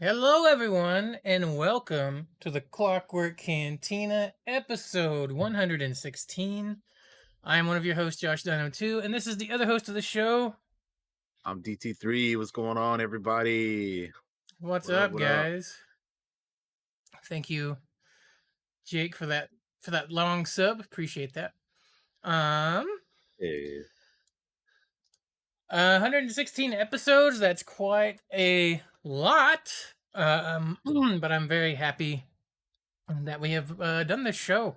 Hello, everyone, and welcome to the Clockwork Cantina, episode 116. I am one of your hosts, Josh Dino 2, and this is the other host of the show. I'm DT3. What's going on, everybody? What's What up? up, What up? guys? Thank you, Jake, for that long sub. Appreciate that. Um, Hey, 116 episodes. That's quite a lot. But I'm very happy that we have done this show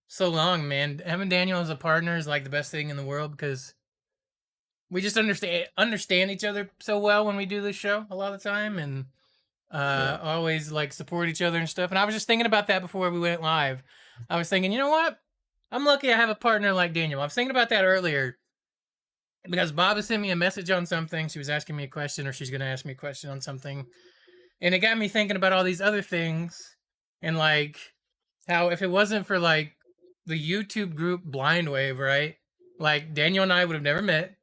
so long, man. Having Daniel as a partner is like the best thing in the world because we just understand each other so well when we do this show a lot of the time, and yeah, always like support each other and stuff. And I was just thinking about that before we went live. I was thinking, you know what? I'm lucky I have a partner like Daniel. I was thinking about that earlier because Bob has sent me a message on something. She was asking me a question, or she's going to ask me a question on something, and it got me thinking about all these other things and like how if it wasn't for like the YouTube group Blind Wave, right? Like Daniel and I would have never met,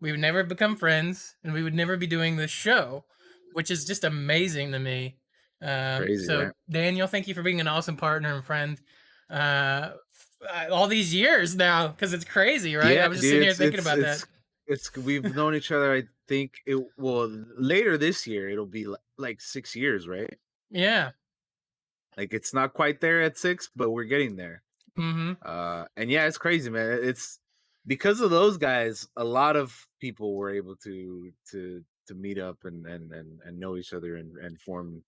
we would never become friends, and we would never be doing this show, which is just amazing to me. crazy, So right? Daniel, thank you for being an awesome partner and friend. All these years now, because it's crazy, right? I Yeah, was just sitting dude. here It's thinking it's about that. it's it's. We've known each other. I think it. Well, later this year, it'll be like 6 years, right? Yeah. Like it's not quite there at six, but we're getting there. Mm-hmm. And yeah, it's crazy, man. It's because of those guys. A lot of people were able to meet up and know each other and form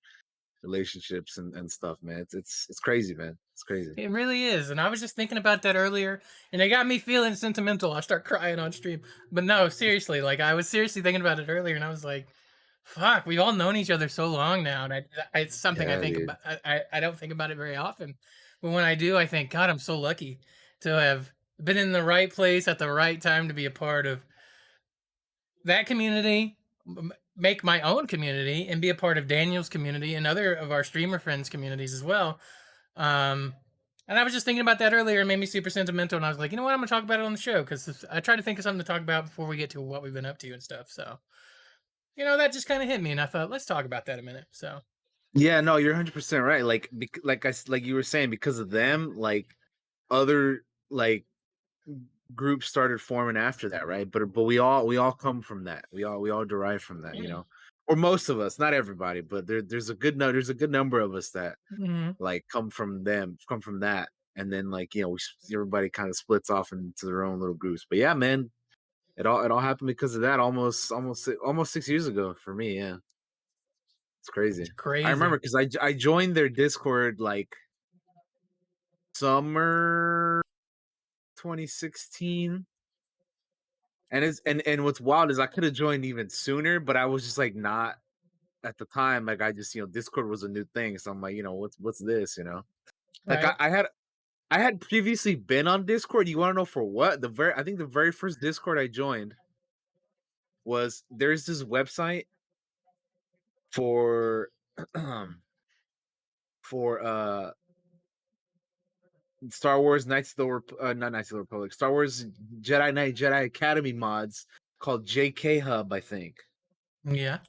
relationships and stuff, man. It's crazy, man. It's crazy. It really is. And I was just thinking about that earlier, and it got me feeling sentimental. I start crying on stream. But no, seriously, like I was seriously thinking about it earlier, and I was like, fuck, we've all known each other so long now. And it's something I Yeah, think dude. about. I don't think about it very often. But when I do, I think, God, I'm so lucky to have been in the right place at the right time to be a part of that community, make my own community, and be a part of Daniel's community and other of our streamer friends' communities as well. Um, and I was just thinking about that earlier. It made me super sentimental, and I was like, you know what? I'm gonna talk about it on the show because I try to think of something to talk about before we get to what we've been up to and stuff. So, that just kind of hit me, and I thought, let's talk about that a minute. So, Yeah, no, you're 100% right. Like you were saying, because of them, like other like groups started forming after that, right? But we all come from that. We all derive from that, yeah. or most of us, not everybody, but there's a good no, there's a good number of us that Hmm. like come from that, and then like everybody kind of splits off into their own little groups. But yeah, man, it all happened because of that almost 6 years ago for me. Yeah, it's It's crazy. I remember crazy. because I joined their Discord like summer 2016. And what's wild is I could have joined even sooner, but I was just like not at the time. Like I just Discord was a new thing, so I'm like what's this? Like Right. I had previously been on Discord. You want to know for what? I think the very first Discord I joined was there's this website for for Star Wars not Knights of the Republic, Star Wars Jedi Knight Jedi Academy mods called JK Hub, I think. Yeah.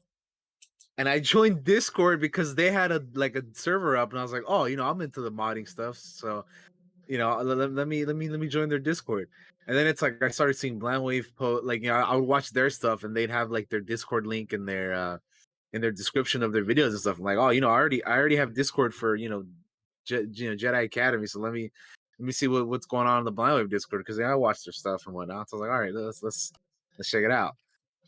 And I joined Discord because they had a server up, and I was like, oh, I'm into the modding stuff, so let me join their Discord. And then it's like I started seeing Blind Wave like I would watch their stuff, and they'd have like their Discord link in their description of their videos and stuff. I'm like, oh, I already have Discord for Jedi Academy, so let me see what's going on in the Blind Wave Discord because I watch their stuff and whatnot. So I was like, all right, let's check it out.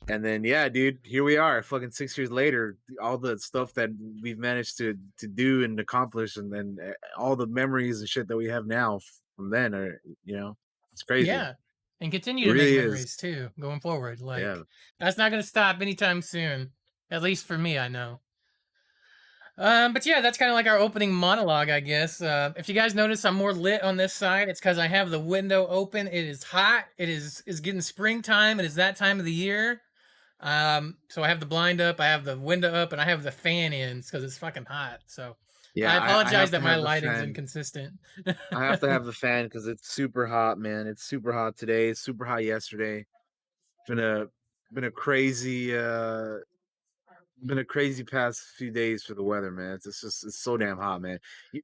And then yeah, dude, here we are, fucking 6 years later. All the stuff that we've managed to do and accomplish, and then all the memories and shit that we have now from then it's crazy. Yeah. And continue It to make really is. memories too going forward. Yeah. Like that's not going to stop anytime soon. At least for me, I know. But yeah, that's kind of like our opening monologue, I guess. If you guys notice, I'm more lit on this side. It's because I have the window open. It is hot. It is getting springtime. It is that time of the year. So I have the blind up, I have the window up, and I have the fan in because it's fucking hot. So Yeah, I I apologize have that to my have the lighting's fan. inconsistent. I have to have the fan because it's super hot, man. It's super hot today. It's super hot yesterday. It's been a crazy been a crazy past few days for the weather, man. It's just it's so damn hot, man. You-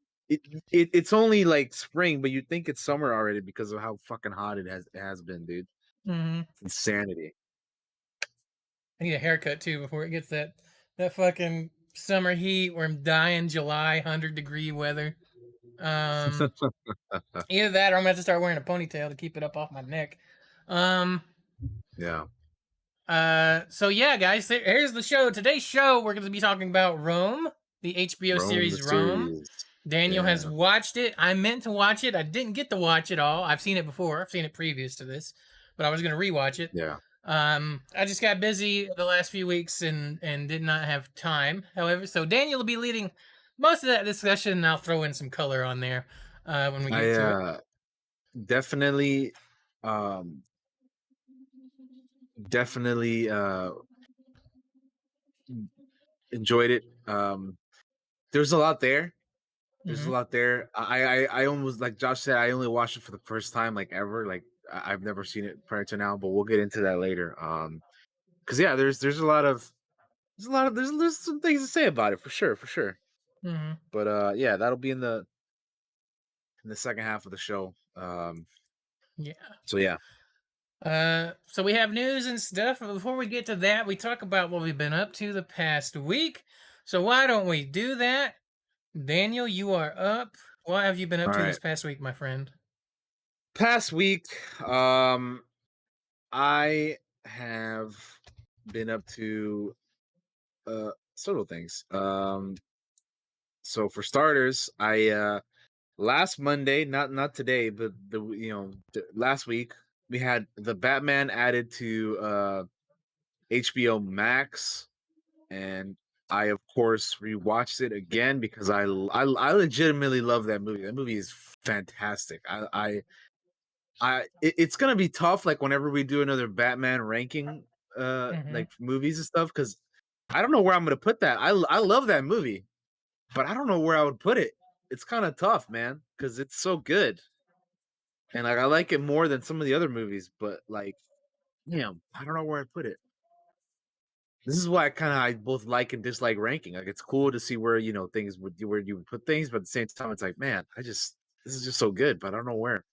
it's only like spring, but you think it's summer already because of how fucking hot it has been, dude. Hmm. It's insanity. I need a haircut too before it gets that fucking summer heat where I'm dying July 100-degree weather. Um, Either that or I'm gonna have to start wearing a ponytail to keep it up off my neck. Um, Yeah, so yeah, guys, here's the show. Today's show, we're gonna be talking about Rome, the HBO Rome the series Rome. series. Daniel has Yeah, watched it. I meant to watch it. I didn't get to watch it all. I've seen it before. I've seen it previous to this, but I was gonna rewatch it. yeah. I just got busy the last few weeks and did not have time. However, so Daniel will be leading most of that discussion, and I'll throw in some color on there when we I get to it. definitely, um, definitely enjoyed it. There's a lot there. There's a Hmm. lot there. I almost like Josh said. I only watched it for the first time, like ever. Like I've never seen it prior to now, but we'll get into that later. Because yeah, there's a lot of there's some things to say about it for sure, for sure. Hmm. But yeah, that'll be in the second half of the show. Yeah. So yeah, So we have news and stuff. But before we get to that, we talk about what we've been up to the past week. So why don't we do that? Daniel, you are up. What have you been up all to right. this past week, my friend? Past week, I have been up to several things. So for starters, I last Monday, not today, but last week we had the Batman added to HBO Max, and I of course rewatched it again because I legitimately love that movie. That movie is fantastic. It's gonna be tough like whenever we do another Batman ranking Hmm. like movies and stuff because I don't know where I'm gonna put that. I love that movie, but I don't know where I would put it. It's kind of tough, man, because it's so good. And like I like it more than some of the other movies, but like, I don't know where I put it. This is why I both like and dislike ranking. Like it's cool to see where things would where you would put things, but at the same time, it's like, man, this is just so good, but I don't know where.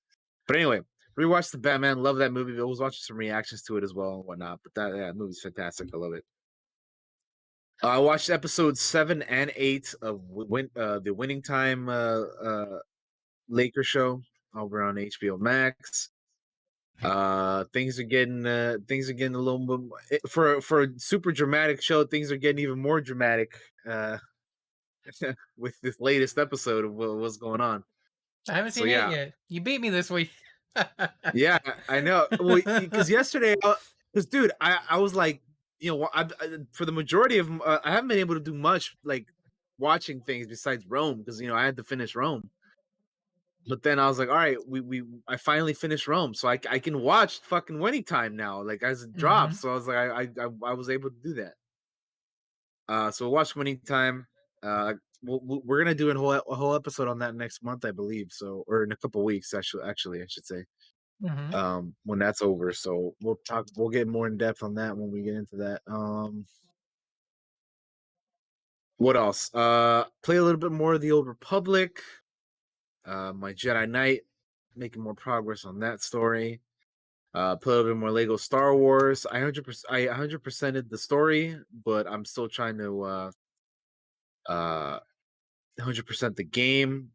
But anyway, rewatched the Batman. Love that movie. I was watching some reactions to it as well and whatnot. But that movie's fantastic. I love it. I watched episodes 7 and 8 of the Winning Time Laker show over on HBO Max. Things are getting a little bit for a super dramatic show. Things are getting even more dramatic uh, with this latest episode of what's going on. I haven't So seen it yeah, yet. You beat me this week. yeah, I know. Well, because yesterday, because dude, I was like, for the majority of I haven't been able to do much like watching things besides Rome because I had to finish Rome. But then I was like, all right, I finally finished Rome, so I can watch fucking Winning Time now, like as it drops. Hmm. So I was like, I was able to do that. So we'll watch Winning Time. We're gonna do a whole episode on that next month, I believe. So or in a couple weeks, actually, I should say. Hmm. When that's over. So we'll get more in depth on that when we get into that. What else? Play a little bit more of the Old Republic. My Jedi Knight, making more progress on that story. Play a little bit more Lego Star Wars. I 100%ed the story, but I'm still trying to 100% the game.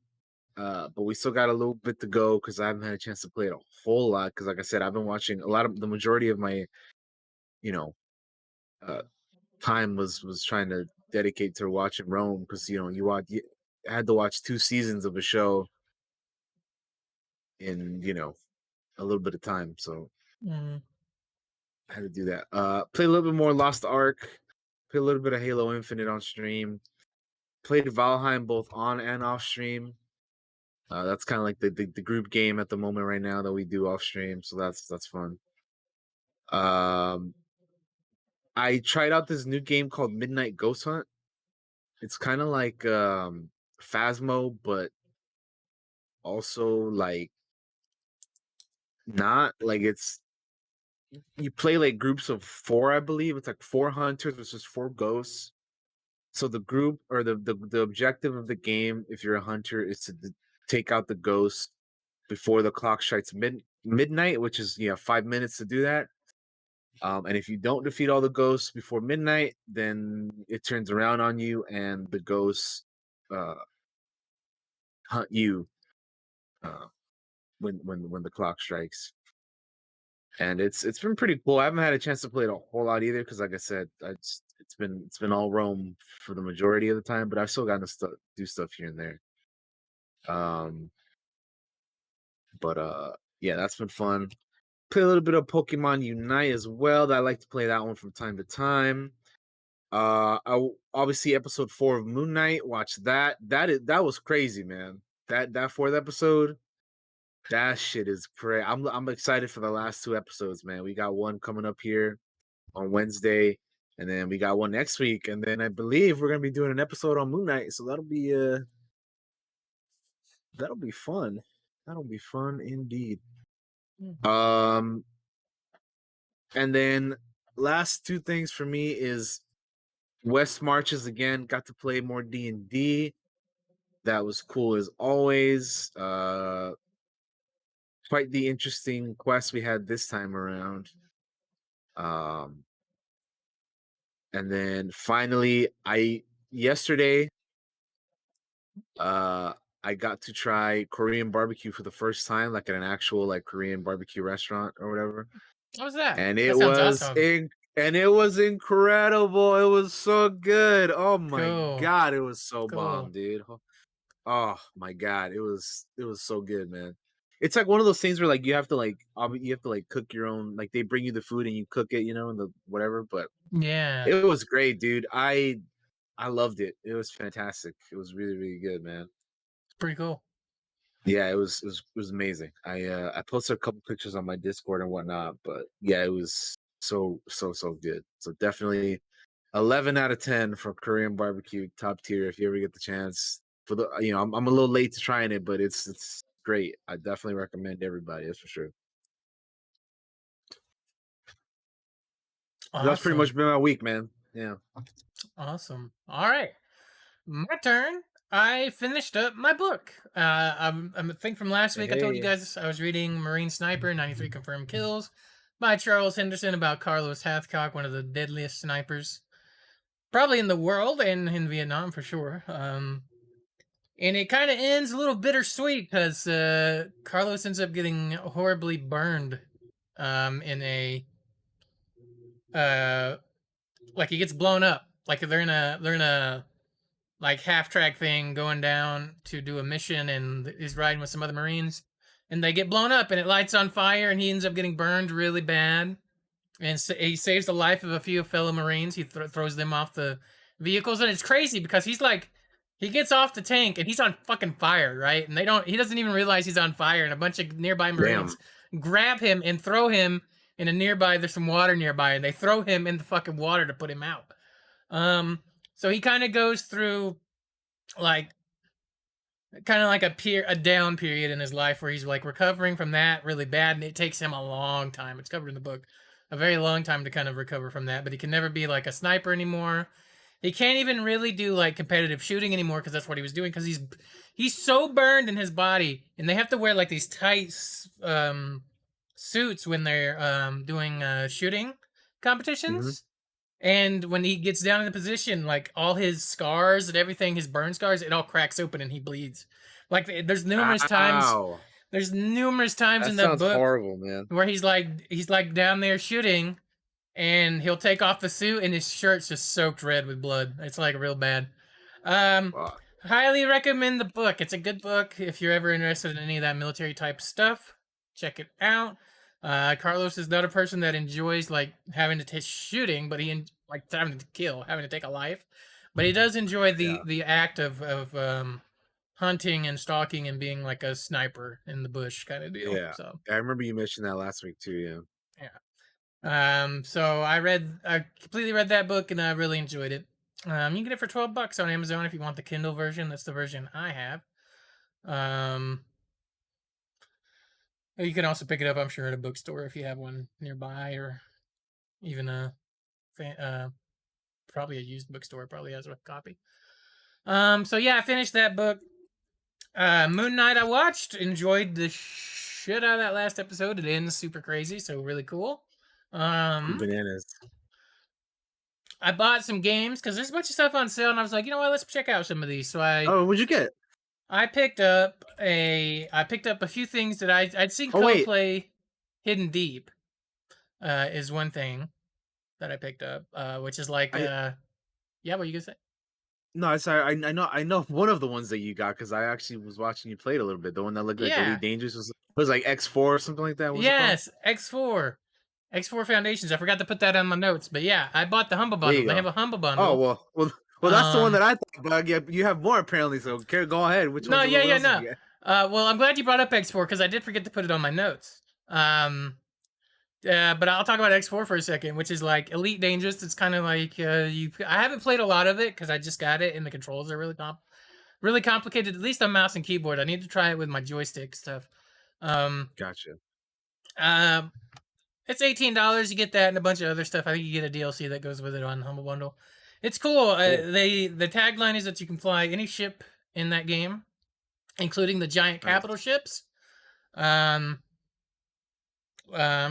But we still got a little bit to go because I haven't had a chance to play it a whole lot. Because, like I said, I've been watching a lot of the majority of my, you know, uh, time was trying to dedicate to watching Rome because you had to watch 2 seasons of a show in a little bit of time, so Hmm. I had to do that. Play a little bit more Lost Ark, play a little bit of Halo Infinite on stream, played Valheim both on and off stream. That's kind of like the group game at the moment right now that we do off stream, so that's fun. Um, I tried out this new game called Midnight Ghost Hunt. It's kind of like Phasmo, but also like not like it's you play like groups of four, I believe. It's like four hunters versus four ghosts. so the group or the objective of the game, if you're a hunter, is to take out the ghost before the clock strikes midnight, which is 5 minutes to do that. And if you don't defeat all the ghosts before midnight, then it turns around on you, and the ghosts uh, hunt you uh, when the clock strikes. And it's been pretty cool. I haven't had a chance to play it a whole lot either because, like I said, it's been all Rome for the majority of the time. But I've still gotten to do stuff here and there. Um, but yeah, that's been fun. Play a little bit of Pokemon Unite as well. I like to play that one from time to time. Obviously episode 4 of Moon Knight. Watch that. That was crazy, man. That fourth episode, that shit is crazy. I'm excited for the last 2 episodes, man. We got one coming up here on Wednesday, and then we got one next week, and then I believe we're gonna be doing an episode on Moon Knight, so that'll be fun. That'll be fun indeed. Mm. Um, and then last two things for me is West Marches again. Got to play more D&D. That was cool as always. Quite the interesting quest we had this time around. Um, and then finally, yesterday, uh, I got to try Korean barbecue for the first time, like at an actual like Korean barbecue restaurant or whatever. What was that? And That it sounds was awesome. in, and it was incredible. It was so good. Oh my Cool. god, it was so Cool. bomb, dude. Oh my god, it was so good, man. It's like one of those things where like you have to like cook your own, like they bring you the food and you cook it, and the whatever, but Yeah. it was great, dude. I loved it. It was fantastic. It was really really good, man. It's pretty cool. Yeah, it was amazing. I posted a couple pictures on my Discord and whatnot, but yeah, it was so good. So definitely 11 out of 10 for Korean barbecue, top tier. If you ever get the chance, for the I'm a little late to trying it, but it's great. I definitely recommend everybody. That's for sure. That's pretty much Awesome. been my week, man. Yeah. Awesome. All right. My turn. I finished up my book. I think from last week I told you Hey. guys I was reading Marine Sniper 93 Confirmed Kills by Charles Henderson about Carlos Hathcock, one of the deadliest snipers probably in the world and in Vietnam for sure. And it kind of ends a little bittersweet because Carlos ends up getting horribly burned in a uh, like he gets blown up. Like they're in a like half track thing going down to do a mission, and he's riding with some other Marines, and they get blown up, and it lights on fire, and he ends up getting burned really bad. And he saves the life of a few fellow Marines. He throws them off the vehicles, and it's crazy because he's like, he gets off the tank and he's on fucking fire, right? And he doesn't even realize he's on fire, and a bunch of nearby Marines Damn. grab him and throw him in a nearby. There's some water nearby, and they throw him in the fucking water to put him out. Um, so he kind of goes through like kind of like a down period in his life where he's like recovering from that really bad, and it takes him a long time. It's covered in the book, a very long time to kind of recover from that. But he can never be like a sniper anymore. He can't even really do like competitive shooting anymore because that's what he was doing because he's so burned in his body, and they have to wear like these tight suits when they're doing shooting Hmm. competitions. And when he gets down in the position, like all his scars and everything, his burn scars, it all cracks open and he bleeds. Like Ow. there's numerous times That in the sounds book horrible, man. where he's like down there shooting, and he'll take off the suit and his shirt's just soaked red with blood. It's like real bad. Um, Fuck. Highly recommend the book. It's a good book if you're ever interested in any of that military type stuff. Check it out. Carlos is not a person that enjoys like having to take shooting, but like having to kill, having to take a life. But he does enjoy Yeah. the act of hunting and stalking and being like a sniper in the bush kind of deal. Yeah. So I remember you mentioned that last week too, yeah. yeah. So I completely read that book and I really enjoyed it. You can get it for $12 on Amazon if you want the Kindle version. That's the version I have. Um, you can also pick it up, I'm sure, at a bookstore if you have one nearby, or even a probably a used bookstore probably has a copy. So yeah, I finished that book. Moon Knight I watched, enjoyed the shit out of that last episode. It ends super crazy, so really cool. Cool Um, bananas. I bought some games because there's a bunch of stuff on sale, and I was like, you know what, let's check out some of these. So Oh, what'd you get? I picked up a few things that I'd seen Oh Cole wait, play. Hidden Deep is one thing that I picked up, which is like I yeah, what you gonna say? no, sorry. I know one of the ones that you got because I actually was watching you play it a little bit. The one that looked like Yeah, Elite Dangerous was like X4 or something like that. What's it called? yes, X4 Foundations. I forgot to put that on my notes, but yeah, I bought the Humble There Bundle. you They have go. a Humble Oh Bundle. well, that's the one Um, that I thought. But yeah, you have more apparently. So go ahead. Which no, ones? yeah, What yeah, else did no. you get? Well, I'm glad you brought up X4 because I did forget to put it on my notes. But I'll talk about X4 for a second, which is like Elite Dangerous. It's kind of like I haven't played a lot of it because I just got it, and the controls are really complicated. At least on mouse and keyboard. I need to try it with my joystick stuff. Um, Gotcha. uh, it's $18. You get that and a bunch of other stuff. I think you get a DLC that goes with it on Humble Bundle. It's cool. Cool. The tagline is that you can fly any ship in that game, including the giant capital Nice. ships. Um,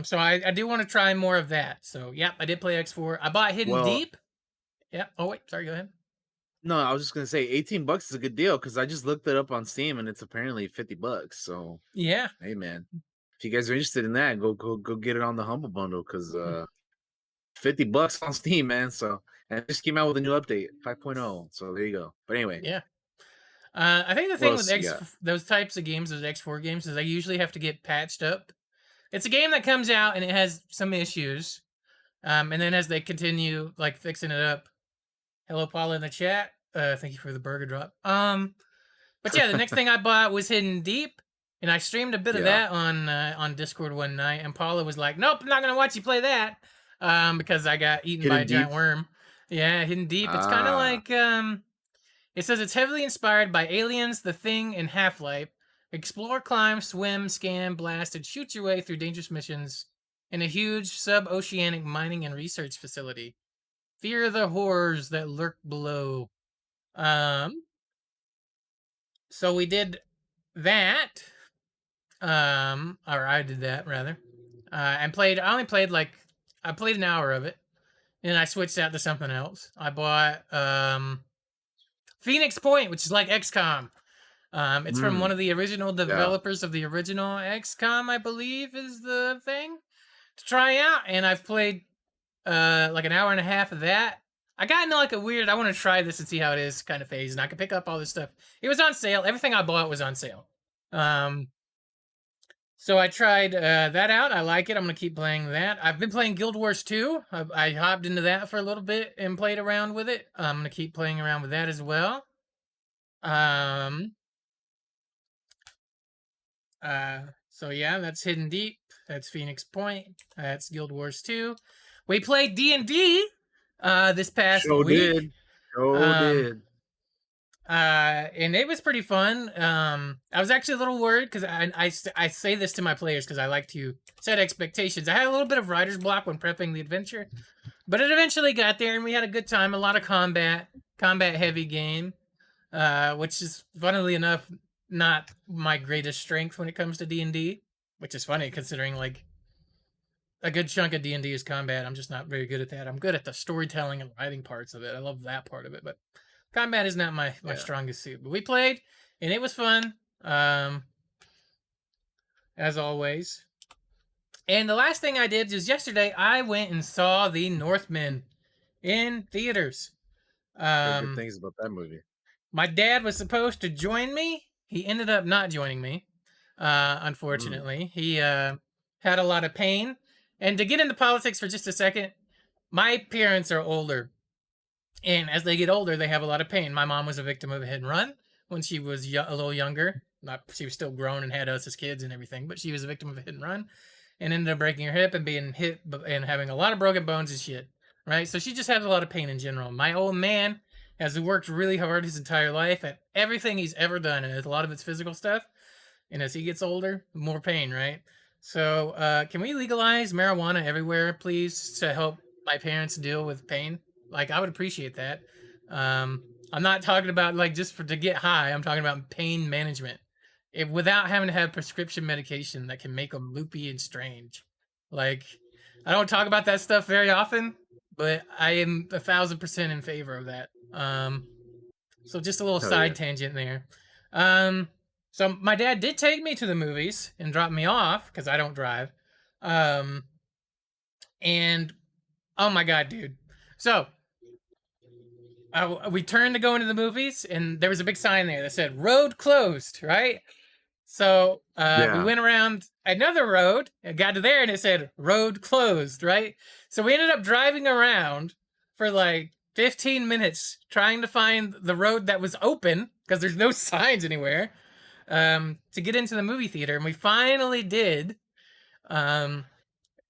so I do want to try more of that. So yeah, I did play X4. I bought Hidden Well, Deep. Yeah. Oh wait, sorry. Go ahead. no, I was just gonna say $18 is a good deal because I just looked it up on Steam and it's apparently $50. So Yeah. hey man, if you guys are interested in that, go get it on the Humble Bundle because $50 on Steam, man. So and it just came out with a new update 5.0. So there you go. But anyway, Yeah. I think the what thing with else you got? those types of games, those X4 games, is they usually have to get patched up. It's a game that comes out and it has some issues. And then as they continue like fixing it up, hello Paula in the chat. Thank you for the burger drop. But yeah, the next thing I bought was Hidden Deep, and I streamed a bit of Yeah, that on Discord one night, and Paula was like, "Nope, I'm not gonna watch you play that," because I got eaten by Hidden a giant Deep. worm. Yeah, Hidden Deep. It's kind of Ah, like it says it's heavily inspired by Aliens, The Thing, and Half Life. Explore, climb, swim, scan, blast, and shoot your way through dangerous missions in a huge sub-oceanic mining and research facility. Fear the horrors that lurk below. Um, so we did that. Or I did that rather. And played. I only played like I played an hour of it, and I switched out to something else. I bought Phoenix Point, which is like XCOM. It's from one mm, of the original yeah. developers of the original XCOM, I believe, is the thing to try out. And I've played like an hour and a half of that. I got into like a weird, I want to try this and see how it is kind of phase, and I could pick up all this stuff. It was on sale. Everything I bought was on sale. Um, so I tried that out. I like it. I'm gonna keep playing that. I've been playing Guild Wars 2. I hopped into that for a little bit and played around with it. I'm gonna keep playing around with that as well. Um, so yeah, that's Hidden Deep. That's Phoenix Point. That's Guild Wars 2. We played D&D this past Show week. did. Show Um, did. and it was pretty fun. I was actually a little worried because I say this to my players because I like to set expectations. I had a little bit of writer's block when prepping the adventure, but it eventually got there and we had a good time. A lot of combat heavy game, which is funnily enough not my greatest strength when it comes to D&D, which is funny considering like a good chunk of D&D is combat. I'm just not very good at that. I'm good at the storytelling and writing parts of it. I love that part of it, but combat is not my Yeah. strongest suit. But we played and it was fun. As always. And the last thing I did is yesterday I went and saw The Northman in theaters. Heard good Um things about that movie. my dad was supposed to join me. He ended up not joining me. Mm, Unfortunately, he had a lot of pain. And to get into politics for just a second, my parents are older, and as they get older, they have a lot of pain. My mom was a victim of a hit and run when she was a little younger. Not she was still grown and had us as kids and everything, but she was a victim of a hit and run, and ended up breaking her hip and being hit and having a lot of broken bones and shit. Right, so she just has a lot of pain in general. My old man has worked really hard his entire life at everything he's ever done, and a lot of it's physical stuff. And as he gets older, more pain, right? So, can we legalize marijuana everywhere, please, to help my parents deal with pain? Like I would appreciate that. Um, I'm not talking about like just for to get high. I'm talking about pain management, without having to have prescription medication that can make them loopy and strange. Like I don't talk about that stuff very often, but I am 1,000% in favor of that. So just a little Hell yeah. side tangent there. Um, so my dad did take me to the movies and drop me off because I don't drive. Um, and oh my god, dude. So we turned to go into the movies, and there was a big sign there that said "Road closed." Right. So we Yeah. went around another road and got to there, and it said "Road closed." Right. So we ended up driving around for like 15 minutes trying to find the road that was open because there's no signs anywhere, to get into the movie theater, and we finally did. Um,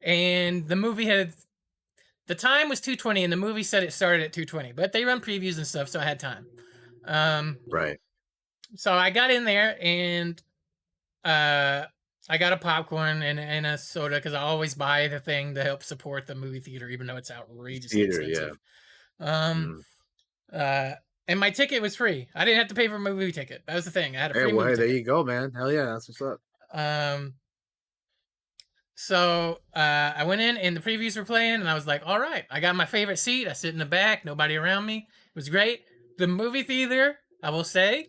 and the movie had the time was 2:20, and the movie said it started at 2:20, but they run previews and stuff, so I had time. Um, Right. so I got in there and uh, I got a popcorn and a soda because I always buy the thing to help support the movie theater, even though it's outrageously Theater. Yeah. expensive. Um, Mm. uh, and my ticket was free. I didn't have to pay for a movie ticket. That was the thing. I had a Hey, free well, movie hey, there ticket. you go, man. Hell yeah, that's what's up. Um, So I went in and the previews were playing, and I was like, all right, I got my favorite seat. I sit in the back, nobody around me. It was great. The movie theater, I will say,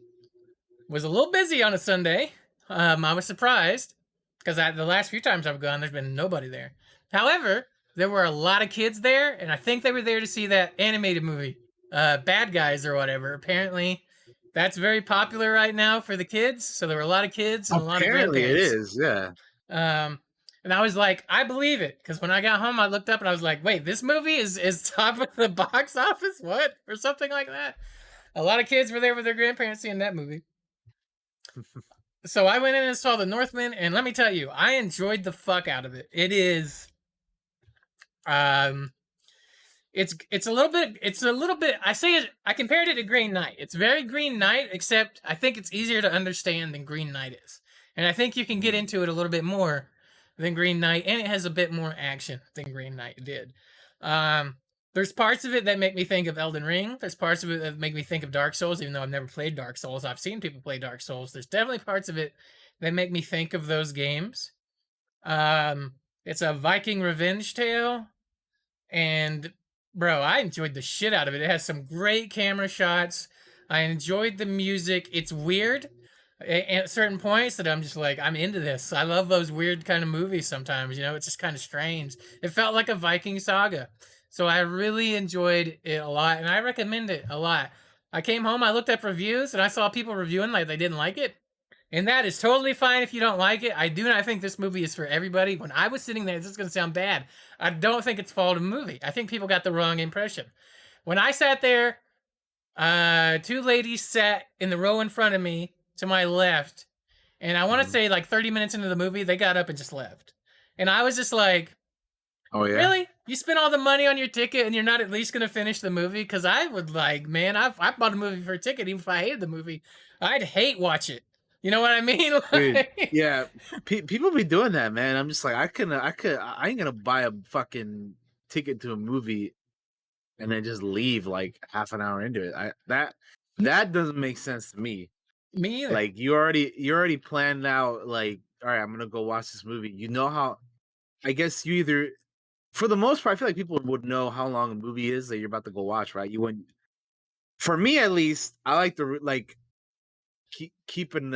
was a little busy on a Sunday. I was surprised because the last few times I've gone, there's been nobody there. However, there were a lot of kids there, and I think they were there to see that animated movie, Bad Guys or whatever. Apparently, that's very popular right now for the kids. So there were a lot of kids and a lot of Apparently, it grandparents. is. Yeah. Um, and I was like, I believe it, because when I got home, I looked up and I was like, wait, this movie is top of the box office, what, or something like that. A lot of kids were there with their grandparents seeing that movie. So I went in and saw The Northman, and let me tell you, I enjoyed the fuck out of it. It is, um, it's a little bit. I say it. I compared it to Green Knight. It's very Green Knight, except I think it's easier to understand than Green Knight is, and I think you can get Mm. into it a little bit more than Green Knight, and it has a bit more action than Green Knight did. Um, there's parts of it that make me think of Elden Ring. There's parts of it that make me think of Dark Souls, even though I've never played Dark Souls. I've seen people play Dark Souls. There's definitely parts of it that make me think of those games. Um, it's a Viking revenge tale, and bro, I enjoyed the shit out of it. It has some great camera shots. I enjoyed the music. It's weird at certain points that I'm just like, I'm into this. I love those weird kind of movies sometimes, it's just kind of strange. It felt like a Viking saga. So I really enjoyed it a lot, and I recommend it a lot. I came home, I looked up reviews, and I saw people reviewing like they didn't like it. And that is totally fine if you don't like it. I do not think this movie is for everybody. When I was sitting there, this is going to sound bad. I don't think it's fault of the movie. I think people got the wrong impression. When I sat there, two ladies sat in the row in front of me to my left, and I want to Mm. say like 30 minutes into the movie, they got up and just left. And I was just like, Oh yeah. really? You spent all the money on your ticket and you're not at least going to finish the movie? Because I would like, man, I bought a movie for a ticket. Even if I hated the movie, I'd hate watch it. You know what I mean? Dude, Like, yeah, people be doing that, man. I'm just like, I ain't gonna buy a fucking ticket to a movie and then just leave like half an hour into it. That doesn't make sense to me. me either. Like you already planned out like, all right, I'm gonna go watch this movie. You know how? I guess you either, for the most part, I feel like people would know how long a movie is that you're about to go watch, right? You wouldn't. For me, at least, I like to like keeping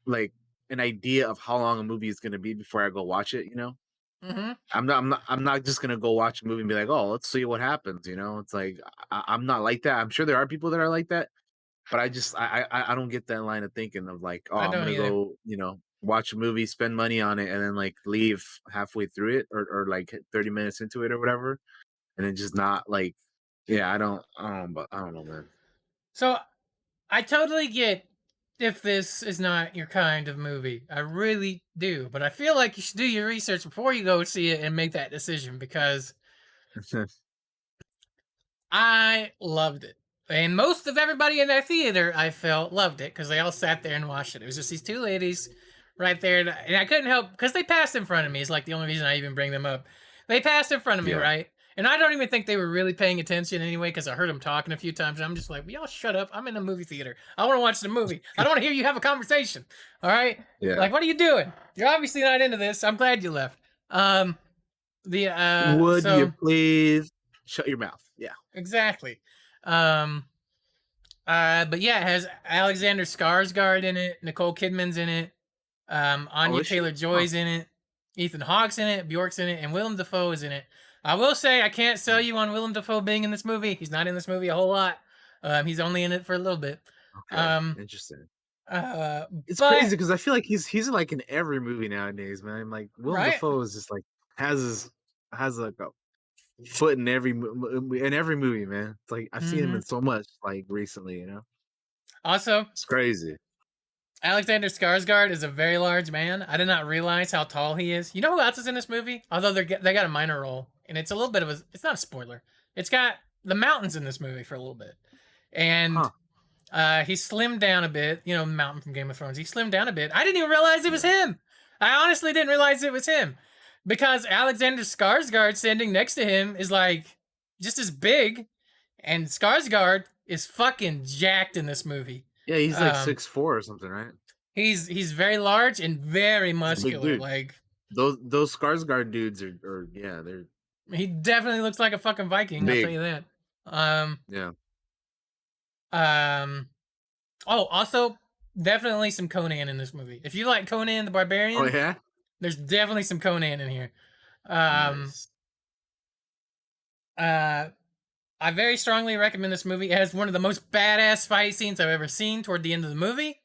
like an idea of how long a movie is going to be before I go watch it. Hmm. I'm not just gonna go watch a movie and be like, oh, let's see what happens. It's like I'm not like that. I'm sure there are people that are like that, but I don't get that line of thinking of like, oh, I I'm don't gonna either. go, watch a movie, spend money on it, and then like leave halfway through it or like 30 minutes into it or whatever, and then just not like, yeah, I don't know, man. So I totally get if this is not your kind of movie. I really do. But I feel like you should do your research before you go see it and make that decision because I loved it. And most of everybody in that theater, I felt, loved it because they all sat there and watched it. It was just these two ladies right there. And I couldn't help because they passed in front of me. It's like the only reason I even bring them up. They passed in front of me, Yeah. right? And I don't even think they were really paying attention anyway because I heard them talking a few times. And I'm just like, y'all shut up. I'm in a movie theater. I want to watch the movie. I don't want to hear you have a conversation. All right. Yeah. Like, what are you doing? You're obviously not into this. I'm glad you left. Um, the Would you so please shut your mouth? Yeah. exactly. Um, but yeah, it has Alexander Skarsgård in it. Nicole Kidman's in it. Oh, Anya is she? Taylor Huh. Joy's in it. Ethan Hawke's in it. Bjork's in it, and Willem Dafoe is in it. I will say I can't sell you on Willem Dafoe being in this movie. He's not in this movie a whole lot. He's only in it for a little bit. Okay. Um, Interesting. uh, It's but crazy because I feel like he's like in every movie nowadays, man. Like Willem right. Dafoe is just like has his has like a foot in in every movie, man. It's like I've seen him Hmm. in so much like recently, Also, It's crazy. Alexander Skarsgård is a very large man. I did not realize how tall he is. You know who else is in this movie? Although they got a minor role, and it's a little bit of a. It's not a spoiler. It's got the mountains in this movie for a little bit, and Huh. he slimmed down a bit. You know, Mountain from Game of Thrones. He slimmed down a bit. I didn't even realize it was Yeah. him. I honestly didn't realize it was him because Alexander Skarsgård standing next to him is like just as big, and Skarsgård is fucking jacked in this movie. Yeah, he's like Um, 6'4" or something, right? he's very large and very He's a big muscular. dude. Like Those Skarsgård dudes are yeah, they're he definitely looks like a fucking Viking. I'll tell big. you that. Um, Yeah. um, oh, also definitely some Conan in this movie. If you like Conan the Oh Barbarian, yeah? there's definitely some Conan in here. Um, Nice. uh, I very strongly recommend this movie. It has one of the most badass fight scenes I've ever seen toward the end of the movie.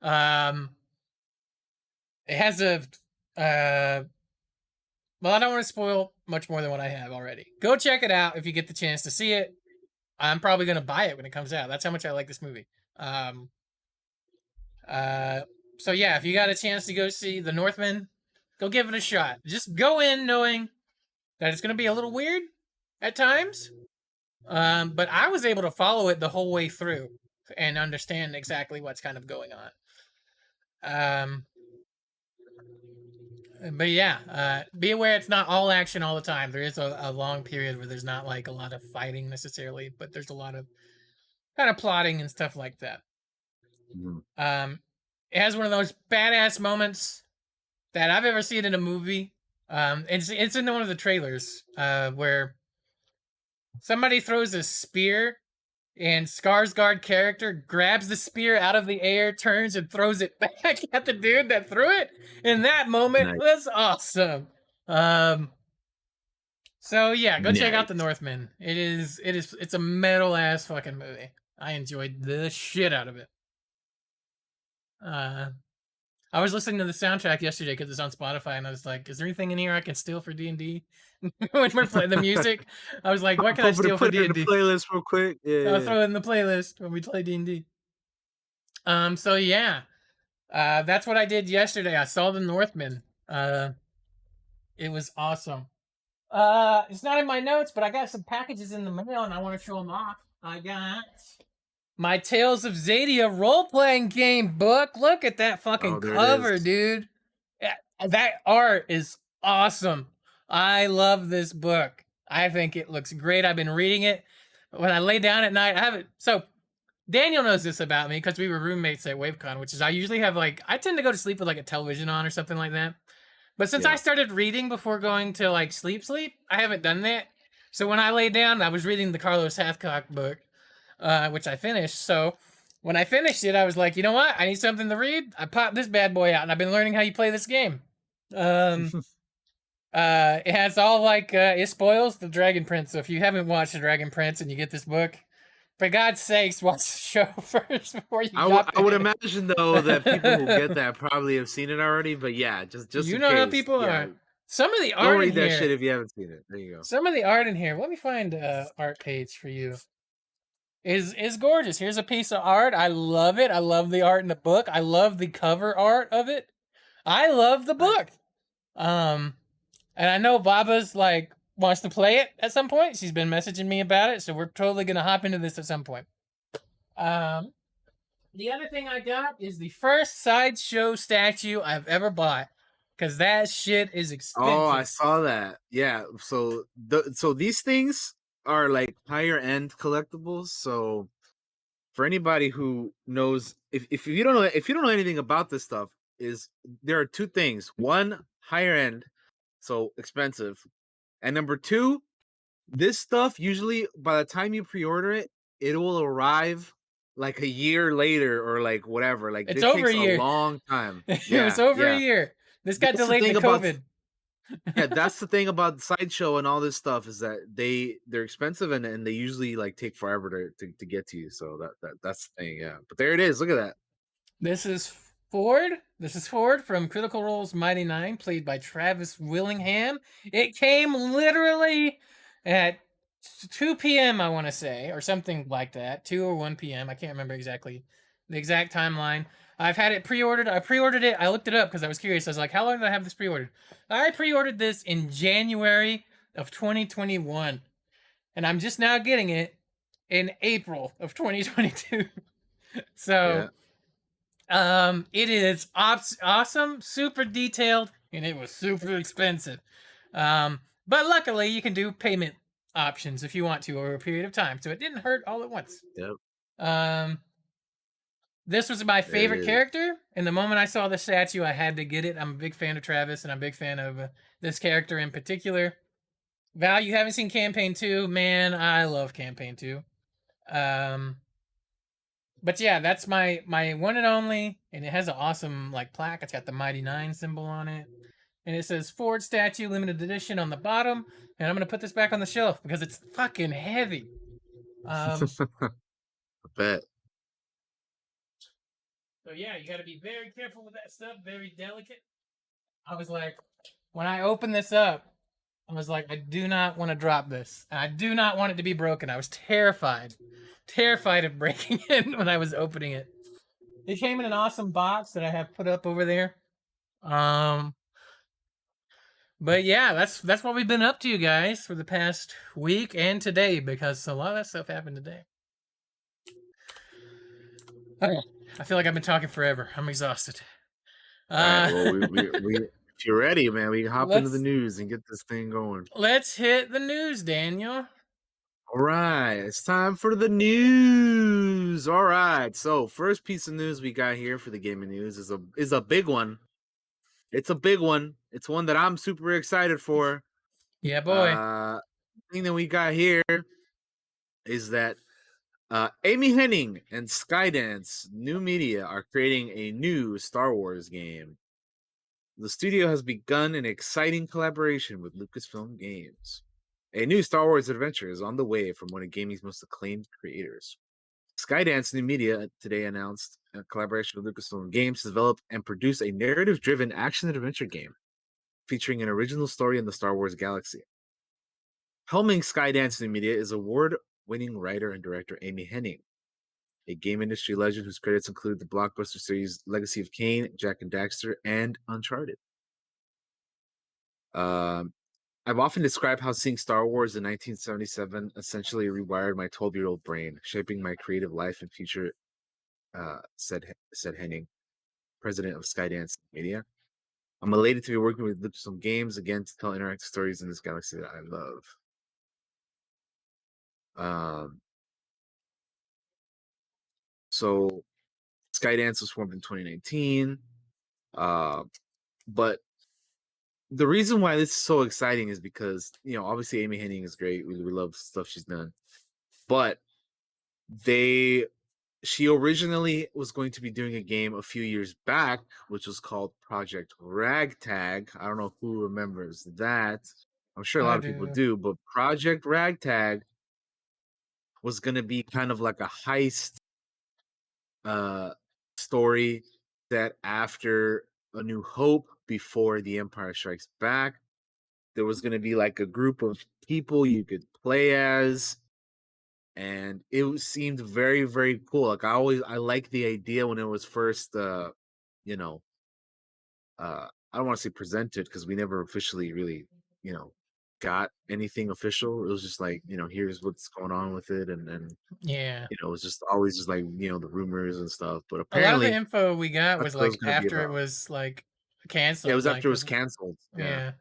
Um, it has a well, I don't want to spoil much more than what I have already. Go check it out if you get the chance to see it. I'm probably gonna buy it when it comes out. That's how much I like this movie. Um, uh, so yeah, if you got a chance to go see The Northman, go give it a shot. Just go in knowing that it's gonna be a little weird at times. But I was able to follow it the whole way through and understand exactly what's kind of going on. Um, but yeah, be aware it's not all action all the time. There is a long period where there's not like a lot of fighting necessarily, but there's a lot of kind of plotting and stuff like that. Mhm. Um, it has one of those badass moments that I've ever seen in a movie. It's in one of the trailers where somebody throws a spear and Skarsgård character grabs the spear out of the air, turns and throws it back at the dude that threw it. And that moment Nice. was awesome. Um, so yeah, go check out The Nice. Northman. It's a metal ass fucking movie. I enjoyed the shit out of it. Uh, I was listening to the soundtrack yesterday because it's on Spotify, and I was like, "Is there anything in here I can steal for D&D?" When we're playing the music, I was like, "What can I steal for Put it in the D&D?" playlist real quick. Yeah, So I'll yeah. throw it in the playlist when we play D&D. So yeah, that's what I did yesterday. I saw The Northman. It was awesome. It's not in my notes, but I got some packages in the mail, and I want to show them off. I got my Tales of Zadia role-playing game book. Look at that fucking Oh, there it is. cover, dude. That art is awesome. I love this book. I think it looks great. I've been reading it. When I lay down at night, I have it. So Daniel knows this about me because we were roommates at WaveCon, which is I usually have like I tend to go to sleep with like a television on or something like that. But since I Yeah. started reading before going to like sleep, I haven't done that. So when I lay down, I was reading the Carlos Hathcock book, which I finished. So when I finished it, I was like, you know what? I need something to read. I popped this bad boy out, and I've been learning how you play this game. Um, it has all like it spoils the Dragon Prince. So if you haven't watched the Dragon Prince and you get this book, for God's sakes, watch the show first before you got I would it. imagine though that people who get that probably have seen it already, but yeah, just You in know how case, people yeah, are. Some of the don't art in read that shit here. if you haven't seen it. There you go. Some of the art in here. Let me find a art page for you. Is gorgeous. Here's a piece of art. I love it. I love the art in the book. I love the cover art of it. I love the Nice. book. Um, and I know Baba's like wants to play it at some point. She's been messaging me about it, so we're totally gonna hop into this at some point. Um, the other thing I got is the first sideshow statue I've ever bought. because that shit is Oh, I expensive. saw that. Yeah. So these things are like higher end collectibles. So for anybody who knows, if you don't know anything about this stuff, is there are two things. One, higher end, so expensive, and number two, this stuff usually by the time you pre-order it, it will arrive like a year later or like whatever. Like It's it over a takes a year. long time. It was Yeah, over a yeah. year. This got That's the delayed to thing about COVID. yeah, that's the thing about Sideshow and all this stuff is that they're expensive and they usually like take forever to get to you. So that's the thing, yeah. But there it is. Look at that. This is Ford. This is Ford from Critical Role's Mighty Nine, played by Travis Willingham. It came literally at 2 p.m., I want to say, or something like that. 2 or 1 p.m. I can't remember exactly the exact timeline. I've had it pre-ordered. I pre-ordered it. I looked it up because I was curious. I was like, how long did I have this pre-ordered? I pre-ordered this in January of 2021, and I'm just now getting it in April of 2022. So Yeah, it is awesome, super detailed, and it was super expensive. But luckily, you can do payment options if you want to over a period of time, so it didn't hurt all at once. yep. Um, this was my There it favorite is. character, and the moment I saw the statue, I had to get it. I'm a big fan of Travis, and I'm a big fan of this character in particular. Val, you haven't seen Campaign 2? Man, I love Campaign 2. Um, but yeah, that's my one and only, and it has an awesome like plaque. It's got the Mighty Nine symbol on it, and it says Ford statue limited edition on the bottom. And I'm gonna put this back on the shelf because it's fucking heavy. Um, I bet. so yeah, you got to be very careful with that stuff. Very delicate. I was like, when I opened this up, I was like, I do not want to drop this. And I do not want it to be broken. I was terrified of breaking it when I was opening it. It came in an awesome box that I have put up over there. Um, but yeah, that's what we've been up to, guys, for the past week and today because a lot of that stuff happened today. Okay. I feel like I've been talking forever. I'm exhausted. All right. Uh, Well, we if you're ready, man, we can hop into the let's news and get this thing going. let's hit the news, Daniel. All right, it's time for the news. All right, so first piece of news we got here for the gaming news is a big one. It's a big one. It's one that I'm super excited for. Yeah, boy. Uh, thing that we got here is that Amy Hennig and Skydance New Media are creating a new Star Wars game. The studio has begun an exciting collaboration with Lucasfilm Games. A new Star Wars adventure is on the way from one of gaming's most acclaimed creators. Skydance New Media today announced a collaboration with Lucasfilm Games to develop and produce a narrative-driven action adventure game featuring an original story in the Star Wars galaxy. Helming Skydance New Media is award-winning writer and director Amy Hennig, a game industry legend whose credits include the blockbuster series Legacy of Kain, Jack and Daxter, and Uncharted. Um, I've often described how seeing Star Wars in 1977 essentially rewired my 12-year-old brain, shaping my creative life and future, said Henning, president of Skydance Media. I'm elated to be working with Lucasfilm Games again to tell interactive stories in this galaxy that I love. Um, so Skydance was formed in 2019, uh, but the reason why this is so exciting is because obviously Amy Hennig is great. We love stuff she's done, but they she originally was going to be doing a game a few years back, which was called Project Ragtag. I don't know who remembers that. I'm sure a lot I of people do. do, but Project Ragtag was going to be kind of like a heist uh, story that after A New Hope, before The Empire Strikes Back, there was going to be like a group of people you could play as, and seemed very very cool. Like I like the idea when it was first you know I don't want to say presented because we never officially really you know got anything official. It was just like here's what's going on with it, and Yeah. it was just always just like the rumors and stuff, but A lot of the apparently info we got that's was what it was like going to be after it about. was like Yeah, it canceled, was like after it was 'cause canceled. Yeah. yeah.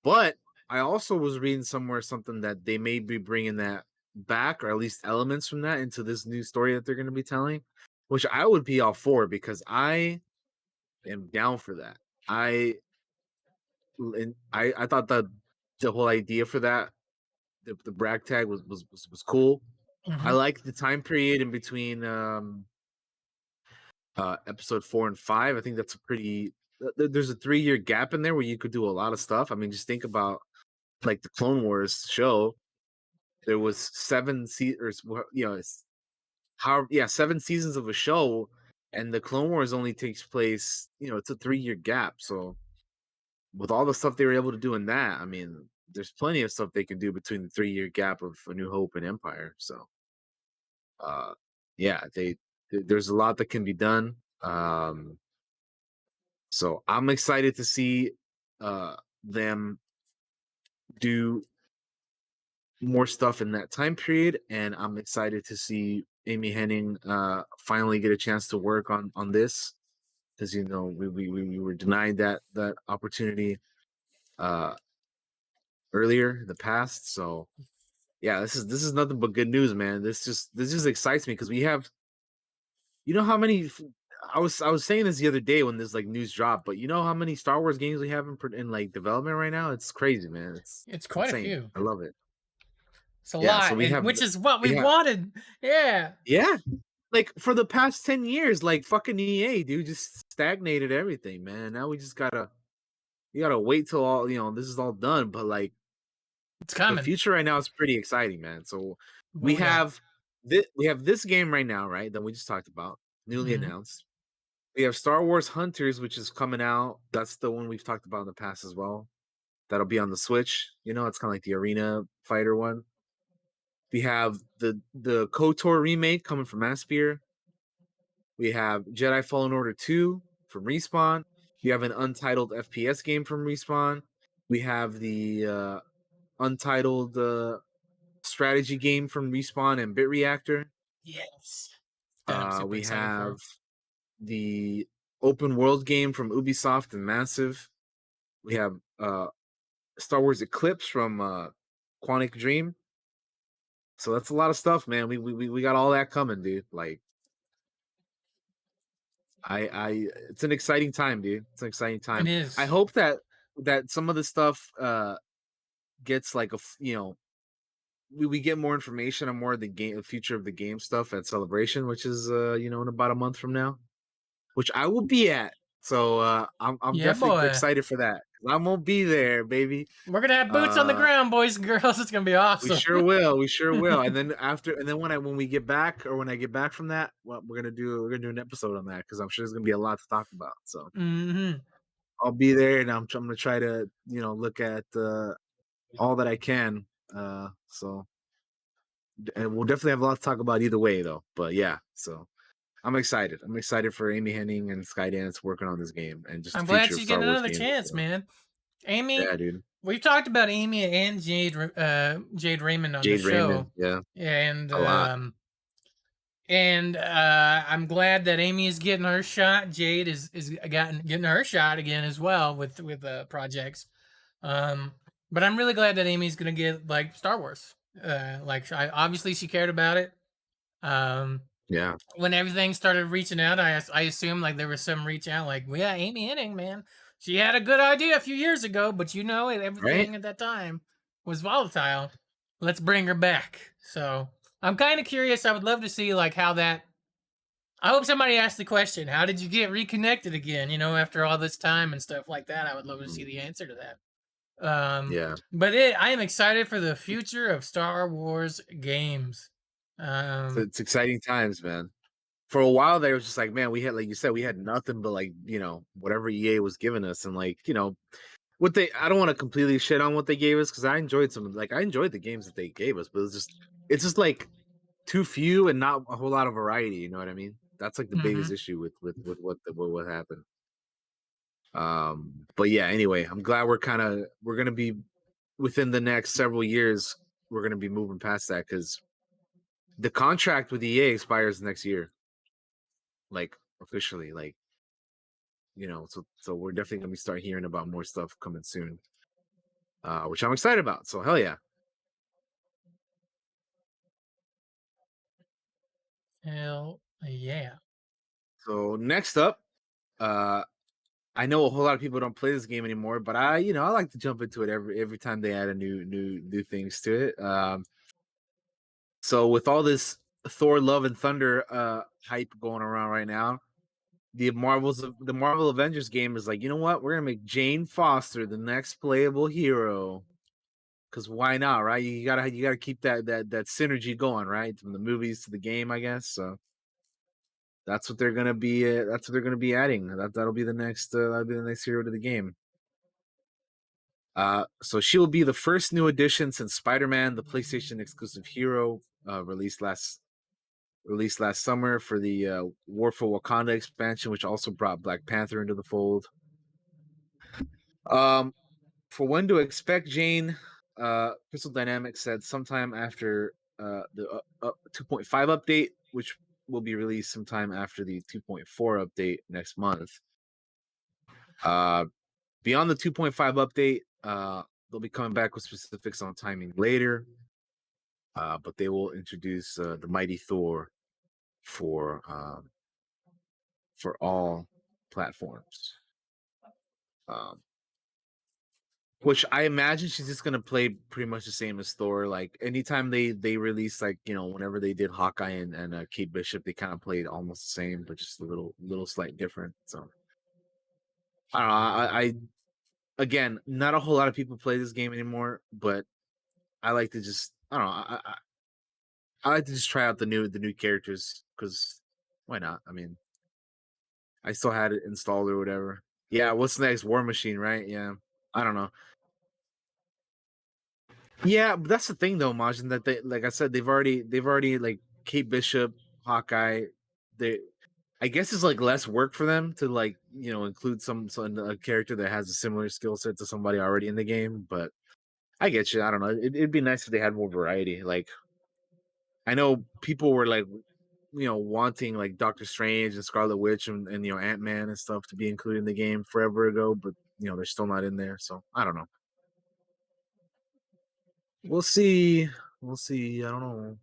But I also was reading somewhere something that they may be bringing that back, or at least elements from that, into this new story that they're going to be telling, which I would be all for because I am down for that. I I thought that the whole idea for that, the brag tag was cool. I Mhm. like the time period in between episode 4 and 5. I think that's a pretty there's a 3-year gap in there where you could do a lot of stuff. I mean, just think about like the Clone Wars show. There was 7 or you know, it's how yeah, 7 seasons of a show, and the Clone Wars only takes place, it's a 3-year gap. So with all the stuff they were able to do in that, I mean, there's plenty of stuff they can do between the 3-year gap of A New Hope and Empire. So uh yeah, there's a lot that can be done. So I'm excited to see them do more stuff in that time period, and I'm excited to see Amy Henning finally get a chance to work on this, because we were denied that opportunity uh earlier in the past. So yeah, this is nothing but good news, man. This just excites me because we have, how many I was saying this the other day when this like news dropped, but you know how many Star Wars games we have in like development right now? It's crazy, man. It's It's quite a insane. few. I love it. It's a Yeah, so lot, and which is what we we have wanted. Yeah. yeah, like for the past 10 years, like fucking EA, dude, just stagnated everything, man. Now we gotta wait till all, this is all done. But like It's the coming. future right now is pretty exciting, man. So we Oh, yeah. have this game right now, right? That we just talked about, newly Mhm. announced. We have Star Wars Hunters, which is coming out. That's the one we've talked about in the past as well. That'll be on the Switch. It's kind of like the arena fighter one. We have the KOTOR remake coming from Aspyr. We have Jedi Fallen Order 2 from Respawn. We have an untitled FPS game from Respawn. We have the untitled strategy game from Respawn and Bit Reactor. Yes. That I'm super We excited have for. the open world game from Ubisoft and Massive. We have Star Wars Eclipse from Quantic Dream. So that's a lot of stuff, man. We got all that coming, dude. Like it's an exciting time, dude. It's an exciting It time. I is. hope that some of the stuff gets like we get more information on more of the future of the game stuff at Celebration, which is in about a month from now, which I will be at. So I'm Yeah, definitely boy. excited for that. 'Cause I'm gonna be there, baby. We're gonna have boots on the Uh ground, boys and girls. It's gonna be we awesome. sure will. We sure will. And then when we get back, or when I get back from that, what we're gonna do an episode on that, because I'm sure there's gonna be a lot to talk about. So Mhm. I'll be there, and I'm gonna try to look at all that I can. So and we'll definitely have a lot to talk about either way, though. But yeah, so I'm excited. I'm excited for Amy Henning and Skydance working on this game, and just the I'm glad future of she's Star getting Wars another games. chance, So, man. Amy, yeah, dude. we've talked about Amy and Jade Raymond on the Jade Raymond, show, yeah, and a lot. I'm glad that Amy is getting her shot. Jade is getting her shot again as well with projects. Um, but I'm really glad that Amy's gonna get like Star Wars. Obviously she cared about it. Um, Yeah, when everything started reaching out, I assumed like there was some reach out, like, well, yeah, Amy Hennig, man, she had a good idea a few years ago, but right. everything at that time was volatile. Let's bring her back. So I'm kind of curious. I would love to see like how that. I hope somebody asked the question, how did you get reconnected again? After all this time and stuff like that. I would love to see Mhm. the answer to that. Yeah, But I am excited for the future of Star Wars games. so Um, it's exciting times, man. For a while there, it was just like, man, we had, like you said, we had nothing but like whatever EA was giving us, and like what they. I don't want to completely shit on what they gave us, because I enjoyed the games that they gave us, but it's just like too few and not a whole lot of variety. You know what I mean? That's like the biggest mhm. issue with what happened. But yeah, anyway, I'm glad we're gonna be within the next several years. We're gonna be moving past that, because the contract with EA expires next year, like officially. Like So we're definitely gonna be start hearing about more stuff coming soon, which I'm excited about. So hell yeah. Hell yeah. So next up, uh, I know a whole lot of people don't play this game anymore, but I like to jump into it every time they add a new things to it. So with all this Thor: Love and Thunder hype going around right now, the Marvel Avengers game is like, you know what? We're gonna make Jane Foster the next playable hero. Cause why not, right? You gotta keep that synergy going, right? From the movies to the game, I guess. So that's what they're gonna be. That's what they're gonna be adding. That'll be the next. That'll be the next hero to the game. So she will be the first new addition since Spider-Man, the PlayStation exclusive hero, released last summer for the War for Wakanda expansion, which also brought Black Panther into the fold. Um, for when to expect Jane, Crystal Dynamics said sometime after the 2.5 update, which will be released sometime after the 2.4 update next month. Uh, Beyond the 2.5 update, they'll be coming back with specifics on timing later. But they will introduce the Mighty Thor for all platforms. Um, which I imagine she's just gonna play pretty much the same as Thor. Like anytime they release, like whenever they did Hawkeye and Kate Bishop, they kind of played almost the same, but just a little slight different. So I don't know. I again, not a whole lot of people play this game anymore, but I like to just I don't know. I like to just try out the new characters because why not? I mean, I still had it installed or whatever. Yeah, what's next? War Machine, right? Yeah, I don't know. Yeah, but that's the thing though, Majin. That they, like I said, they've already like Kate Bishop, Hawkeye. They, I guess it's like less work for them to like include some a character that has a similar skill set to somebody already in the game. But I get you. I don't know. It'd be nice if they had more variety. Like I know people were like wanting like Doctor Strange and Scarlet Witch and Ant-Man and stuff to be included in the game forever ago, but they're still not in there. So I don't know. We'll see. We'll see. I don't know.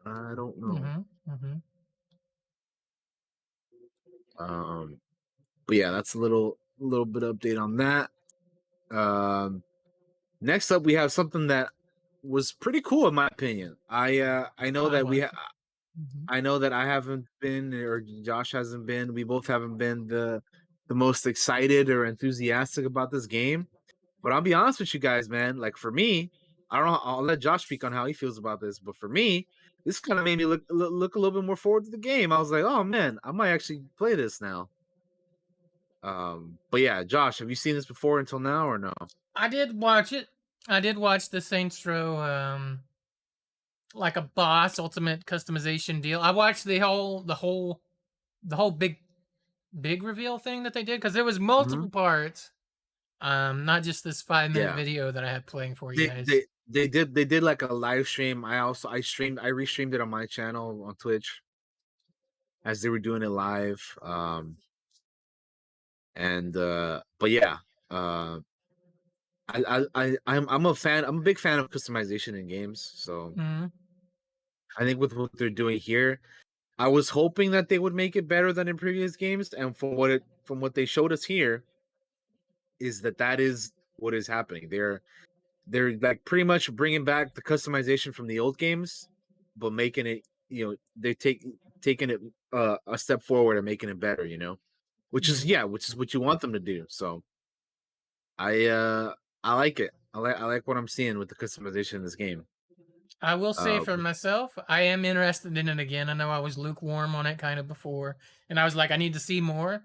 I don't know. Mm-hmm. Mm-hmm. But yeah, that's a little bit update on that. Um, Next up, we have something that was pretty cool in my opinion. I know I that like it. Mm-hmm. I know that I haven't been or Josh hasn't been. We both haven't been the most excited or enthusiastic about this game. But I'll be honest with you guys, man. Like for me, I don't know. I'll let Josh speak on how he feels about this. But for me, this kind of made me look a little bit more forward to the game. I was like, oh man, I might actually play this now. But yeah, Josh, have you seen this before until now or no? I did watch it. I did watch the Saints Row, like a boss ultimate customization deal. I watched the whole big reveal thing that they did because there was Hmm. multiple parts. Not just this 5 minute Yeah, video that I had playing for you they guys. they they did like a live stream. I restreamed it on my channel on Twitch as they were doing it live. And but yeah, uh, I'm a fan. I'm a big fan of customization in games. So Mm-hmm. I think with what they're doing here, I was hoping that they would make it better than in previous games. And from what they showed us here, is that is what is happening. They're like pretty much bringing back the customization from the old games, but making it they taking it a step forward and making it better. Yeah. Which is what you want them to do. So I uh I like it. I like what I'm seeing with the customization in this game. I will say Uh, for myself, I am interested in it again. I know I was lukewarm on it kind of before, and I was like, I need to see more.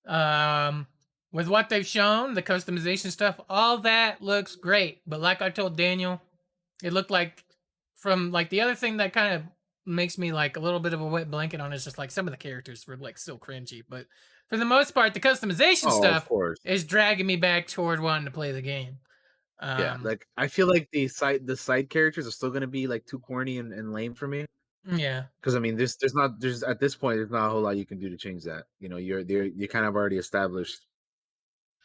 Um, with what they've shown, the customization stuff, all that looks great. But like I told Daniel, it looked like from like the other thing that kind of makes me like a little bit of a wet blanket on is just like some of the characters were like still cringy. But for the most part, the customization oh, of stuff course. is dragging me back toward wanting to play the game. Yeah, Um, like I feel like the side characters are still gonna be like too corny and lame for me. Yeah. Because I mean, there's at this point there's not a whole lot you can do to change that. You know, you're kind of already established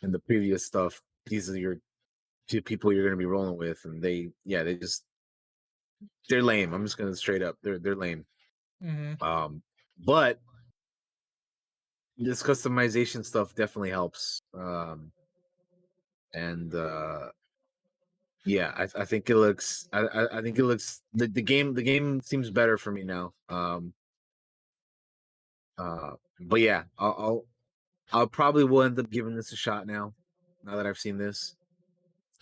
in the previous stuff. These are your two people you're gonna be rolling with, and they're lame. I'm just gonna straight up they're lame. Hmm. Um, but this customization stuff definitely helps. And yeah, I think it looks I think it looks the game seems better for me now. But yeah, I'll probably will end up giving this a shot now. Now that I've seen this,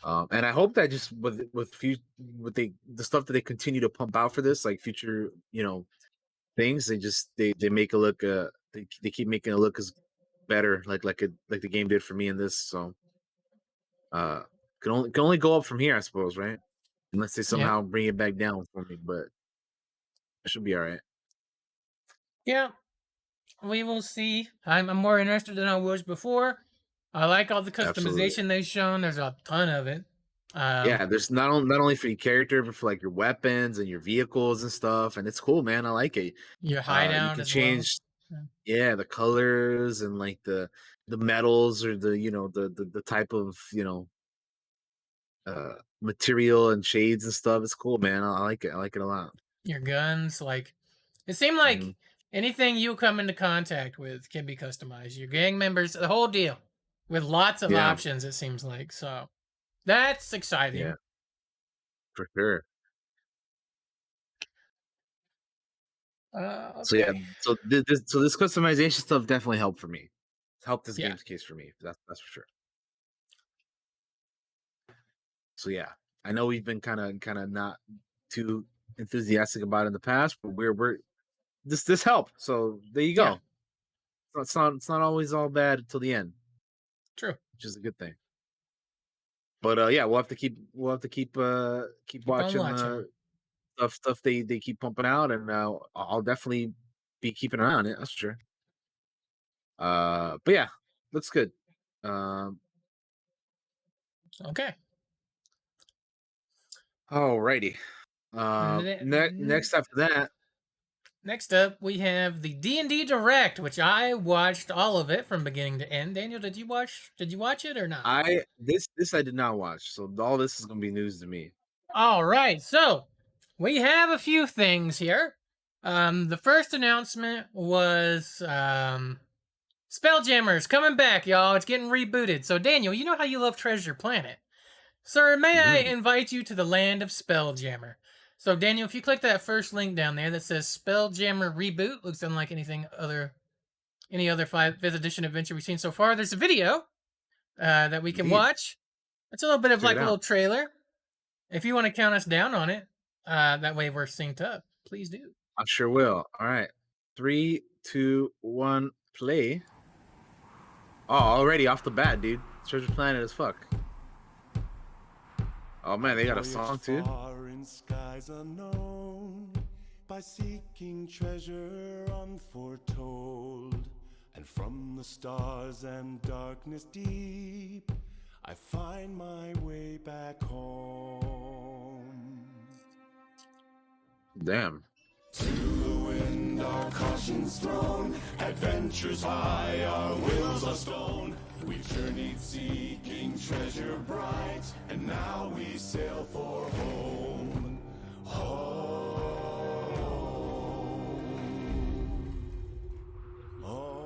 and I hope that just with the stuff that they continue to pump out for this, like future things, they make it look they keep making it look as better, like the game did for me in this. So uh, can only go up from here, I suppose, right? Unless they Yeah. somehow bring it back down for me, but it should be all right. Yeah. We will see. I'm more interested than I was before. I like all the Absolutely. customization they've shown. There's a ton of it. Um, Yeah, there's not only for your character, but for like your weapons and your vehicles and stuff, and it's cool, man. I like it. your You hideout can as well. change, Yeah. yeah, the colors and like the metals or the type of material and shades and stuff. It's cool, man. I like it. I like it a lot. Your guns, like it seemed like Hmm. anything you come into contact with can be customized. Your gang members, the whole deal, with lots of Yeah, options. It seems like so. That's yeah, exciting. for sure. So yeah, Okay. so this customization stuff definitely helped for me. It's helped this Yeah. game's case for me. That's for sure. So yeah, I know we've been kind of not too enthusiastic about it in the past, but we're this helped. So there you Yeah. go. It's not always all bad until the end, True. which is a good thing. But yeah, we'll have to keep Keep on watching watching. stuff they keep pumping out, and I'll definitely be keeping an eye on it. That's for sure. But yeah, looks good. Um, Okay. alrighty. Ne- Next after that, Next up, we have the D&D Direct, which I watched all of it from beginning to end. Daniel, did you watch? Did you watch it or not? this I did not watch, so all this is gonna be news to me. All right, so we have a few things here. The first announcement was Spelljammer's coming back, y'all. It's getting rebooted. So, Daniel, you know how you love Treasure Planet. Sir, may I Mhm. invite you to the land of Spelljammer? So, Daniel, if you click that first link down there that says Spelljammer Reboot, looks unlike any other 5th edition adventure we've seen so far. There's a video that we can Indeed, watch. It's a little bit of check it like a out. little trailer. If you want to count us down on it, that way we're synced up. Please do. I sure will. All right, 3, 2, 1, play. Oh, already off the bat, dude. Treasure Planet as fuck. Oh man, they got a Voyage song too. far in skies unknown, by seeking treasure unforetold. And from the stars and darkness deep, I find my way back home. Damn. To the wind our caution's thrown, adventures high, our wills are stone. We've journeyed seeking treasure bright, and now we sail for home. Home. Home.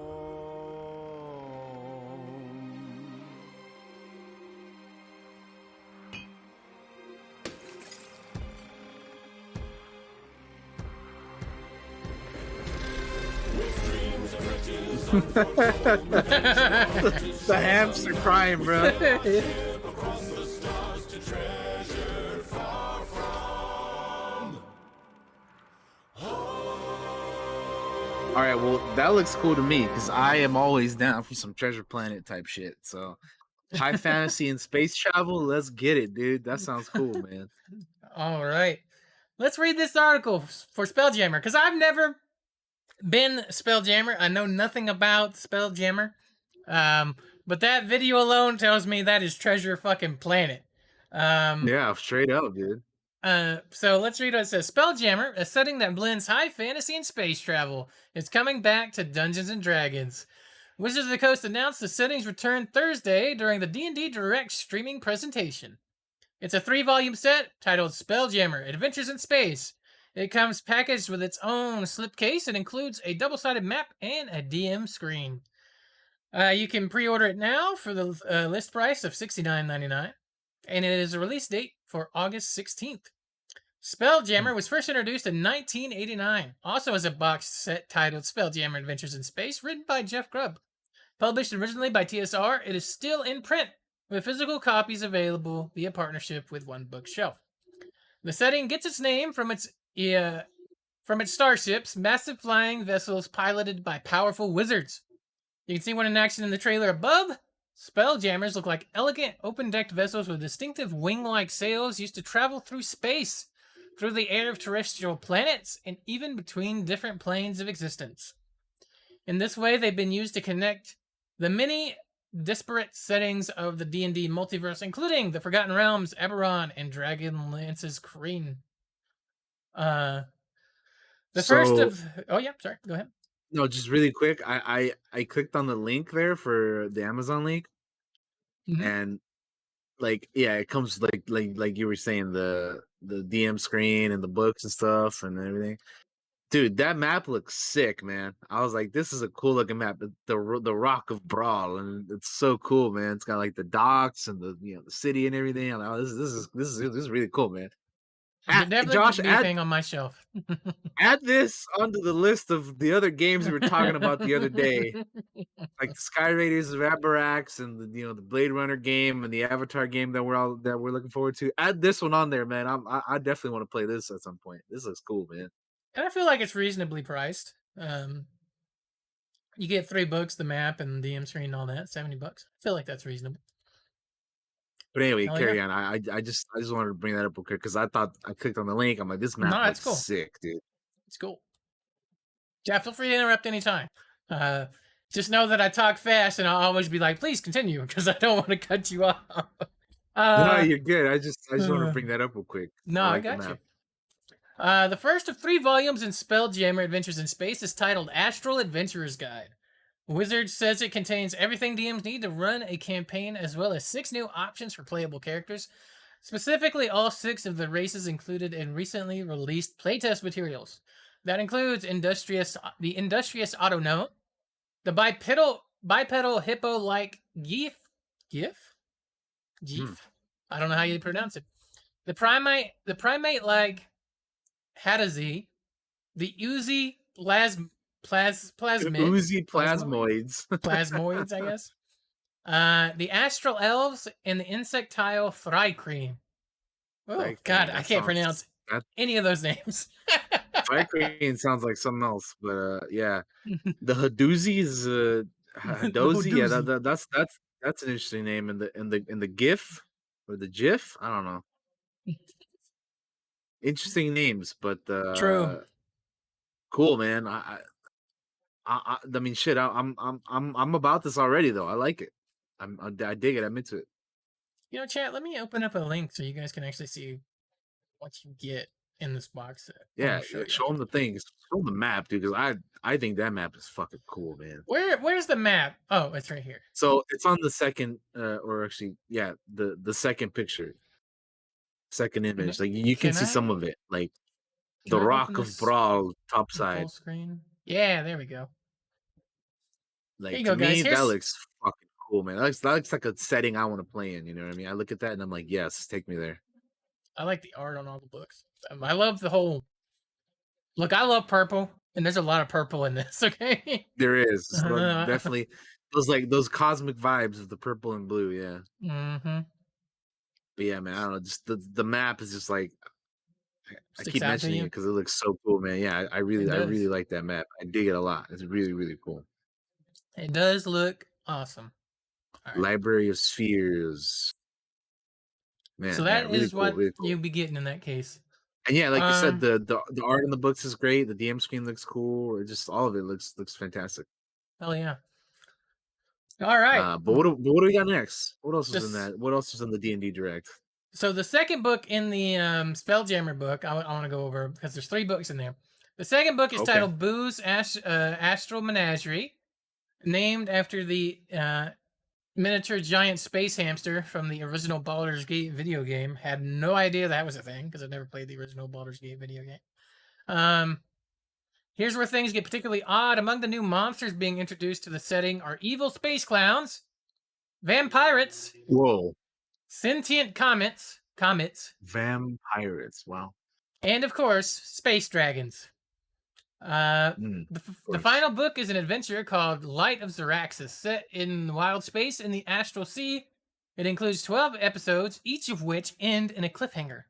The hamster crying, bro. Across the stars to treasure far from All right, well, that looks cool to me because I am always down for some Treasure Planet type shit. So, high fantasy and space travel, let's get it, dude. That sounds cool, man. All right. Let's read this article for Spelljammer because I've never been Spelljammer. I know nothing about Spelljammer. But that video alone tells me that is Treasure fucking Planet. Um, Yeah, straight up, dude. So let's read what it says. Spelljammer, a setting that blends high fantasy and space travel, is coming back to Dungeons and Dragons. Wizards of the Coast announced the setting's return Thursday during the D&D Direct streaming presentation. It's a 3-volume set titled Spelljammer: Adventures in Space. It comes packaged with its own slipcase and includes a double-sided map and a DM screen. You can pre-order it now for the list price of $69.99, and it is a release date for August 16th. Spelljammer was first introduced in 1989, also as a box set titled Spelljammer: Adventures in Space, written by Jeff Grubb. Published originally by TSR, it is still in print, with physical copies available via partnership with One Bookshelf. The setting gets its name from its starships, massive flying vessels piloted by powerful wizards. You can see one in action in the trailer above. Spelljammers look like elegant, open-decked vessels with distinctive wing-like sails used to travel through space, through the air of terrestrial planets, and even between different planes of existence. In this way, they've been used to connect the many disparate settings of the D&D multiverse, including the Forgotten Realms, Eberron, and Dragonlance's Kryn. So Oh yeah, sorry, go ahead. no, just really quick. I clicked on the link there for the Amazon link, Mm-hmm. and like yeah, it comes like you were saying the DM screen and the books and stuff and everything. Dude, that map looks sick, man. I was like, this is a cool looking map. The Rock of Brawl, and it's so cool, man. It's got like the docks and the city and everything. I'm like, oh, this is really cool, man. It definitely Josh, would be a thing on my shelf. add this onto the list of the other games we were talking about the other day, like the Sky Raiders of Abarax and the Blade Runner game and the Avatar game that we're looking forward to. Add this one on there, man. I definitely want to play this at some point. This looks cool, man. And I feel like it's reasonably priced. You get 3 books, the map, and the DM screen, and all that. $70. I feel like that's reasonable. But anyway, Hell carry yeah. on. I just wanted to bring that up real quick because I thought I clicked on the link. I'm like, this map No, that's looks cool. sick, dude. It's cool. Yeah, feel free to interrupt anytime. Just know that I talk fast, and I'll always be like, "Please continue," because I don't want to cut you off. No, you're good. I just wanted to uh, bring that up real quick. no, I I like the got you. map. The first of 3 volumes in Spelljammer: Adventures in Space is titled Astral Adventurer's Guide. Wizards says it contains everything DMs need to run a campaign, as well as 6 new options for playable characters, specifically all 6 of the races included in recently released playtest materials. That includes the industrious Autonote, the bipedal hippo-like Gif? I don't know how you pronounce it. The primate-like Hadazi, the Uzi plasmid, Oozy plasmoids. plasmoids, I guess. The astral elves and the insectile Thrycreen. Oh God, I can't pronounce that any of those names. Thrycreen sounds like something else, but yeah. The Hadoozy is The Hadozi. Yeah, Hodoozy. that's an interesting name in the GIF or the GIF. I don't know. Interesting names, but True. cool, man. I mean, shit. I'm about this already, though. I like it. I dig it. I'm into it. You know, chat, let me open up a link so you guys can actually see what you get in this box set. I'm Yeah, gonna show you. show them the things. Show them the map, dude. Because I think that map is fucking cool, man. Where's the map? Oh, it's right here. So it's on the second, or actually, yeah, the second picture, second image. Like you can Can see some I of it, like can the I open Rock of this Brawl top in full side. screen? Yeah, there we go. Here Like you to go, guys. me, that Here's looks fucking cool, man. That looks like a setting I want to play in. You know what I mean? I look at that and I'm like, yes, take me there. I like the art on all the books. I love the whole look. I love purple, and there's a lot of purple in this. Okay. There is Mm-hmm. definitely those cosmic vibes of the purple and blue. Yeah, but yeah, man. I don't know. Just the map is just like I Sticks keep out to mentioning it you. because it looks so cool, man. Yeah, It I really does. like that map. I dig it a lot. It's really really cool. It does look awesome. All right. Library of Spheres. So Man, yeah, that really is cool, what really cool. you'll be getting in that case. And yeah, like you said, Um. the art in the books is great. The DM screen looks cool. It just all of it looks fantastic. Hell yeah. All right. But what do we got next? What else is in This that? What else is in the D&D Direct? So the second book in the Spelljammer book, I want to go over because there's 3 books in there. The second book is Okay. titled Boo's Astral Menagerie, named after the miniature giant space hamster from the original Baldur's Gate video game. Had no idea that was a thing because I've never played the original Baldur's Gate video game. Here's where things get particularly odd. Among the new monsters being introduced to the setting are evil space clowns, vampirates, Whoa. sentient comets, Vampirates. Wow. and of course, space dragons. The course. final book is an adventure called Light of Xeraxis, set in wild space in the Astral Sea. It includes 12 episodes, each of which end in a cliffhanger.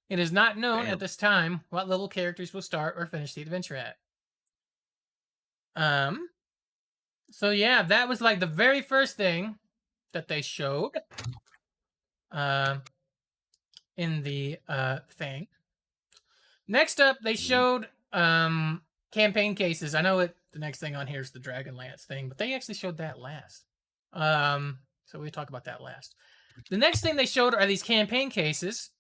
It is not known at this time what level characters will start or finish the adventure at. So yeah, that was like the very first thing that they showed in the thing. Next up, they showed campaign cases. I know the next thing on here is the Dragonlance thing, but they actually showed that last. So we'll talk about that last. The next thing they showed are these campaign cases,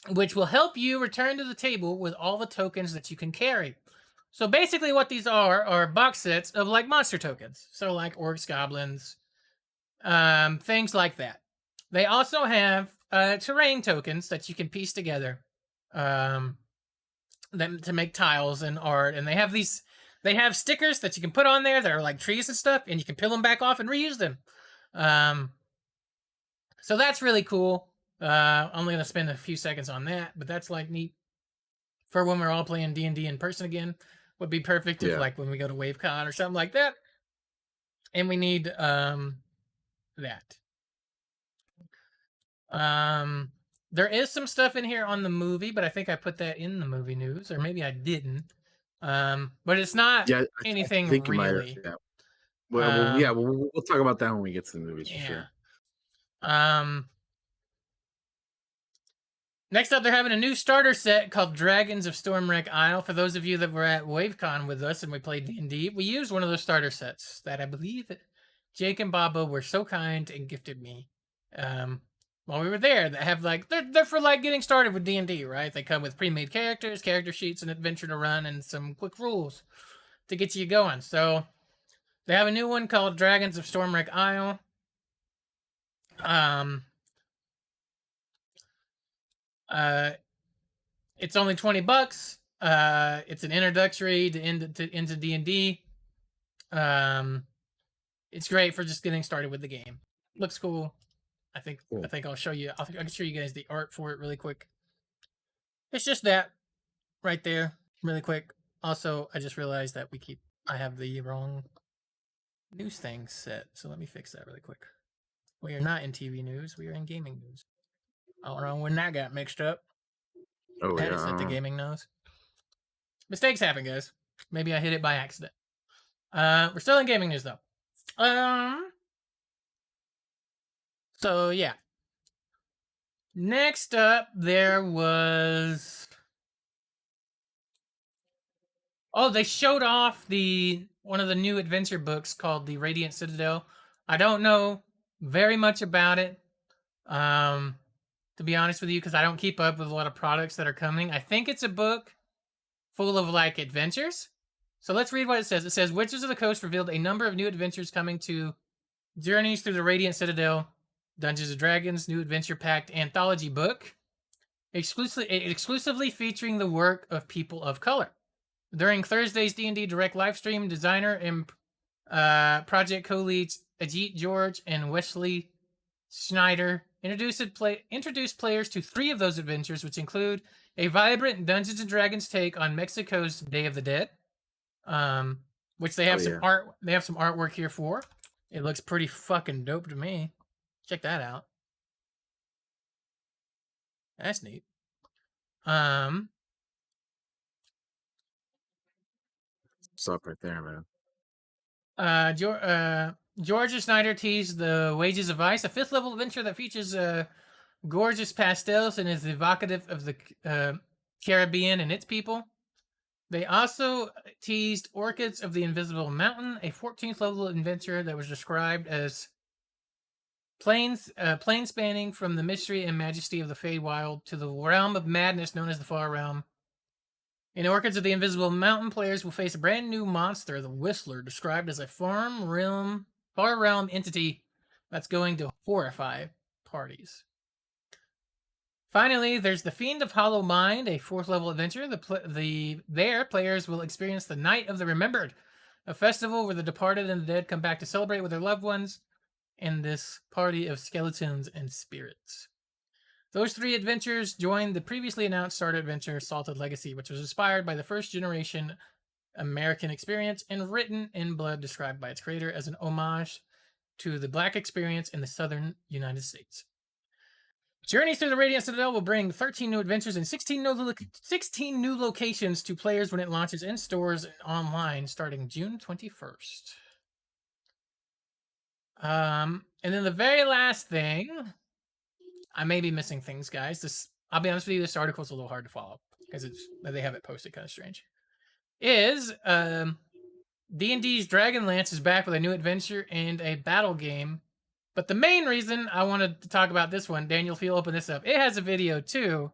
which will help you return to the table with all the tokens that you can carry. So basically what these are box sets of like monster tokens. So like orcs, goblins, things like that. They also have terrain tokens that you can piece together them to make tiles and art. And they have stickers that you can put on there that are like trees and stuff, and you can peel them back off and reuse them. So that's really cool. I'm only going to spend a few seconds on that, but that's like neat for when we're all playing D&D in person again. Would be perfect if like when we go to WaveCon or something like that. And we need that. There is some stuff in here on the movie, but I think I put that in the movie news, or maybe I didn't. But it's not anything I think really. You might have, we'll talk about that when we get to the movies for sure. Next up, they're having a new starter set called Dragons of Stormwreck Isle. For those of you that were at WaveCon with us and we played D&D, we used one of those starter sets that I believe Jake and Baba were so kind and gifted me while we were there. That have like they're for like getting started with D&D, right? They come with pre-made characters, character sheets, an adventure to run, and some quick rules to get you going. So they have a new one called Dragons of Stormwreck Isle. It's only $20. It's an introductory into D&D. It's great for just getting started with the game. Looks cool. I think I'll show you. I can show you guys the art for it really quick. It's just that right there, really quick. Also, I just realized that I have the wrong news thing set. So let me fix that really quick. We are not in TV news. We are in gaming news. I don't know when that got mixed up. Oh, That is at the gaming nose. Mistakes happen, guys. Maybe I hit it by accident. We're still in gaming news though. So yeah. Next up, there was. Oh, they showed off one of the new adventure books called The Radiant Citadel. I don't know very much about it. To be honest with you, because I don't keep up with a lot of products that are coming. I think it's a book full of like adventures. So let's read what it says. It says, Witches of the Coast revealed a number of new adventures coming to Journeys Through the Radiant Citadel, Dungeons & Dragons, new adventure-packed anthology book, exclusively featuring the work of people of color. During Thursday's D&D Direct livestream, designer and project co-leads Ajit George and Wesley Schneider introduced players to 3 of those adventures, which include a vibrant Dungeons and Dragons take on Mexico's Day of the Dead, which they have some art. They have some artwork here for. It looks pretty fucking dope to me. Check that out. That's neat. What's up right there, man? Georgia Snyder teased the Wages of Ice, a 5th level adventure that features gorgeous pastels and is evocative of the Caribbean and its people. They also teased Orchids of the Invisible Mountain, a 14th level adventure that was described as plane spanning from the mystery and majesty of the Feywild to the realm of madness known as the Far Realm. In Orchids of the Invisible Mountain, players will face a brand new monster, the Whistler, described as a far realm entity that's going to horrify parties. Finally, there's the Fiend of Hollow Mind, a 4th level adventure. There, players will experience the Night of the Remembered, a festival where the departed and the dead come back to celebrate with their loved ones in this party of skeletons and spirits. Those 3 adventures join the previously announced starter adventure, Salted Legacy, which was inspired by the first generation American experience and written in blood, described by its creator as an homage to the Black experience in the southern United States. Journeys through the Radiant Citadel will bring 13 new adventures and 16 new locations to players when it launches in stores and online starting June 21st. And then the very last thing, I may be missing things, guys. I'll be honest with you, this article's a little hard to follow because they have it posted kind of strange. Is D&D's Dragonlance is back with a new adventure and a battle game. But the main reason I wanted to talk about this one, Daniel, if you'll open this up, it has a video too,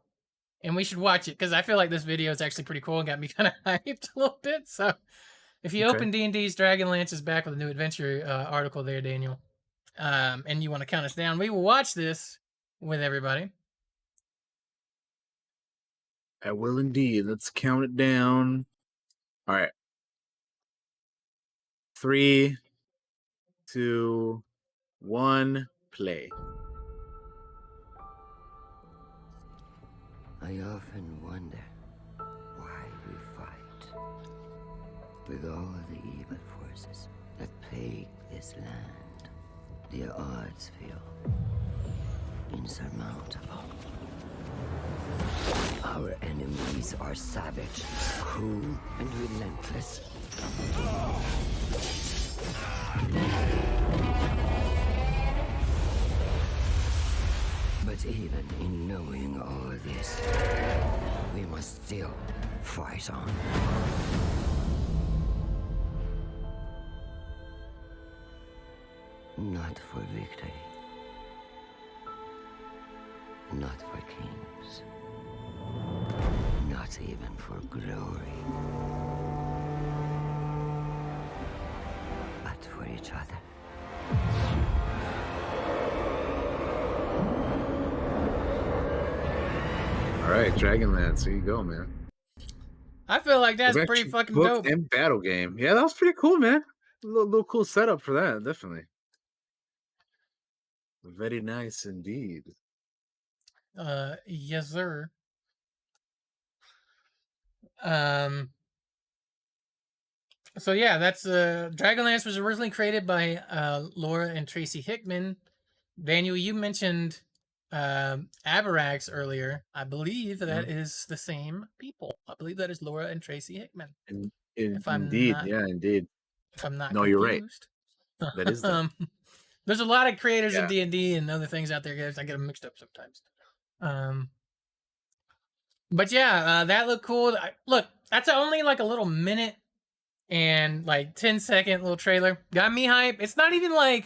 and we should watch it because I feel like this video is actually pretty cool and got me kind of hyped a little bit. So if you open D&D's Dragonlance is back with a new adventure article there, Daniel, and you want to count us down, we will watch this with everybody. I will indeed. Let's count it down. All right. 3, 2, 1, play. I often wonder why we fight. With all the evil forces that plague this land, the odds feel insurmountable. Our enemies are savage, cruel, and relentless. But even in knowing all this, we must still fight on. Not for victory. Not for kings. Not even for glory. But for each other. All right, Dragonlance. There you go, man. I feel like that's It's pretty actually fucking book dope. and battle game. Yeah, that was pretty cool, man. A little cool setup for that, definitely. Very nice indeed. Yes, sir. So yeah, that's Dragonlance was originally created by Laura and Tracy Hickman. Daniel, you mentioned Aberax earlier. I believe that is the same people. I believe that is Laura and Tracy Hickman. If I'm Indeed, not, yeah, indeed. if I'm not No, confused. you're right. That is them. There's a lot of creators of Yeah. D&D and other things out there, guys. I get them mixed up sometimes. But yeah, that looked cool. Look, that's only like a little minute and like 10-second little trailer. Got me hype. It's not even like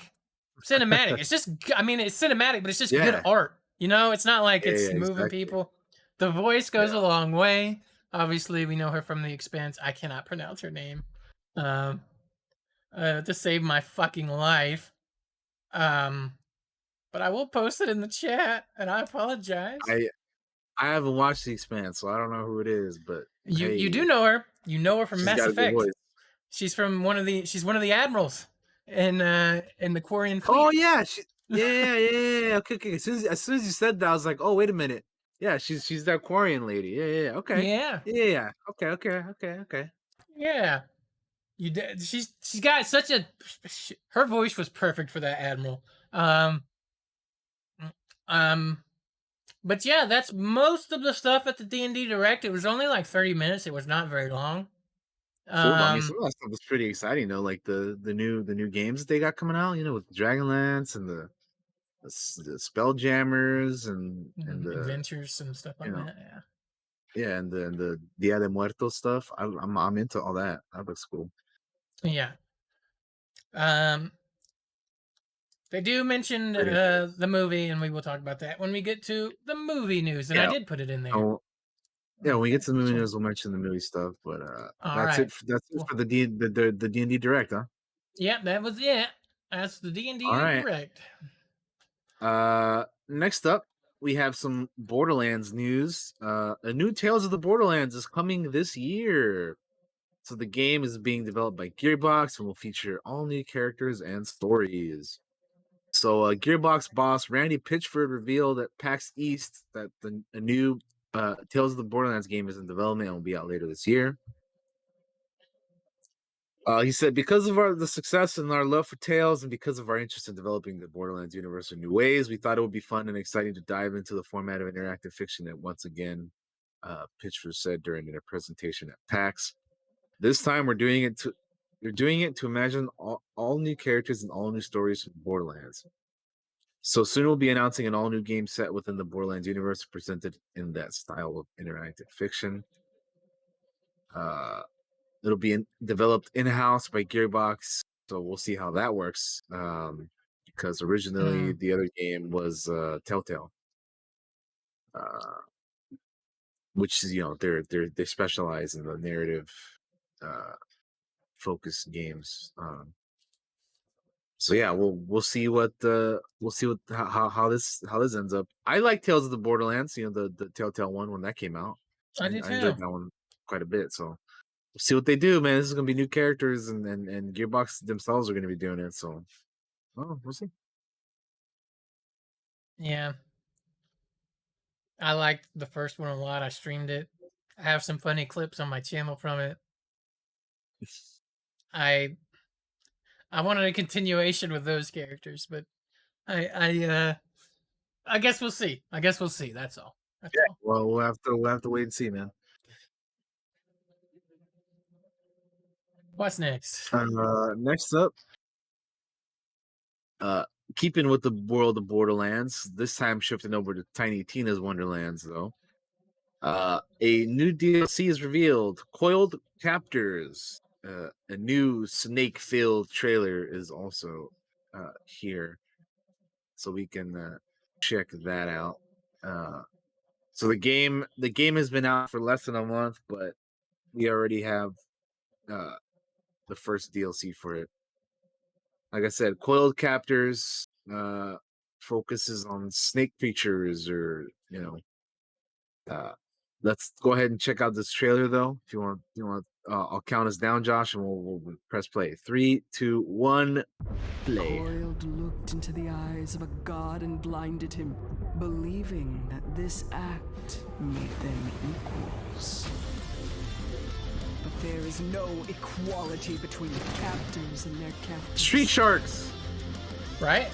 cinematic. It's just, I mean, it's cinematic, but it's just good Yeah. art. You know, it's not like it's Yeah, moving exactly. people. The voice goes Yeah. a long way. Obviously, we know her from The Expanse. I cannot pronounce her name. To save my fucking life. But I will post it in the chat, and I apologize. I haven't watched The Expanse, so I don't know who it is, but You do know her. You know her from she's Mass got a good Effect. voice. She's one of the admirals in the Quarian fleet. Oh yeah, yeah. Okay. As soon as you said that, I was like, oh wait a minute. Yeah, she's that Quarian lady. Yeah. Okay. Yeah. Yeah. Okay. Yeah. You did. She's got such a. Her voice was perfect for that admiral. But yeah, that's most of the stuff at the D&D Direct. It was only like 30 minutes. It was not very long. Cool. I mean, some of that stuff was pretty exciting though. Like the new games that they got coming out. You know, with Dragonlance and the Spelljammers and the adventures and stuff like that. Yeah, and the Dia de Muertos stuff. I'm into all that. That looks cool. Yeah. They do mention the movie, and we will talk about that when we get to the movie news. And I Yeah. did put it in there. So, yeah, when we get to the movie So- news, we'll mention the movie stuff. But All that's right. it. That's it Well, for the D&D Direct, huh? yeah, that was it. That's the All D&D right. Direct. Next up, we have some Borderlands news. A new Tales of the Borderlands is coming this year. So the game is being developed by Gearbox and will feature all new characters and stories. So Gearbox boss Randy Pitchford revealed at PAX East that a new Tales of the Borderlands game is in development and will be out later this year. He said, because of the success and our love for Tales, and because of our interest in developing the Borderlands universe in new ways, we thought it would be fun and exciting to dive into the format of interactive fiction that once again, Pitchford said during their presentation at PAX. This time, we're doing it to imagine all new characters and all new stories from Borderlands. So soon we'll be announcing an all new game set within the Borderlands universe presented in that style of interactive fiction. It'll be developed in-house by Gearbox, so we'll see how that works. Because originally the other game was Telltale, uh, which is they specialize in the narrative focused games. So yeah, we'll see what how this ends up. I like Tales of the Borderlands, the Telltale one when that came out. I did I enjoyed too. that one quite a bit. So we'll see what they do, man. This is gonna be new characters, and Gearbox themselves are gonna be doing it. So, we'll see. Yeah. I liked the first one a lot. I streamed it. I have some funny clips on my channel from it. I I wanted a continuation with those characters, but I guess we'll see. I guess we'll see. That's all. That's all. Well, we'll have to wait and see, man. What's next? Next up, uh, keeping with the world of Borderlands, this time shifting over to Tiny Tina's Wonderlands, though. A new DLC is revealed. Coiled Captors. A new snake-filled trailer is also here, so we can check that out. So the game has been out for less than a month, but we already have the first DLC for it. Like I said, Coiled Captors focuses on snake creatures, or uh, let's go ahead and check out this trailer, though. If you want, I'll count us down, Josh, and we'll press play. 3, 2, 1, play. Coiled looked into the eyes of a god and blinded him, believing that this act made them equals. But there is no equality between captors and their captors. Street Sharks. Right?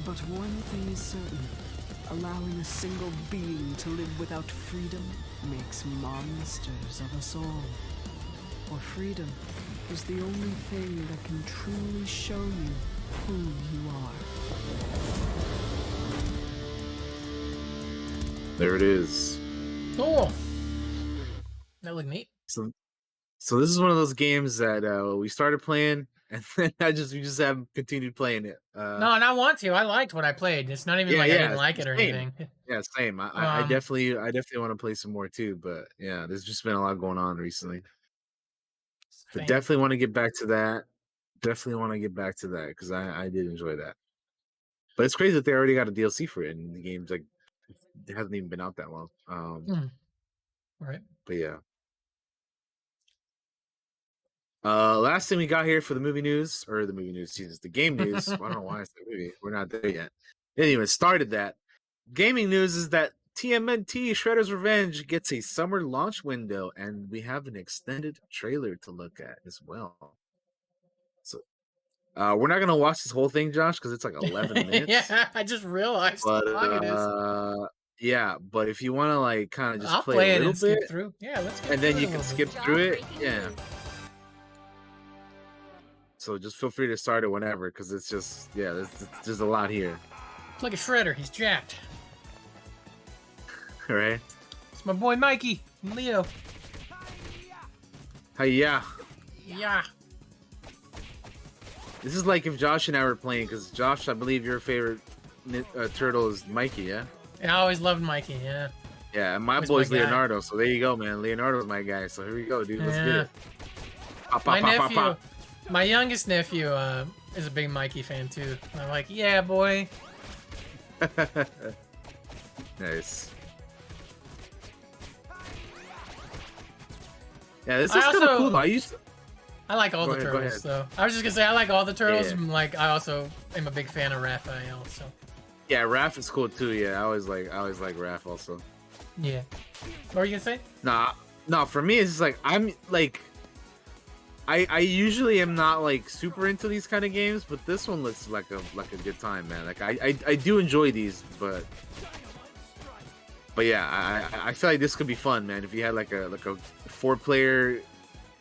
But one thing is certain. Allowing a single being to live without freedom makes monsters of us all. For freedom is the only thing that can truly show you who you are. There it is. Cool. That looked neat. So this is one of those games that we started playing, and then we just haven't continued playing it. No, and I want to. I liked what I played. It's not even like I didn't like it or same. anything. Yeah, same. I definitely want to play some more too, but yeah, there's just been a lot going on recently. But definitely want to get back to that. Because I did enjoy that. But it's crazy that they already got a DLC for it, and the game's like it hasn't even been out that long. Right. But yeah. Last thing we got here for the movie news, Jesus, the game news. I don't know why I said movie. We're not there yet. Anyway, started that. Gaming news is that TMNT Shredder's Revenge gets a summer launch window, and we have an extended trailer to look at as well. We're not gonna watch this whole thing, Josh, because it's like 11 minutes. Yeah, I just realized But how long it is. yeah, but if you want to like kind of just I'll play play a it little and skip bit, through. Yeah, let's skip and then through it you a can little skip bit. through it, yeah. So just feel free to start it whenever, because it's just there's a lot here, Look at Shredder, he's jacked. right? It's my boy Mikey and Leo. Hey, yeah. Yeah. This is like if Josh and I were playing, because Josh, I believe your favorite turtle is Mikey, yeah? I always loved Mikey, yeah. Yeah, and my He's boy's my guy. Leonardo, so there you go, man. Leonardo's my guy, so here we go, dude. Let's get Yeah. it. Pop, My pop, pop, pop, nephew, pop. my youngest nephew, is a big Mikey fan too. I'm like, yeah, boy. Nice. Yeah, this I is kind of also- cool, though. I like all Go the ahead, go turtles, ahead. so I was just gonna say I like all the turtles. Yeah. And, like, I also am a big fan of Raphael. So Yeah, Raph is cool too. Yeah, I always like Raph also. yeah. What were you gonna say? Nah, for me it's just like I'm like I usually am not like super into these kind of games, but this one looks like a good time, man. Like I do enjoy these, but yeah, I feel like this could be fun, man. If you had like a 4-player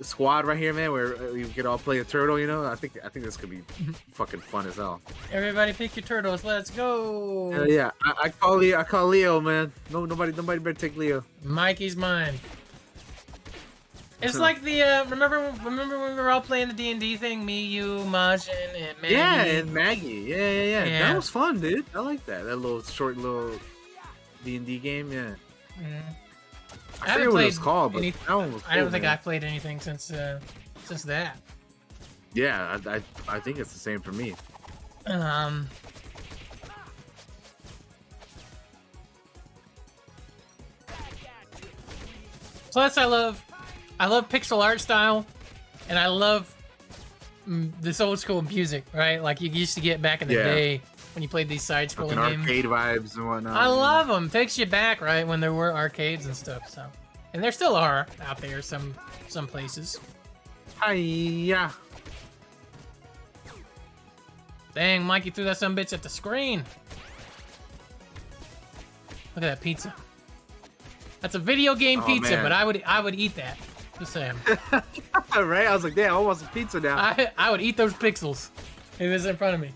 squad right here, man, where you could all play a turtle, you know, I think this could be fucking fun as hell. Everybody pick your turtles. Let's go. Hell yeah, I call Leo, man. Nobody better take Leo. Mikey's mine. It's like the remember when we were all playing the D&D thing? Me, you, Majin, and Maggie. Yeah, and Maggie. Yeah. Yeah. That was fun, dude. I like that. That little short D&D game. Yeah. Mhm. I forget what it was called, but any- that one was cool, I don't think man. I've played anything since that. Yeah, I think it's the same for me. Plus, I love pixel art style, and I love this old school music, right? Like you used to get back in the Yeah. day when you played these Fucking side-scrolling games. arcade vibes and whatnot. I love them. Takes you back, right, when there were arcades and stuff. So, and there still are out there some places. Hi-ya. Dang, Mikey threw that sumbitch at the screen. Look at that pizza. That's a video game Oh, pizza, man. but I would eat that. Just saying. Right? I was like, damn, I want some pizza now. I would eat those pixels if it was in front of me.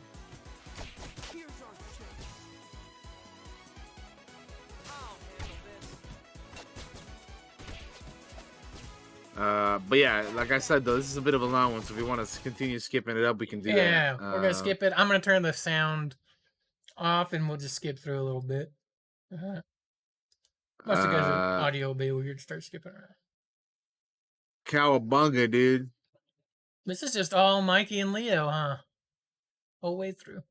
But yeah, like I said though, this is a bit of a long one, so if we want to continue skipping it up, we can do that. Yeah, we're gonna skip it. I'm gonna turn the sound off, and we'll just skip through a little bit. Most of you guys' audio will be weird. Start skipping around. Cowabunga, dude. This is just all Mikey and Leo, huh? Whole way through.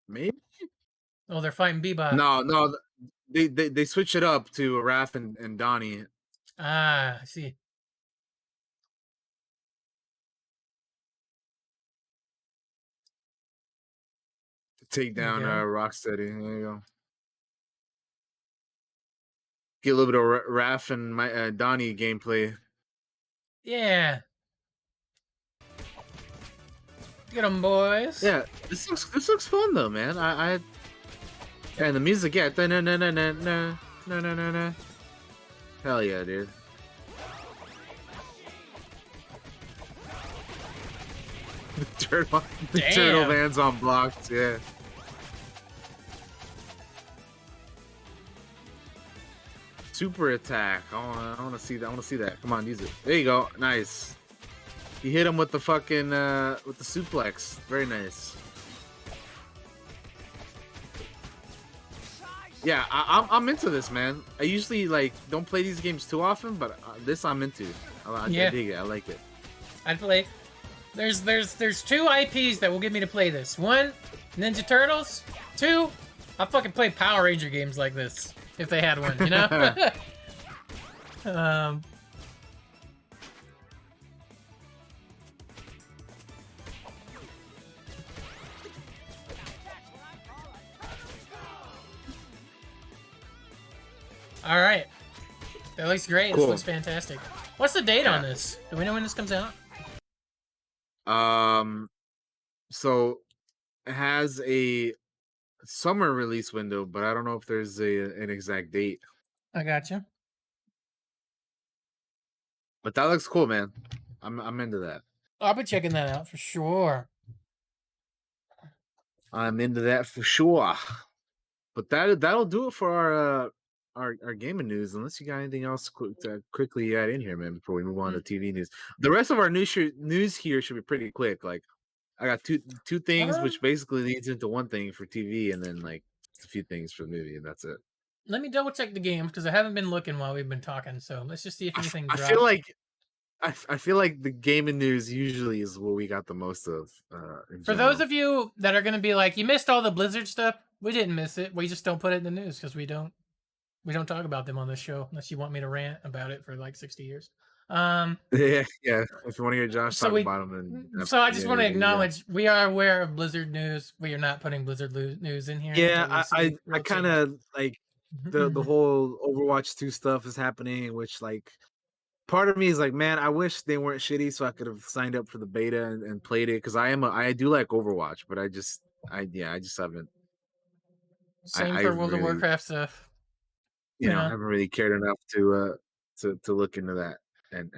Maybe. Oh, they're fighting Bebop. No, they switch it up to Raph and Donnie. Ah, I see. To take There you down go. Rocksteady. There you go. Get a little bit of Raph and my Donnie gameplay. Yeah. Get them, boys. Yeah, this looks fun though, man. And the music, yeah. No. Hell yeah, dude. The turtle Damn. man's on blocks, yeah. Super attack. I want to see that. I want to see that. Come on, use it. There you go. Nice. You hit him with the fucking with the suplex. Very nice. Yeah, I'm into this, man. I usually like don't play these games too often, but this I'm into. I Yeah. dig it. I like it. I'd play. There's 2 IPs that will get me to play this. 1, Ninja Turtles. 2, I fucking play Power Ranger games like this if they had one, you know. All right, that looks great. Cool. This looks fantastic. What's the date on Yeah. this? Do we know when this comes out? So it has a summer release window, but I don't know if there's an exact date. I gotcha. But that looks cool, man. I'm into that. I'll be checking that out for sure. I'm into that for sure. But that'll do it for our gaming news. Unless you got anything else to quickly add in here, man, before we move on to TV news. The rest of our news here should be pretty quick. Like I got two things, which basically leads into one thing for TV, and then like a few things for the movie, and that's it. Let me double check the games because I haven't been looking while we've been talking. So let's just see if anything I dropped. feel like I feel like the gaming news usually is what we got the most of. For those of you that are going to be like, you missed all the Blizzard stuff, we didn't miss it. We just don't put it in the news because we don't talk about them on this show unless you want me to rant about it for like 60 years. yeah. If you want to hear Josh talk about them, then so I just want to acknowledge we are aware of Blizzard news. We are not putting Blizzard news in here. Yeah, I kind of like the whole Overwatch 2 stuff is happening, which like part of me is like, man, I wish they weren't shitty so I could have signed up for the beta and played it because I do like Overwatch, but I just haven't. Same I for World of really, Warcraft stuff. haven't really cared enough to look into that and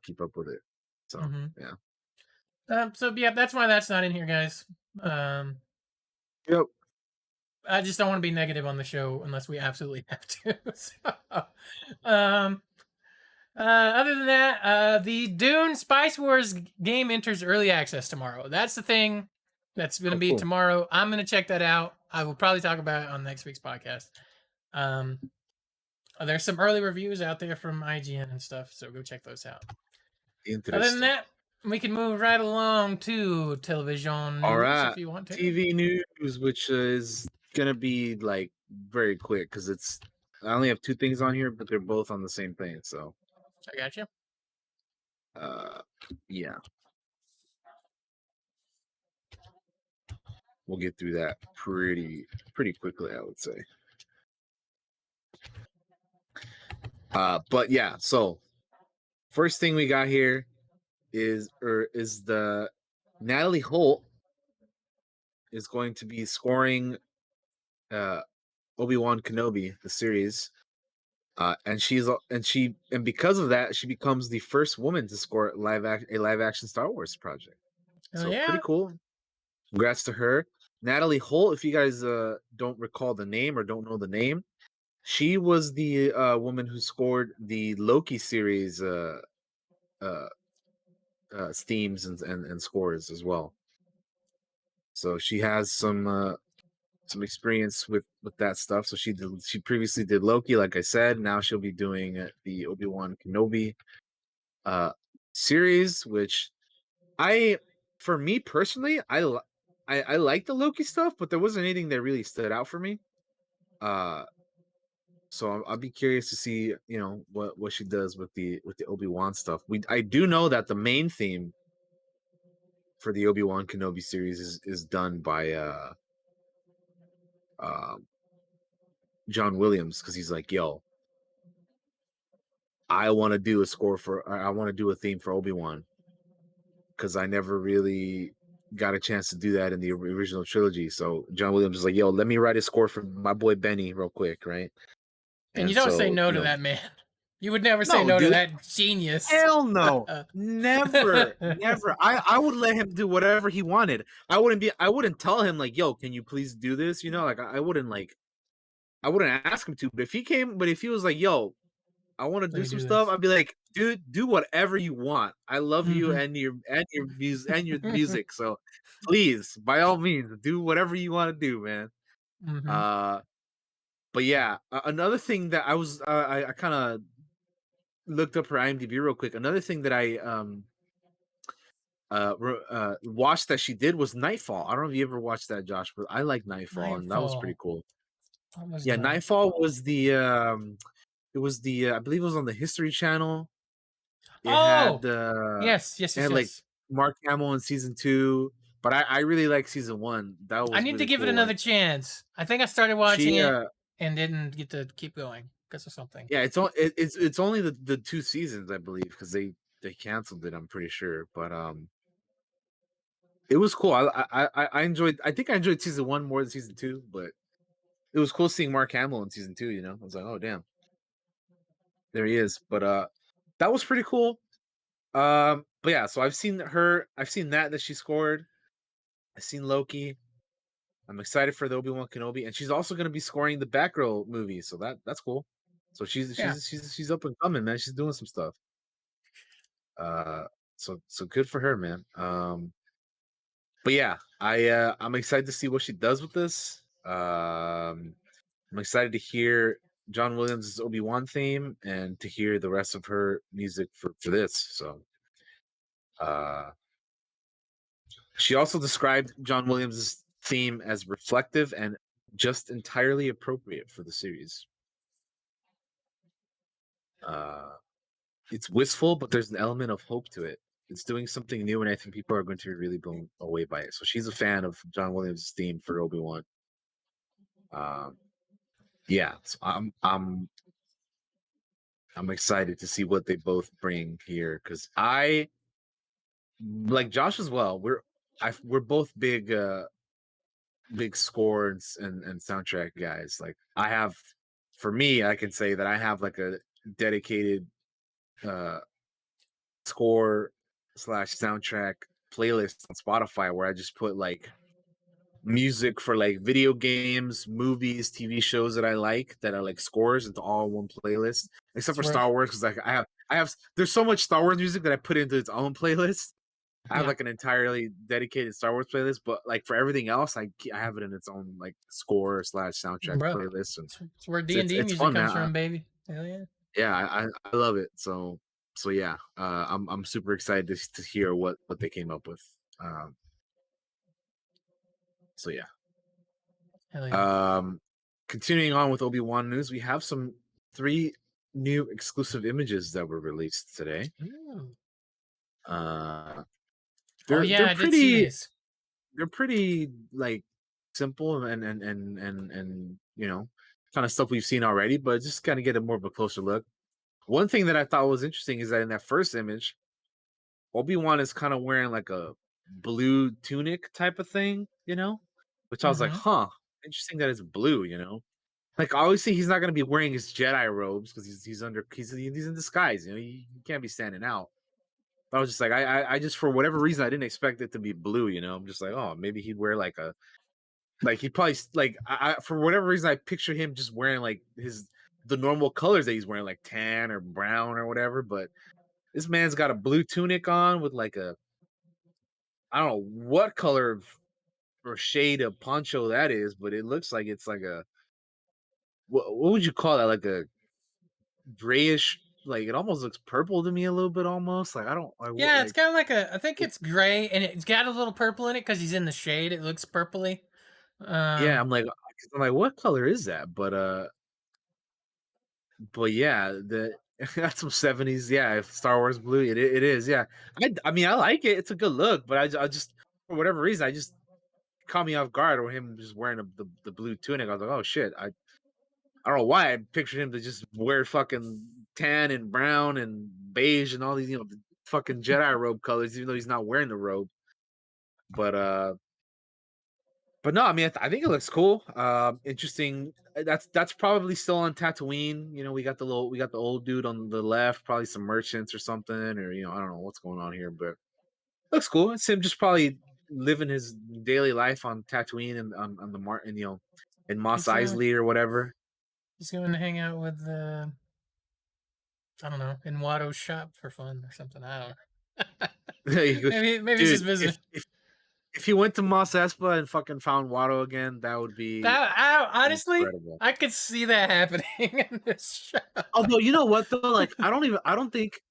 keep up with it. So yeah. So yeah, that's why that's not in here, guys. Yep. I just don't want to be negative on the show unless we absolutely have to. So, other than that, the Dune Spice Wars game enters early access tomorrow. That's the thing that's going to be cool. tomorrow. I'm going to check that out. I will probably talk about it on next week's podcast. There's some early reviews out there from IGN and stuff, so go check those out. Interesting. Other than that, we can move right along to television news. All right. If you want to. TV news, which is gonna be like very quick because I only have two things on here, but they're both on the same thing. So I got you. Yeah, we'll get through that pretty quickly, I would say. But yeah, so first thing we got here is the Natalie Holt is going to be scoring Obi-Wan Kenobi, the series. And because of that, she becomes the first woman to score a live action Star Wars project. So pretty cool. Congrats to her. Natalie Holt, if you guys don't recall the name or don't know the name, she was the woman who scored the Loki series themes and scores as well. So she has some experience with that stuff. So she previously did Loki, like I said. Now she'll be doing the Obi-Wan Kenobi series, which for me personally, I like the Loki stuff, but there wasn't anything that really stood out for me. So I'll be curious to see, what she does with the Obi-Wan stuff. I do know that the main theme for the Obi-Wan Kenobi series is done by John Williams, because he's like, yo, I want to do a theme for Obi-Wan, because I never really got a chance to do that in the original trilogy. So John Williams is like, yo, let me write a score for my boy Benny real quick, right? And you don't say no to that man. You would never say no to that genius. Hell no. Never. I would let him do whatever he wanted. I wouldn't tell him like, yo, can you please do this? Like I wouldn't ask him to, but if he was like, yo, I want to do some stuff, I'd be like, dude, do whatever you want. I love you and your music. So please, by all means, do whatever you want to do, man. But yeah, another thing that I kind of looked up her IMDb real quick. Another thing that I watched that she did was Nightfall. I don't know if you ever watched that, Josh, but I like Nightfall. And that was pretty cool. Yeah, Nightfall was the I believe it was on the History Channel. Yes. It had like Mark Hamill in season 2, but I really like season 1. That was I need to give it another chance. I think I started watching it and didn't get to keep going. because of something. Yeah, it's only the 2 seasons, I believe, because they canceled it. I'm pretty sure, but it was cool. I enjoyed. I think I enjoyed season 1 more than season 2, but it was cool seeing Mark Hamill in season 2. You know, I was like, oh damn, there he is. But that was pretty cool. But yeah, so I've seen that she scored. I've seen Loki. I'm excited for the Obi-Wan Kenobi, and she's also going to be scoring the Batgirl movie, so that's cool. So Yeah. she's up and coming, man. She's doing some stuff. So good for her, man. But yeah, I'm excited to see what she does with this. I'm excited to hear John Williams' Obi-Wan theme and to hear the rest of her music for this. So she also described John Williams' theme as reflective and just entirely appropriate for the series. It's wistful, but there's an element of hope to it. It's doing something new, and I think people are going to be really blown away by it. So she's a fan of John Williams' theme for Obi-Wan. Yeah, so I'm excited to see what they both bring here because I like Josh as well. We're both big scores and soundtrack guys. Like I have, for me, I can say that I have like a dedicated uh score slash soundtrack playlist on Spotify where I just put like music for like video games, movies, TV shows that I like that are like scores into all one playlist. Except for That's right. Star Wars, because like I have there's so much Star Wars music that I put into its own playlist. I have Yeah. like an entirely dedicated Star Wars playlist, but like for everything else, I have it in its own like score slash soundtrack Bro, playlist, and it's where D&D it's music fun, comes man. from, baby. Hell yeah. Yeah, I love it. So yeah, I'm super excited to hear what they came up with. So yeah. Hell yeah. Continuing on with Obi-Wan news, we have 3 new exclusive images that were released today. Ooh. Uh, Oh yeah, I did see this. they're pretty like simple and you know, kind of stuff we've seen already, but just kind of get a more of a closer look. One thing that I thought was interesting is that in that first image, Obi-Wan is kind of wearing like a blue tunic type of thing, you know, which I was like, Mm-hmm. huh, interesting that it's blue, you know. Like obviously he's not gonna be wearing his Jedi robes because he's in disguise, you know, he can't be standing out. But I was just like, I just for whatever reason I didn't expect it to be blue, you know. I'm just like, oh, maybe he'd wear like a he'd probably like I for whatever reason I picture him just wearing like the normal colors that he's wearing, like tan or brown or whatever. But this man's got a blue tunic on with like a I don't know what color or shade of poncho that is, but it looks like it's like a what would you call that? Like a grayish, like it almost looks purple to me a little bit, almost like I don't Yeah, it's like. kind of like I think it's gray, and it's got a little purple in it because he's in the shade. It looks purpley. Yeah, Um, I'm like, what color is that? But yeah, that's some 70s. Yeah, if Star Wars blue, it is. Yeah, I mean, I like it. It's a good look, but I just for whatever reason, I just caught me off guard with him just wearing the blue tunic. I was like, oh shit, I don't know why I pictured him to just wear fucking tan and brown and beige and all these, you know, the fucking Jedi robe colors, even though he's not wearing the robe. But no, I mean, I think it looks cool. Interesting. That's probably still on Tatooine. You know, we got the old dude on the left, probably some merchants or something, or you know, I don't know what's going on here, but looks cool. It's him just probably living his daily life on Tatooine and on the Martin, you know, in Mos he's Eisley or whatever. he's going to hang out with I don't know, in Watto's shop for fun or something. I don't know. He goes, maybe it's dude, just visiting. if he went to Mos Espa and fucking found Watto again, that would be That honestly, incredible. I could see that happening in this show. Although you know what though, like I don't think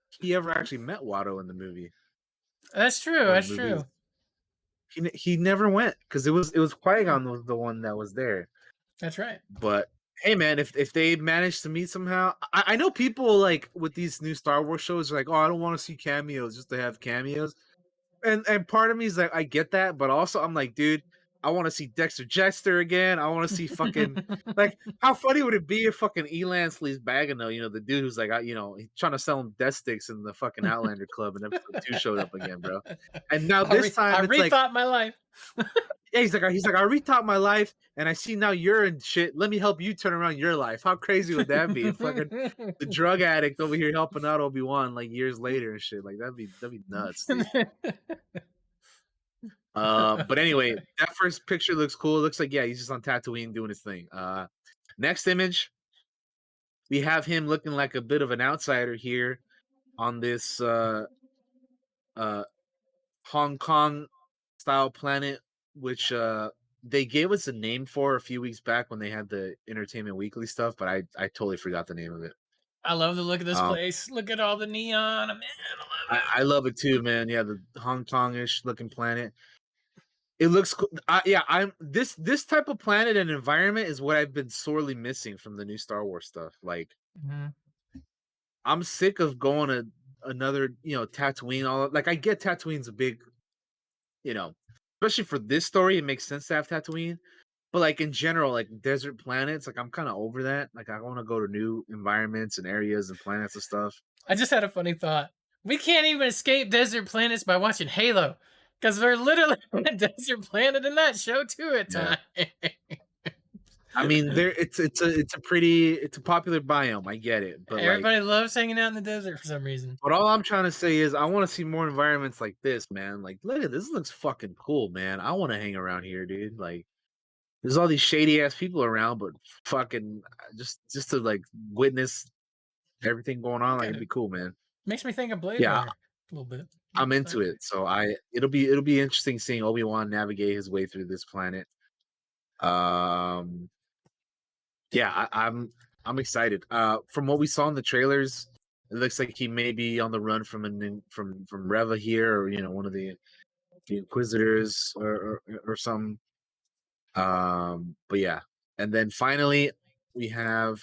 he ever actually met Watto in the movie That's true. or in That's the movies. true. He never went because it was Qui-Gon was the one that was there. That's right. But hey, man, if they managed to meet somehow, I know people like with these new Star Wars shows are like, oh, I don't want to see cameos just to have cameos, and part of me is like, I get that, but also I'm like, dude, I want to see Dexter Jester again. I want to see fucking like how funny would it be if fucking Elan Sleaze Bagano, the dude who's like, he's trying to sell him death sticks in the fucking Outlander Club in episode 2 showed up again, bro. And now this I time it's like, rethought my life. yeah, he's like, I rethought my life, and I see now you're in shit. Let me help you turn around your life. How crazy would that be? If fucking the drug addict over here helping out Obi-Wan like years later and shit, like that'd be nuts, dude. But anyway, that first picture looks cool. It looks like, yeah, he's just on Tatooine doing his thing. Next image, we have him looking like a bit of an outsider here on this Hong Kong style planet, which they gave us a name for a few weeks back when they had the Entertainment Weekly stuff, but I totally forgot the name of it. I love the look of this Um, place. Look at all the neon. Man, I love it. I love it too, man. Yeah, the Hong Kongish looking planet. It looks cool. Yeah, I'm this type of planet and environment is what I've been sorely missing from the new Star Wars stuff. Like, Mhm. I'm sick of going to another, Tatooine. Like, I get Tatooine's a big, especially for this story, it makes sense to have Tatooine. But like in general, like desert planets, like I'm kind of over that. Like I want to go to new environments and areas and planets and stuff. I just had a funny thought. We can't even escape desert planets by watching Halo, because we're literally on a desert planet in that show too at Yeah. times. I mean, it's a popular biome. I get it, but Everybody loves hanging out in the desert for some reason. but all I'm trying to say is I want to see more environments like this, man. Like, look at this, looks fucking cool, man. I want to hang around here, dude. Like, there's all these shady ass people around, but fucking just to like witness everything going on, like it'd be cool, man. Makes me think of Blade Yeah, Runner a little bit. I'm into it. So it'll be interesting seeing Obi-Wan navigate his way through this planet. Yeah, I'm excited. From what we saw in the trailers, it looks like he may be on the run from Reva here, or one of the Inquisitors or some. But yeah, and then finally we have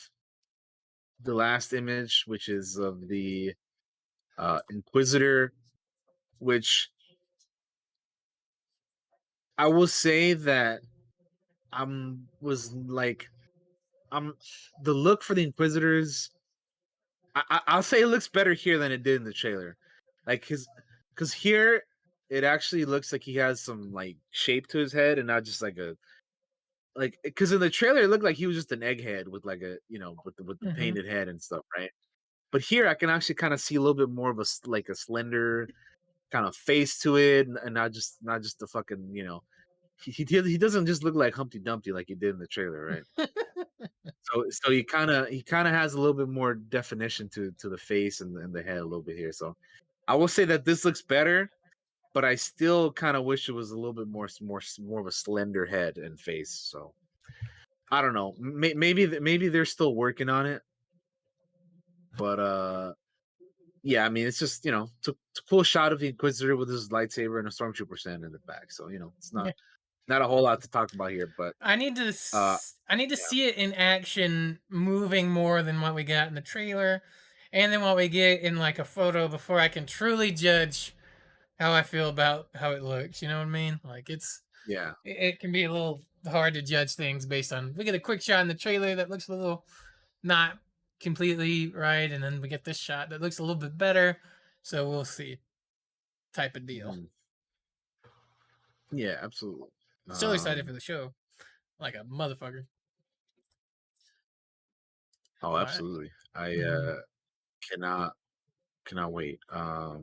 the last image, which is of the Inquisitor, which I will say that the look for the Inquisitors. I'll say it looks better here than it did in the trailer, like because here it actually looks like he has some like shape to his head and not just like because in the trailer it looked like he was just an egghead with like a with the painted head and stuff, right? But here I can actually kind of see a little bit more of a slender kind of face to it, and not just the fucking he doesn't just look like Humpty Dumpty like he did in the trailer, right? So he kind of has a little bit more definition to the face and the head a little bit here. So I will say that this looks better, but I still kind of wish it was a little bit more of a slender head and face. So I don't know. Maybe they're still working on it, but yeah. I mean, it's just it's a cool shot of the Inquisitor with his lightsaber and a stormtrooper standing in the back. So it's not a whole lot to talk about here, but I need to see it in action, moving more than what we got in the trailer, and then what we get in like a photo before I can truly judge how I feel about how it looks. You know what I mean? Like it can be a little hard to judge things based on we get a quick shot in the trailer that looks a little not completely right, and then we get this shot that looks a little bit better. So we'll see, type of deal. Yeah, absolutely. Still excited for the show, like a motherfucker. Oh, absolutely. I cannot wait. But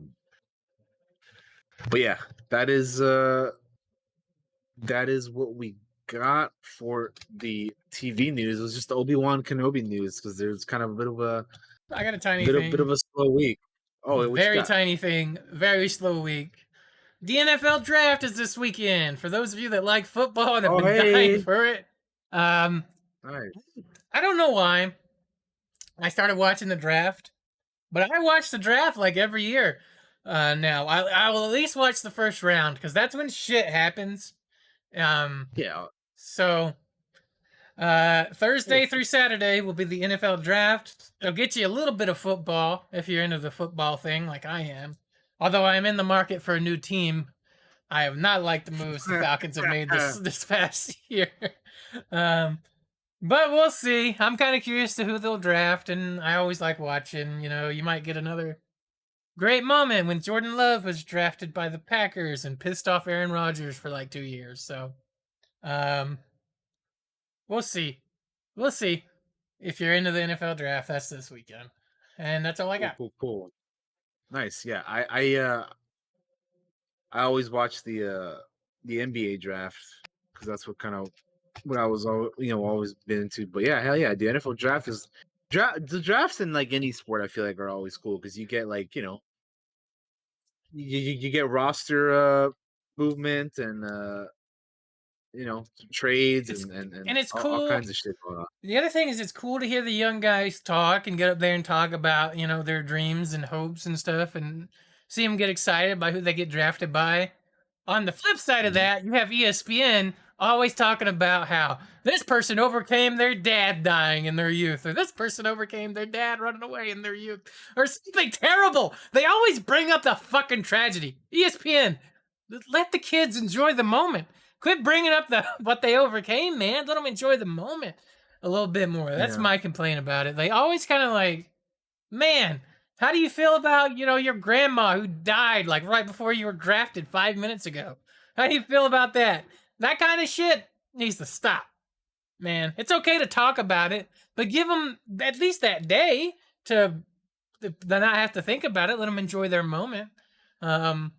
yeah, that is what we got for the TV news. It was just the Obi-Wan Kenobi news because there's kind of a bit of a I got a tiny bit of a slow week. Oh, very tiny thing, very slow week. The NFL draft is this weekend. For those of you that like football and have been dying for it, Nice. I don't know why I started watching the draft, but I watch the draft like every year. Now I will at least watch the first round because that's when shit happens. Yeah. So Thursday through Saturday will be the NFL draft. It'll get you a little bit of football if you're into the football thing like I am. Although I'm in the market for a new team. I have not liked the moves the Falcons have made this past year. Um, but we'll see. I'm kind of curious to who they'll draft, and I always like watching. You know, you might get another great moment when Jordan Love was drafted by the Packers and pissed off Aaron Rodgers for like 2 years. So, um, we'll see. We'll see. If you're into the NFL draft, that's this weekend, and that's all I got. Cool. Nice. Yeah, I always watch the NBA draft because that's what I was always been into. But yeah, hell yeah, the NFL draft is the drafts in like any sport. I feel like are always cool because you get like you get roster movement and trades It's and and it's all cool. kinds of shit going on. The other thing is, it's cool to hear the young guys talk and get up there and talk about their dreams and hopes and stuff, and see them get excited by who they get drafted by. On the flip side of Mhm. that, you have ESPN always talking about how this person overcame their dad dying in their youth, or this person overcame their dad running away in their youth, or something terrible. They always bring up the fucking tragedy. ESPN, let the kids enjoy the moment. Quit bringing up what they overcame, man. Let them enjoy the moment a little bit more. That's Yeah, my complaint about it. They always kind of like, man, how do you feel about, your grandma who died like right before you were drafted 5 minutes ago? How do you feel about that? That kind of shit needs to stop, man. It's okay to talk about it, but give them at least that day to not have to think about it. Let them enjoy their moment. Um,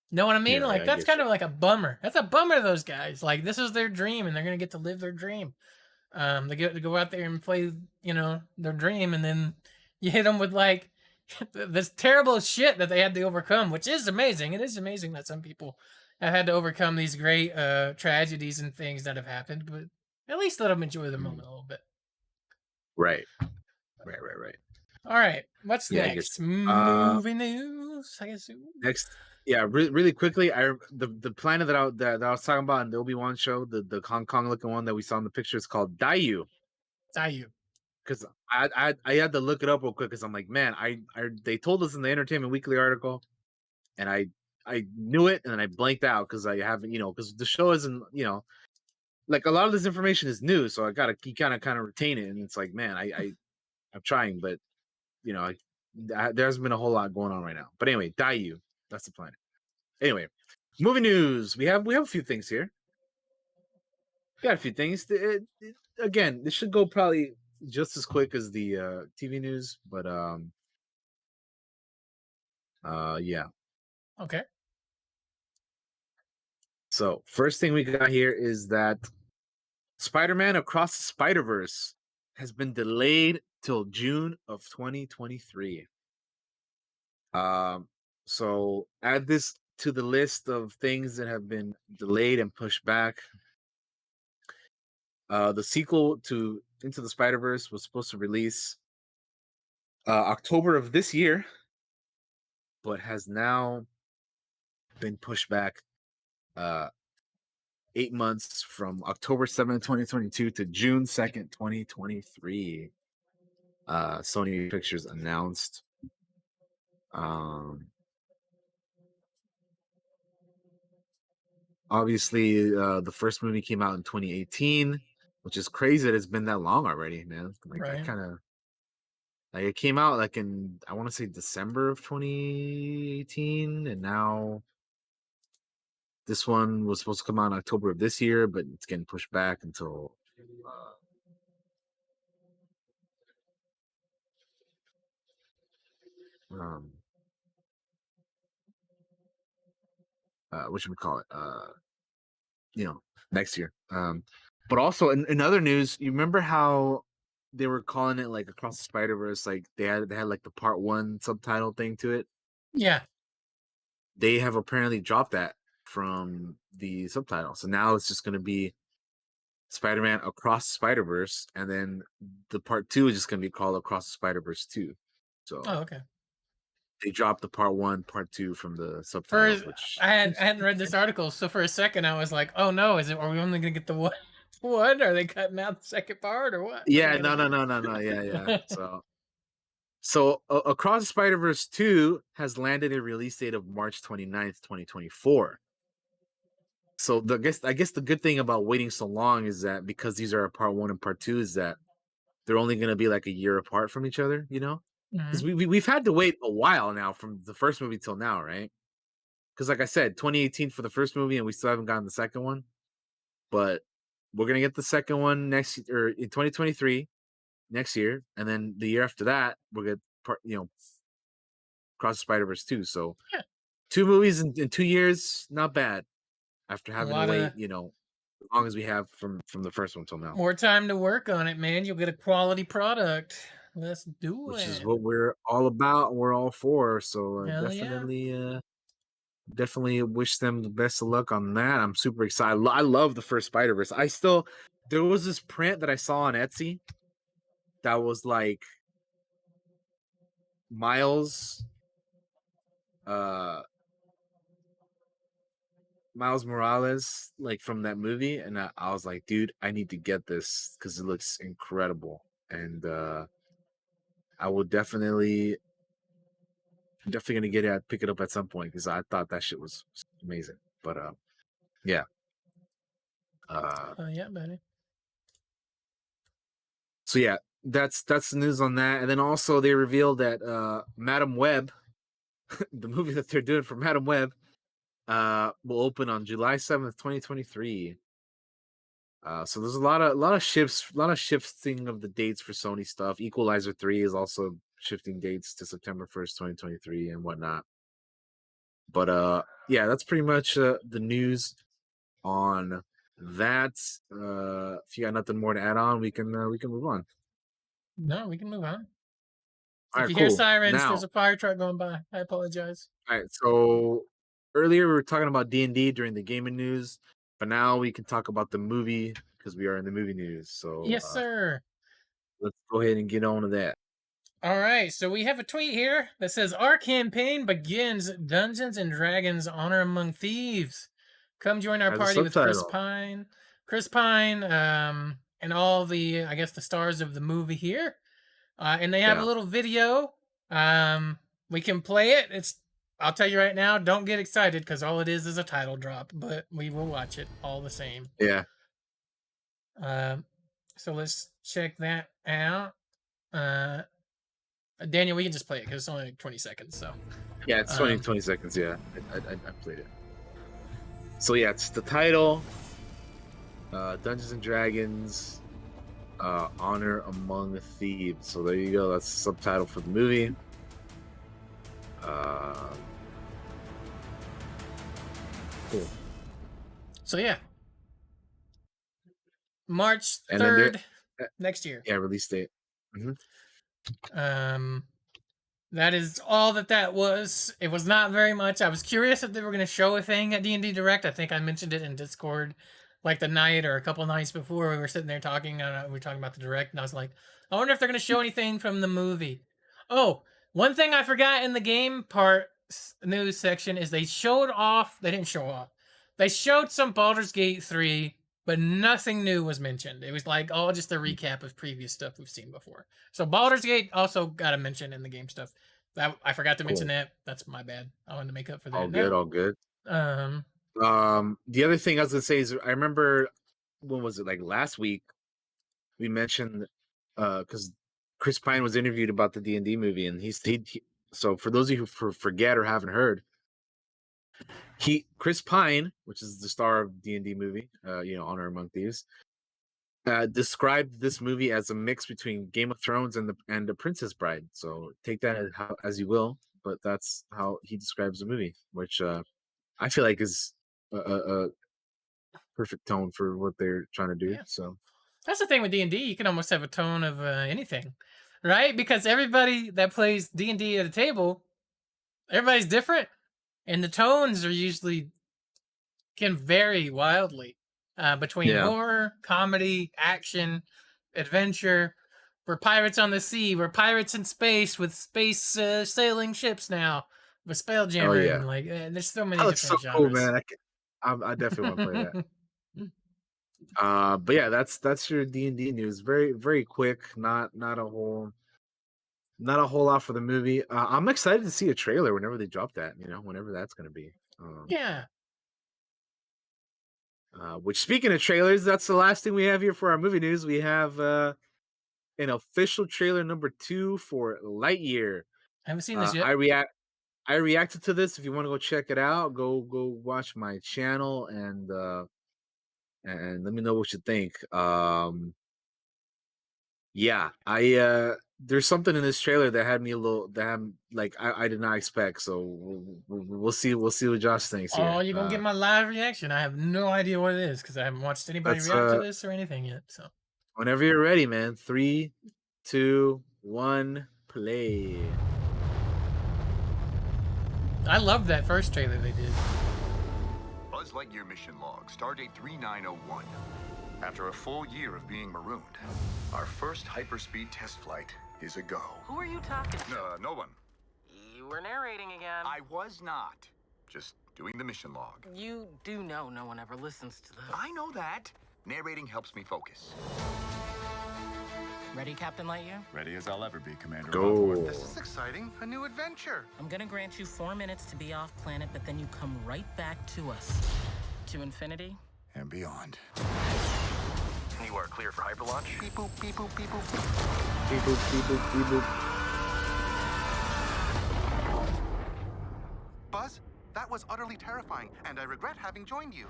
know what I mean? yeah, Like, I that's get kind you. of like a bummer. That's a bummer to those guys. Like, this is their dream, and they're gonna get to live their dream. They get to go out there and play, their dream, and then you hit them with like this terrible shit that they had to overcome, which is amazing. It is amazing that some people have had to overcome these great tragedies and things that have happened, but at least let them enjoy the Mm. moment a little bit. Right, right. All right, what's Yeah, I guess. next? Movie news, I guess. Next, yeah, really quickly, the planet that I was talking about in the Obi-Wan show, the Hong Kong looking one that we saw in the picture is called Dayu. Dayu. Because I had to look it up real quick because I'm like, man, I they told us in the Entertainment Weekly article, and I knew it and then I blanked out because I haven't because the show isn't like a lot of this information is new, so I gotta you kind of retain it, and it's like, man, I'm trying, but there hasn't been a whole lot going on right now. But anyway, Dayu, that's the planet. Anyway, movie news. We have a few things here. We got a few things. Again, this should go probably just as quick as the TV news, but yeah. Okay. So first thing we got here is that Spider-Man Across the Spider-Verse has been delayed till June of 2023. So add this to the list of things that have been delayed and pushed back. The sequel to Into the Spider-Verse was supposed to release October of this year, but has now been pushed back 8 months from October 7th, 2022 to June 2nd, 2023. Sony Pictures announced. Obviously, the first movie came out in 2018, which is crazy that it's been that long already, man. Like I Right. kind of like it came out like in I want to say December of 2018, and now this one was supposed to come out in October of this year, but it's getting pushed back until um what should we call it? Next year. But also in other news, you remember how they were calling it like Across the Spider-Verse, like they had like the part one subtitle thing to it. Yeah. They have apparently dropped that from the subtitle. So now it's just gonna be Spider-Man Across the Spider-Verse, and then the part two is just gonna be called Across the Spider-Verse 2. Oh, So okay. they dropped the part one, part two from the For subtitles, which I hadn't read this article, so for a second I was like, "Oh no, are we only gonna get the one? What are they cutting out the second part or what? What are they yeah, gonna no, do?" yeah. So So Across the Spider-Verse 2 has landed a release date of March 29th, 2024. So I guess the good thing about waiting so long is that because these are part 1 and part 2 is that they're only going to be like a year apart from each other, you know? Mhm. Because we've had to wait a while now from the first movie till now, right? Because like I said, 2018 for the first movie, and we still haven't gotten the second one. But we're gonna get the second one next or in 2023 next year, and then the year after that we'll get Cross the Spider-Verse 2. So Yeah. 2 movies in 2 years, not bad. After A having to lot of wait, as long as we have from the first one till now, more time to work on it, man. You'll get a quality product. Let's do which is it. what we're all about. We're all for. So Hell yeah. definitely wish them the best of luck on that. I'm super excited. I love the first Spider-Verse. There was this print that I saw on Etsy that was like Miles uh Miles Morales like from that movie, and I was like, dude, I need to get this because it looks incredible. And I will definitely gonna pick it up at some point because I thought that shit was amazing. But yeah. Oh yeah, buddy. So yeah, that's the news on that. And then also they revealed that Madam Web, the movie that they're doing for Madam Web, will open on July 7th, 2023. So there's a lot of shifting of the dates for Sony stuff. Equalizer 3 is also shifting dates to September 1st, 2023 and whatnot. But yeah, that's pretty much the news on that. If you got nothing more to add on, we can move on. No, we can move on. All If right, you hear cool. sirens, Now, there's a fire truck going by. I apologize. all right, so earlier we were talking about D&D during the gaming news, but now we can talk about the movie because we are in the movie news. So Yes, sir. let's go ahead and get on to that. All right, so we have a tweet here that says our campaign begins Dungeons and Dragons Honor Among Thieves. Come join our As a party with Chris subtitle. Pine. Chris Pine, and all the I guess the stars of the movie here. And they have a Yeah. little video. We can play it. I'll tell you right now, don't get excited because all it is a title drop, but we will watch it all the same. Yeah. So let's check that out. Daniel, we can just play it because it's only like 20 seconds. So Yeah, it's 20 seconds. Yeah, I played it. So yeah, it's the title, Dungeons and Dragons, Honor Among Thieves. So there you go. That's the subtitle for the movie. Cool. So yeah, March And then 3rd next year. Yeah, release date. That is all that was. It was not very much. I was curious if they were going to show a thing at D&D Direct. I think I mentioned it in Discord like the night or a couple nights before we were sitting there talking. We were talking about the Direct, and I was like, I wonder if they're going to show anything from the movie. Oh, one thing I forgot in the game part news section is they didn't show off. They showed some Baldur's Gate 3, but nothing new was mentioned. It was like all just a recap of previous stuff we've seen before. So Baldur's Gate also got a mention in the game stuff. That I forgot to mention that. That's my bad. I wanted to make up for that. All good, all good. Um, The other thing I was gonna say is I remember when was it like last week we mentioned because Chris Pine was interviewed about the D&D movie, and so for those of you who forget or haven't heard, Chris Pine, which is the star of D&D movie, Honor Among Thieves, described this movie as a mix between Game of Thrones and the Princess Bride. So take that as you will, but that's how he describes the movie, which I feel like is a perfect tone for what they're trying to do. Yeah. So that's the thing with D&D. You can almost have a tone of anything, right? Because everybody that plays D&D at a table, everybody's different, and the tones are usually can vary wildly between horror, comedy, action, adventure. We're pirates on the sea. We're pirates in space with space sailing ships now. With Spelljammering, there's so many that looks different so cool, genres. man. I definitely want to play that. But yeah, that's your D&D news. Very very quick. Not a whole not a whole lot for the movie. I'm excited to see a trailer whenever they drop that. You know, whenever that's gonna be. Yeah. Which, speaking of trailers, that's the last thing we have here for our movie news. We have an official trailer number 2 for Lightyear. I haven't seen this I yet. reacted to this. If you want to go check it out, go watch my channel and let me know what you think. Yeah, there's something in this trailer that had me a little like I did not expect. So we'll see what Josh thinks Oh, here. you're gonna get my live reaction. I have no idea what it is because I haven't watched anybody Let's react to this or anything yet. So whenever you're ready, man. 3, 2, 1, play. I loved that first trailer they did. Buzz Lightyear mission log, stardate 3901. After a full year of being marooned, our first hyperspeed test flight is a go. Who are you talking to? No one. You were narrating again. I was not. Just doing the mission log. You do know no one ever listens to the... I know that. Narrating helps me focus. Ready, Captain Lightyear? Ready as I'll ever be, Commander. Go. This is exciting. A new adventure. I'm gonna grant you 4 minutes to be off planet, but then you come right back to us. To infinity. And beyond. You are clear for hyperlaunch. Beep boop, beep boop, beep boop. Beep boop, beep boop, beep boop. Buzz, that was utterly terrifying, and I regret having joined you.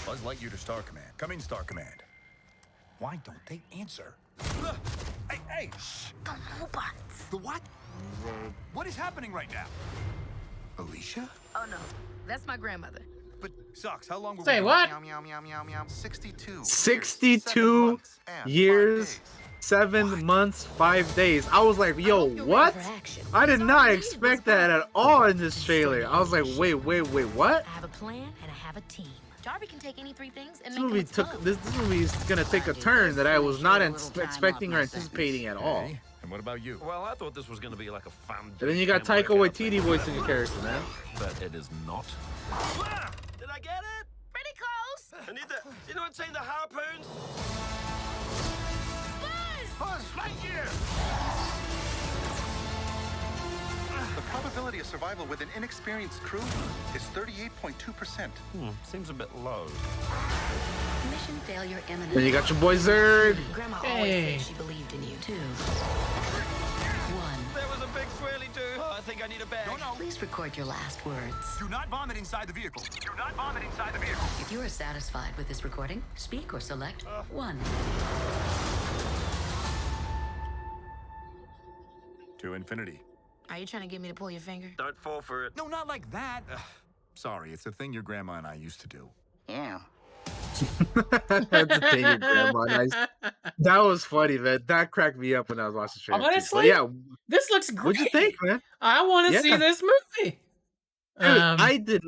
Buzz Lightyear to Star Command. Come in, Star Command. Why don't they answer? Hey! Shh. The robots. The what? What is happening right now? Alicia? Oh no, that's my grandmother. But, Socks, how long were Say we what? Meow, meow, meow, meow, meow. 62. 62 years, 7 months, 5 days. I was like, yo, what? I did not expect that at all in this trailer. I was like, wait, what? I have a plan and I have a team. Darby can take any 3 things and This make movie them took explode. this movie is gonna take a turn that I was not expecting or anticipating at all. Hey, and what about you? Well, I thought this was going to be like a fun. And then you got Taika Waititi voicing your character, man. But it is not. Did I get it? Pretty close. I need the. You know what I'm saying? The harpoons. Buzz Lightyear! The probability of survival with an inexperienced crew is 38.2%. Seems a bit low. Mission failure imminent. Then you got your boy Zerg. Grandma Hey. always said she believed in you. 2, 1. There was a big swirly too. Oh, I think I need a bag. No. Please record your last words. Do not vomit inside the vehicle. Do not vomit inside the vehicle. If you are satisfied with this recording, speak or select 1. To infinity. Are you trying to get me to pull your finger? Don't fall for it. No, not like that. Sorry, it's a thing your grandma and I used to do. Yeah. That's the thing, your grandma. Nice. That was funny, man. That cracked me up when I was watching the trailer. too. But Honestly, yeah, This looks great. what'd you think, man? I want to see Yeah. this movie. Dude, I did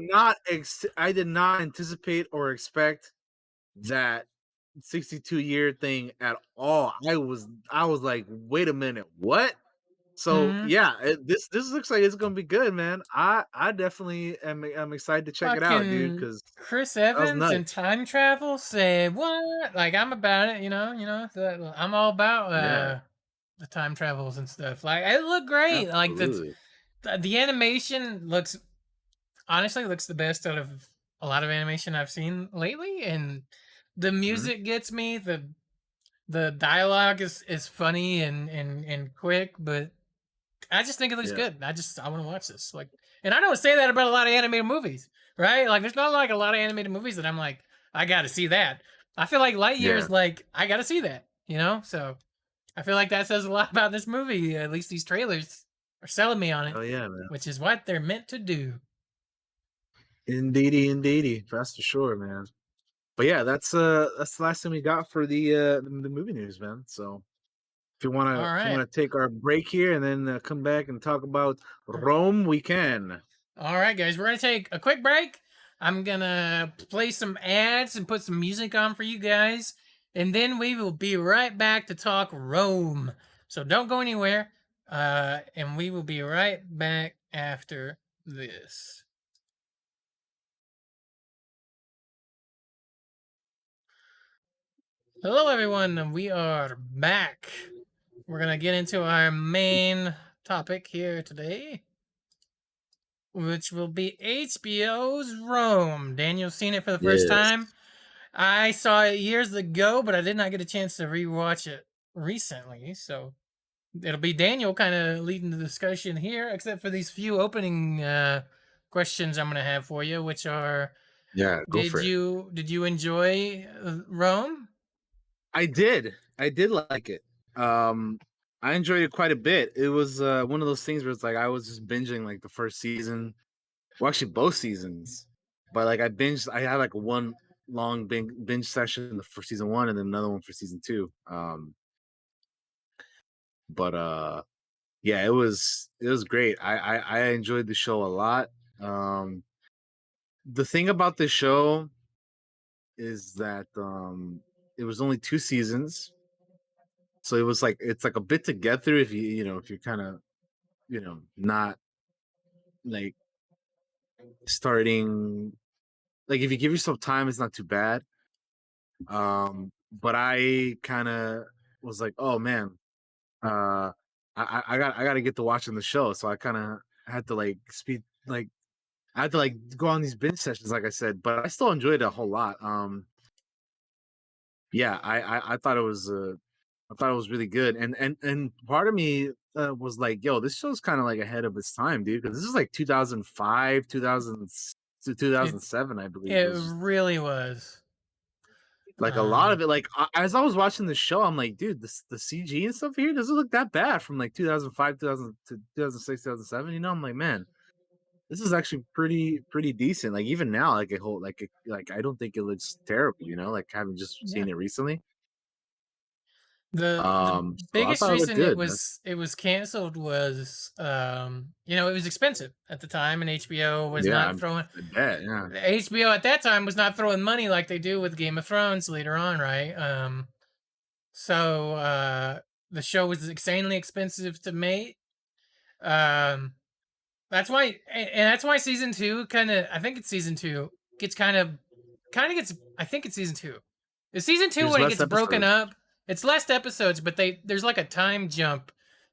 not anticipate or expect that 62-year thing at all. I was like, wait a minute, what? So Mhm. yeah, this looks like it's gonna be good, man. I definitely am excited to check it out, dude. Fucking Because Chris was Evans and nuts. time travel. Say what? Like I'm about it. I'm all about Yeah. the time travels and stuff. Like it looked great. Like Absolutely. the animation looks the best out of a lot of animation I've seen lately, and the music gets me. The dialogue is funny and quick, but I just think it looks Yeah. good. I want to watch this. Like, and I don't say that about a lot of animated movies, right? Like, there's not like a lot of animated movies that I'm like, I got to see that. I feel like Lightyear is like, I got to see that, So I feel like that says a lot about this movie. At least these trailers are selling me on it, Oh yeah, man. which is what they're meant to do. Indeedy. That's for sure, man. But yeah, that's the last thing we got for the movie news, man. So if you All right. wanna take our break here and then come back and talk about Rome, we can. All right, guys, we're going to take a quick break. I'm going to play some ads and put some music on for you guys. And then we will be right back to talk Rome. So don't go anywhere. And we will be right back after this. Hello, everyone, and we are back. We're gonna get into our main topic here today, which will be HBO's Rome. Daniel's seen it for the first Yes. time. I saw it years ago, but I did not get a chance to rewatch it recently, so it'll be Daniel kind of leading the discussion here, except for these few opening questions I'm gonna have for you, which are: Yeah, go Did for it. you enjoy Rome? I did like it. Um, I enjoyed it quite a bit. It was one of those things where it's like I was just binging like the first season, well, actually both seasons. But like I binged, I had like one long binge session for season one, and then another one for season two. But yeah, it was great. I enjoyed the show a lot. Um, the thing about this show is that it was only two seasons, so it was like it's like a bit to get through if if you're kind of not like starting, like if you give yourself time, it's not too bad. But I kind of was like, oh man, uh, I got to get to watching the show, so I kind of had to like speed like I had to like go on these binge sessions, like I said, but I still enjoyed it a whole lot. Yeah, I thought it was I thought it was really good, and part of me was like, yo, this show's kind of like ahead of its time, dude, because this is like 2005, 2000 to It 2007, I believe. It it was just really was. like a lot of it. Like as I was watching the show, I'm like, dude, the CG and stuff here doesn't look that bad from like 2005, 2000 to 2006, 2007. I'm like, man, this is actually pretty decent. Like even now, like a whole like I don't think it looks terrible. Like having just Yeah. seen it recently. The So I biggest thought it looked reason good, man. it was canceled was it was expensive at the time, and HBO was Yeah, not throwing I bet. Yeah, HBO at that time was not throwing money like they do with Game of Thrones later on, right? So the show was insanely expensive to make. Um That's why, and that's why season two kind of. I think it's season two gets kind of gets. I think it's season two. It's season two there's when it less gets broken episodes. up. It's less episodes, but there's like a time jump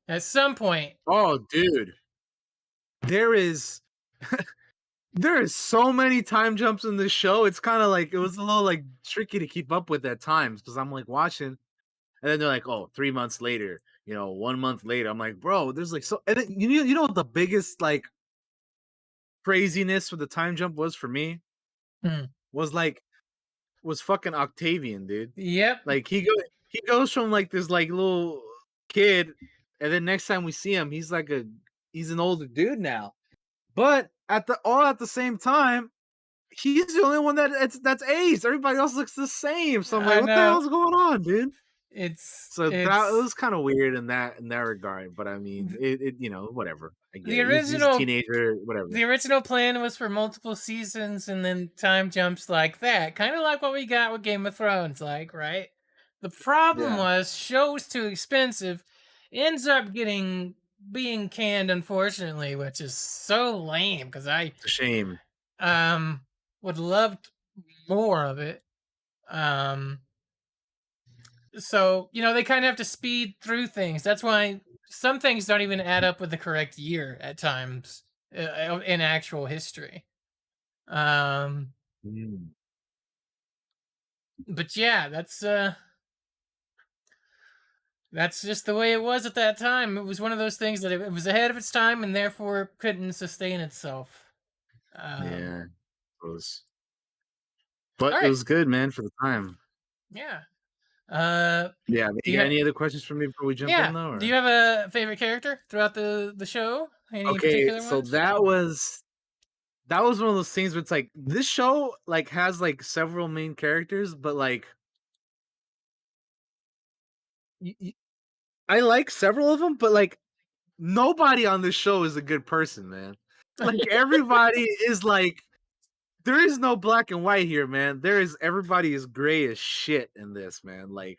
at some point. Oh, dude, there is there is so many time jumps in this show. It's kind of like it was a little like tricky to keep up with at times because I'm like watching, and then they're like, oh, 3 months later, 1 month later. I'm like, bro, there's like so, and then, you know what the biggest like craziness with the time jump was for me Hmm. was like was fucking Octavian, dude. Yep. Like he goes from like this like little kid, and then next time we see him, he's an older dude now. But at the same time, he's the only one that's aged. Everybody else looks the same. So I'm like, I what the know. hell's going on, dude? So that It's was kind of weird in that regard. But I mean, it whatever. I get the it. He's a original. teenager, whatever. The original plan was for multiple seasons and then time jumps like that, kind of like what we got with Game of Thrones, like right. The problem Yeah, was show was too expensive, ends up getting being canned, unfortunately, which is so lame because I it's a shame. um would loved more of it. Um, so they kind of have to speed through things. That's why some things don't even add up with the correct year at times in actual history. Um, Mm. but yeah, that's just the way it was at that time. It was one of those things that it was ahead of its time and therefore couldn't sustain itself. Um, Yeah, it was, all but it right, was good, man, for the time. yeah. Uh, Yeah, do you you got have any other questions for me before we jump in yeah? though? Do Or you have a favorite character throughout the show? Any okay, particular so ones? that was one of those things where it's like this show like has like several main characters, but like y- y- I like several of them, but like nobody on this show is a good person, man. Like everybody is like there is no black and white here, man. Everybody is gray as shit in this, man. Like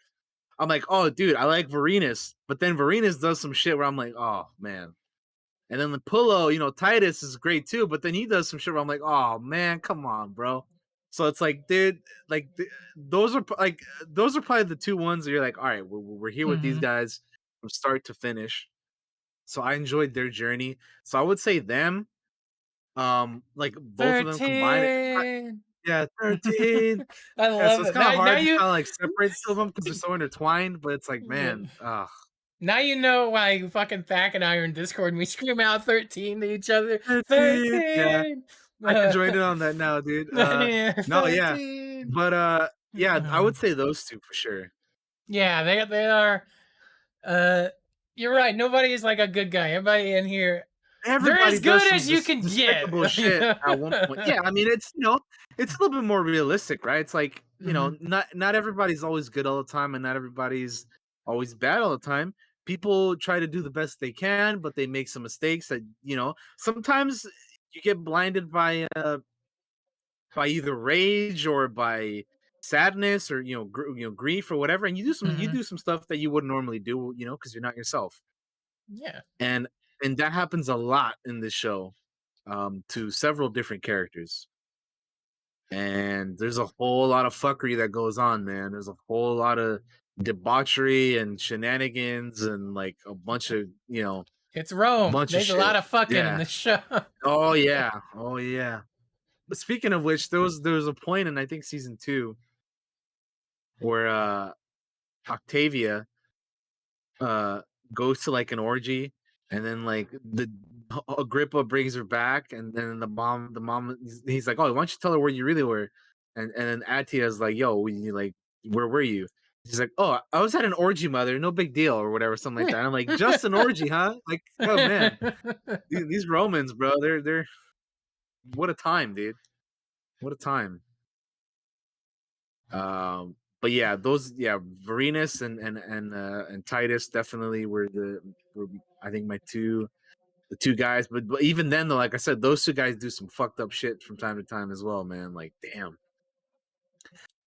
I'm like, oh, dude, I like Varenus, but then Varenus does some shit where I'm like, oh man. And then the Pullo, Titus is great too, but then he does some shit where I'm like, oh man, come on, bro. So it's like, dude, like those are probably the two ones that you're like, all right, we're here with these Mhm. guys from start to finish. So I enjoyed their journey. So I would say them, like both of them combined. 13. Yeah, 13. I Yeah, so love it's it. kind of Now hard to you kind of like separate two of them because they're so intertwined. But it's like, yeah. man, Now you know why fucking Thack and I are in Discord and we scream out 13 to each other. 13. Yeah, 13. I can join in on that now, dude. Yeah, No, yeah, 13. but yeah, I would say those two for sure. Yeah, they are. Uh, you're right. Nobody is like a good guy. Everybody in here, they're as Everybody does good some as you can get. despicable shit at one point. Yeah, I mean, it's it's a little bit more realistic, right? It's like Mhm. not everybody's always good all the time, and not everybody's always bad all the time. People try to do the best they can, but they make some mistakes that sometimes you get blinded by either rage or by sadness or grief or whatever, and you Mhm. do some stuff that you wouldn't normally do, because you're not yourself. Yeah. and and that happens a lot in this show, to several different characters, and there's a whole lot of fuckery that goes on, man. There's a whole lot of debauchery and shenanigans and like a bunch of It's Rome. bunch of There's a lot shit. of fucking in Yeah. this show. Oh yeah. Oh yeah. But speaking of which, there was a point in, I think, season 2 where Octavia uh goes to like an orgy, and then like the Agrippa brings her back, and then the mom he's like, oh, why don't you tell her where you really were? And then Atia's like, yo, where were you? She's like, oh, I was at an orgy, mother, no big deal, or whatever, something like that. And I'm like, just an orgy, huh? Like, oh man, these Romans, bro, they're what a time, dude. What a time. But yeah, Varenus and Titus definitely were I think the two guys. But even then, though, like I said, those two guys do some fucked up shit from time to time as well, man. Like, damn.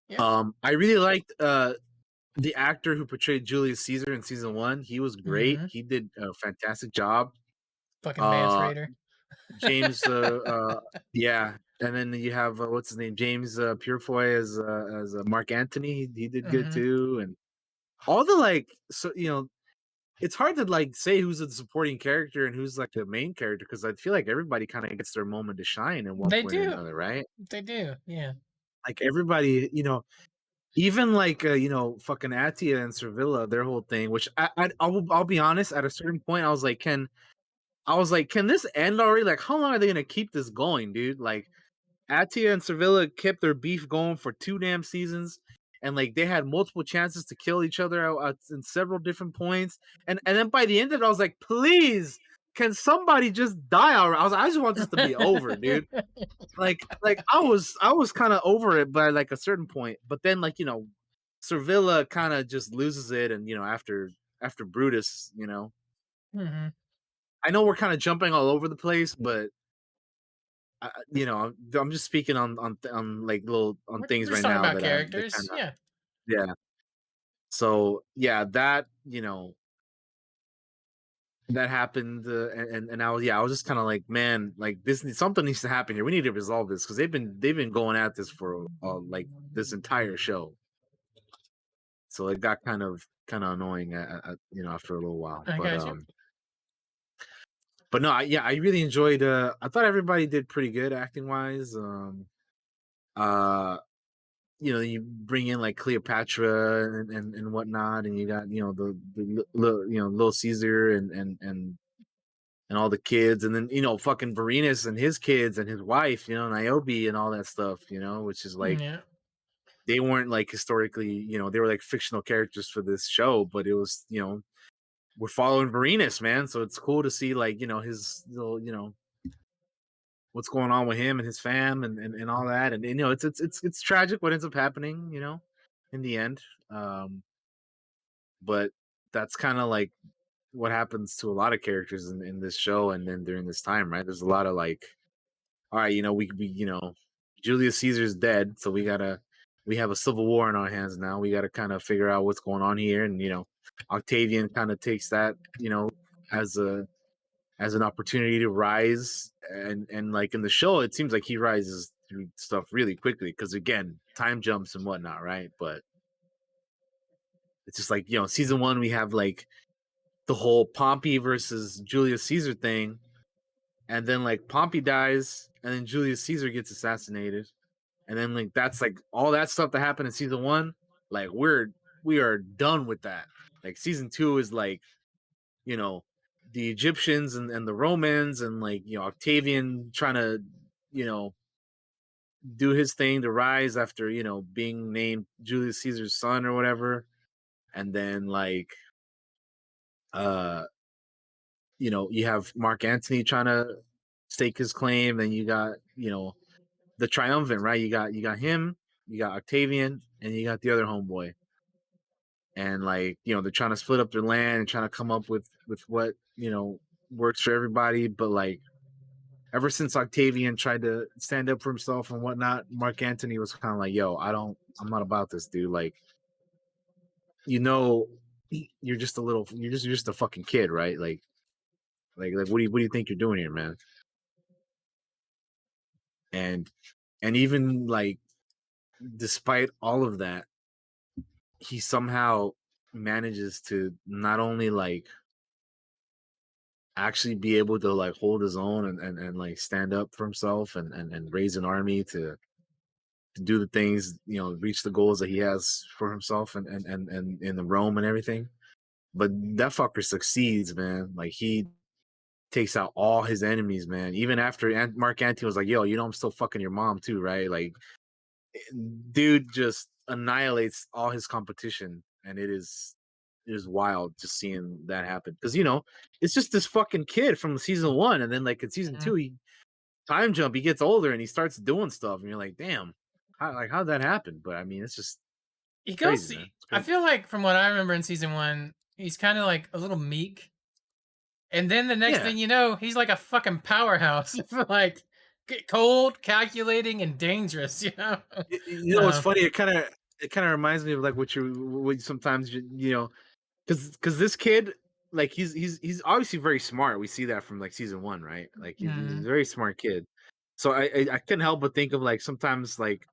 Yeah. I really liked the actor who portrayed Julius Caesar in season 1. He was great. Mhm. He did a fantastic job. Fucking Mance Uh, Raider. James, yeah, and then you have what's his name, James Purefoy as Mark Antony. He did good Mhm. too, and all the like. So it's hard to like say who's a supporting character and who's like the main character, because I feel like everybody kind of gets their moment to shine in one They point or do. another, right? They do. Yeah. Like everybody, even like fucking Atia and Servilla, their whole thing. Which I'll be honest. At a certain point, can this end already? Like, how long are they gonna keep this going, dude? Like, Atia and Sevilla kept their beef going for 2 damn seasons, and like they had multiple chances to kill each other in several different points. And then by the end of it, I was like, please, can somebody just die already? I just want this to be over, dude. Like I was kind of over it by like a certain point, but then like Sevilla kind of just loses it, and after Brutus, Mhm. I know we're kind of jumping all over the place, but I'm just speaking on like little on things We're just right talking now about that characters. kind of, Yeah. yeah. So yeah, that happened, and I was just kind of like, man, like something needs to happen here. We need to resolve this because they've been going at this for like this entire show. So it got kind of annoying, after a little while, I but got you. no, I really enjoyed. I thought everybody did pretty good acting wise. Uh, you bring in like Cleopatra and whatnot, and you got the little Caesar and all the kids, and then fucking Varenus and his kids and his wife, Niobe and all that stuff, which is like Yeah. they weren't like historically, they were like fictional characters for this show, but it was we're following Varenus, man, so it's cool to see like his little what's going on with him and his fam and all that, and it's tragic what ends up happening, in the end, but that's kind of like what happens to a lot of characters in this show, and then during this time, right? There's a lot of like, all right, we Julius Caesar's dead, so we have a civil war in our hands now. We got to kind of figure out what's going on here, and Octavian kind of takes that as an opportunity to rise, and like in the show, it seems like he rises through stuff really quickly because again, time jumps and whatnot, right? But it's just like season one we have like the whole Pompey versus Julius Caesar thing, and then like Pompey dies, and then Julius Caesar gets assassinated, and then like that's like all that stuff that happened in season one. Like we are done with that. Like season two is like you know the Egyptians and the Romans and like Octavian trying to you know do his thing to rise after being named Julius Caesar's son or whatever, and then like uh you have Mark Antony trying to stake his claim. Then you got the triumvirate, right? You got him, you got Octavian, and you got the other homeboy. And like they're trying to split up their land and trying to come up with what works for everybody. But like ever since Octavian tried to stand up for himself and whatnot, Mark Antony was kind of like, "Yo, I'm not about this, dude. Like, you're just a little, you're just a fucking kid, right? Like, what do you think you're doing here, man?" And even like despite all of that, he somehow manages to not only like actually be able to like hold his own and like stand up for himself and raise an army to do the things reach the goals that he has for himself and in the Rome and everything. But that fucker succeeds, man. Like he takes out all his enemies, man. Even after Mark Antony was like, "Yo, I'm still fucking your mom too, right?" Like, dude just annihilates all his competition, and it is wild just seeing that happen because it's just this fucking kid from season one, and then like in season two, he time jump, he gets older and he starts doing stuff, and you're like, damn, how'd that happen? But I mean, it's just He crazy, goes. man. It's I crazy. feel like from what I remember in season one, he's kind of like a little meek, and then the next Yeah, thing you know, he's like a fucking powerhouse. like cold, calculating, and dangerous. What's Uh, funny? It kind of reminds me of like what sometimes because this kid, like he's obviously very smart. We see that from like season one, right? Like he's a very smart kid. So I couldn't help but think of like sometimes like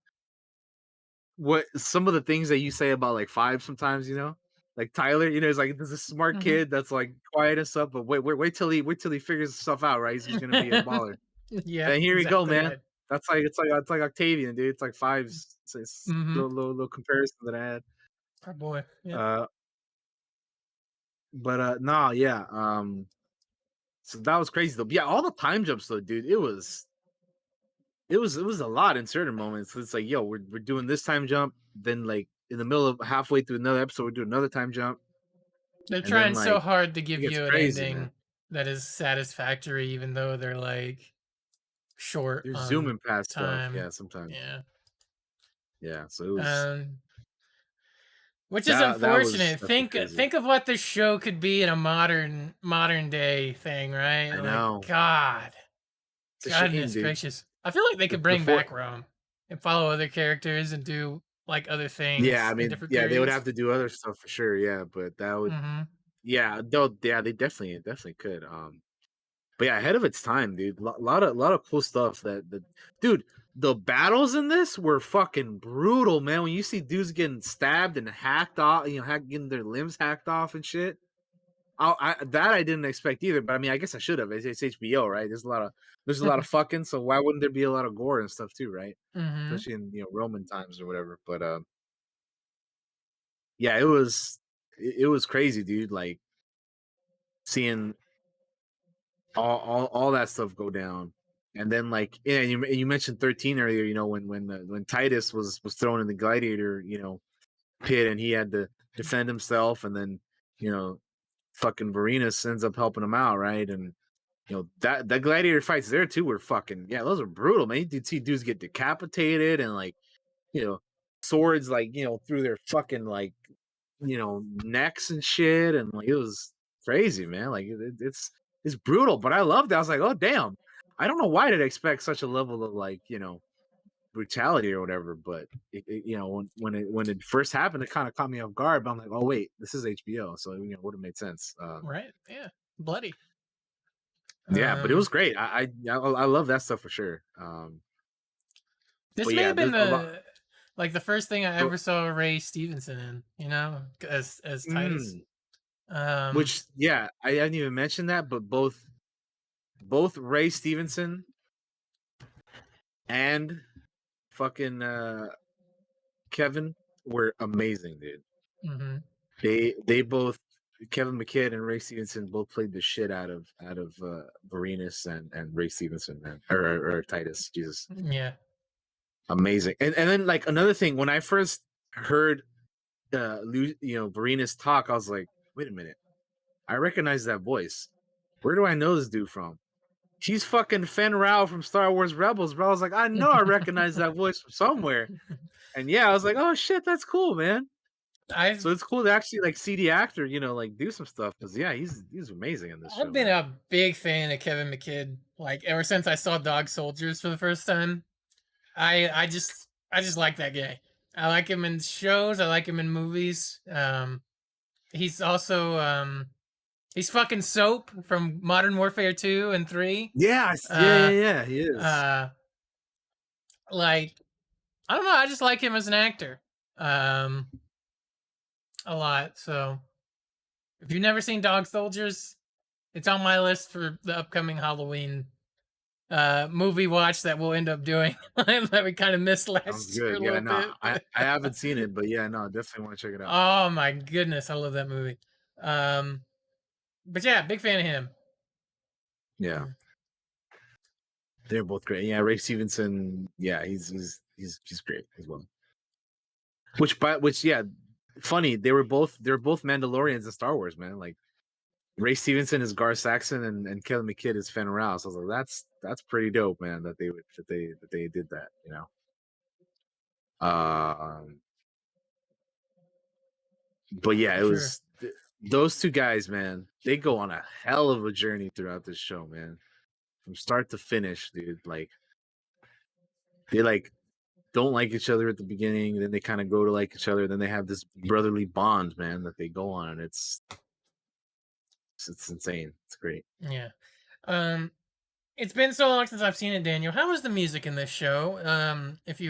what some of the things that you say about like Five sometimes, like Tyler, he's like there's a smart mhm. kid that's like quiet and stuff, but wait till he figures stuff out, right? He's gonna be a baller. Yeah, And here we go, exactly man. right. That's like it's like Octavian, dude. It's like Five's it's Mm-hmm. little comparison that I had. Oh boy. Yeah. Uh, but nah, yeah. So that was crazy though. But yeah, all the time jumps though, dude. It was a lot in certain moments. It's like, yo, we're doing this time jump, then like in the middle of halfway through another episode, we're doing another time jump, They're and then trying so like hard to it give gets you an crazy, man. ending that is satisfactory, even though they're like short They're on zooming past stuff, time. yeah, sometimes. Yeah. Yeah, so it was Um, which is that was unfortunate. definitely Think crazy. think of what this show could be in a modern day thing, right? I Like know. God, It's a shame, goodness dude. gracious. I feel like they could bring Before back Rome and follow other characters and do like other Yeah, I things in mean, different yeah, they would have periods. to do other stuff for sure, yeah, but that would Mm-hmm. yeah, they definitely could. But yeah, ahead of its time, dude. Lot of cool stuff dude, the battles in this were fucking brutal, man. When you see dudes getting stabbed and hacked off, getting their limbs hacked off and shit. That I didn't expect either, but I mean, I guess I should have. It's HBO, right? There's a lot of fucking, so why wouldn't there be a lot of gore and stuff too, right? Mm-hmm. Especially in Roman times or whatever. But yeah, it was crazy, dude. Like seeing all that stuff go down, and then like yeah, you mentioned 13 earlier. When Titus was thrown in the gladiator pit and he had to defend himself, and then you know fucking Varenus ends up helping him out, right? And that gladiator fights there too were fucking yeah, those are brutal, man. You did see dudes get decapitated and like you know swords like through their fucking like necks and shit, and like it was crazy, man. Like it's brutal, but I loved it. I was like, oh damn. I don't know why did I expect such a level of like brutality or whatever, but when it first happened, it kind of caught me off guard. But I'm like, oh wait, this is HBO, so it would have made sense. Right. Yeah. Bloody. Yeah, but it Um. was great. I love that stuff for sure. This But may yeah, have been there's a lot. the first thing I Go, ever saw Ray Stevenson in, as Titus. mm, Um, which yeah, I didn't even mention that, but both Ray Stevenson and fucking Kevin were amazing, dude. mhm. They both Kevin McKidd and Ray Stevenson both played the shit out of Varenus and Ray Stevenson, man, or Titus. Jesus, Yeah. amazing. And then like another thing, when I first heard Varenus talk, I was like, wait a minute, I recognize that voice. Where do I know this dude from? She's fucking Fen Rao from Star Wars Rebels, bro. I was like, I know I recognize that voice from somewhere. And yeah, I was like, oh shit, that's cool, man. I've So it's cool to actually like see the actor, like do some stuff because yeah, he's amazing in this I've show, been man. a big fan of Kevin McKidd, like ever since I saw Dog Soldiers for the first time. I just like that guy. I like him in shows. I like him in movies. He's also he's fucking Soap from Modern Warfare 2 and 3. Yeah, Uh, yeah, he is. uh, like I don't know. I just like him as an actor, um, a lot. So if you've never seen Dog Soldiers, it's on my list for the upcoming Halloween movie watch that we'll end up doing that we kind of missed Sounds last year good. a Yeah, little no, bit. I haven't seen it, but yeah, no, definitely want to check it out. Oh my goodness, I love that movie. Um, but yeah, big fan of him. Yeah, they're both great. Yeah, Ray Stevenson, yeah, he's great as well. Which yeah, funny, they're both Mandalorians in Star Wars, man. Like Ray Stevenson is Gar Saxon and Kevin McKidd is Fenn Rau. So I was like, that's pretty dope, man, that they did that, Um but yeah, For it sure. was those two guys, man. They go on a hell of a journey throughout this show, man. From start to finish, dude. Like they like don't like each other at the beginning, then they kind of grow to like each other, then they have this brotherly bond, man, that they go on, and it's insane. It's great. Yeah. Um, it's been so long since I've seen it, Daniel. How was the music in this show? Do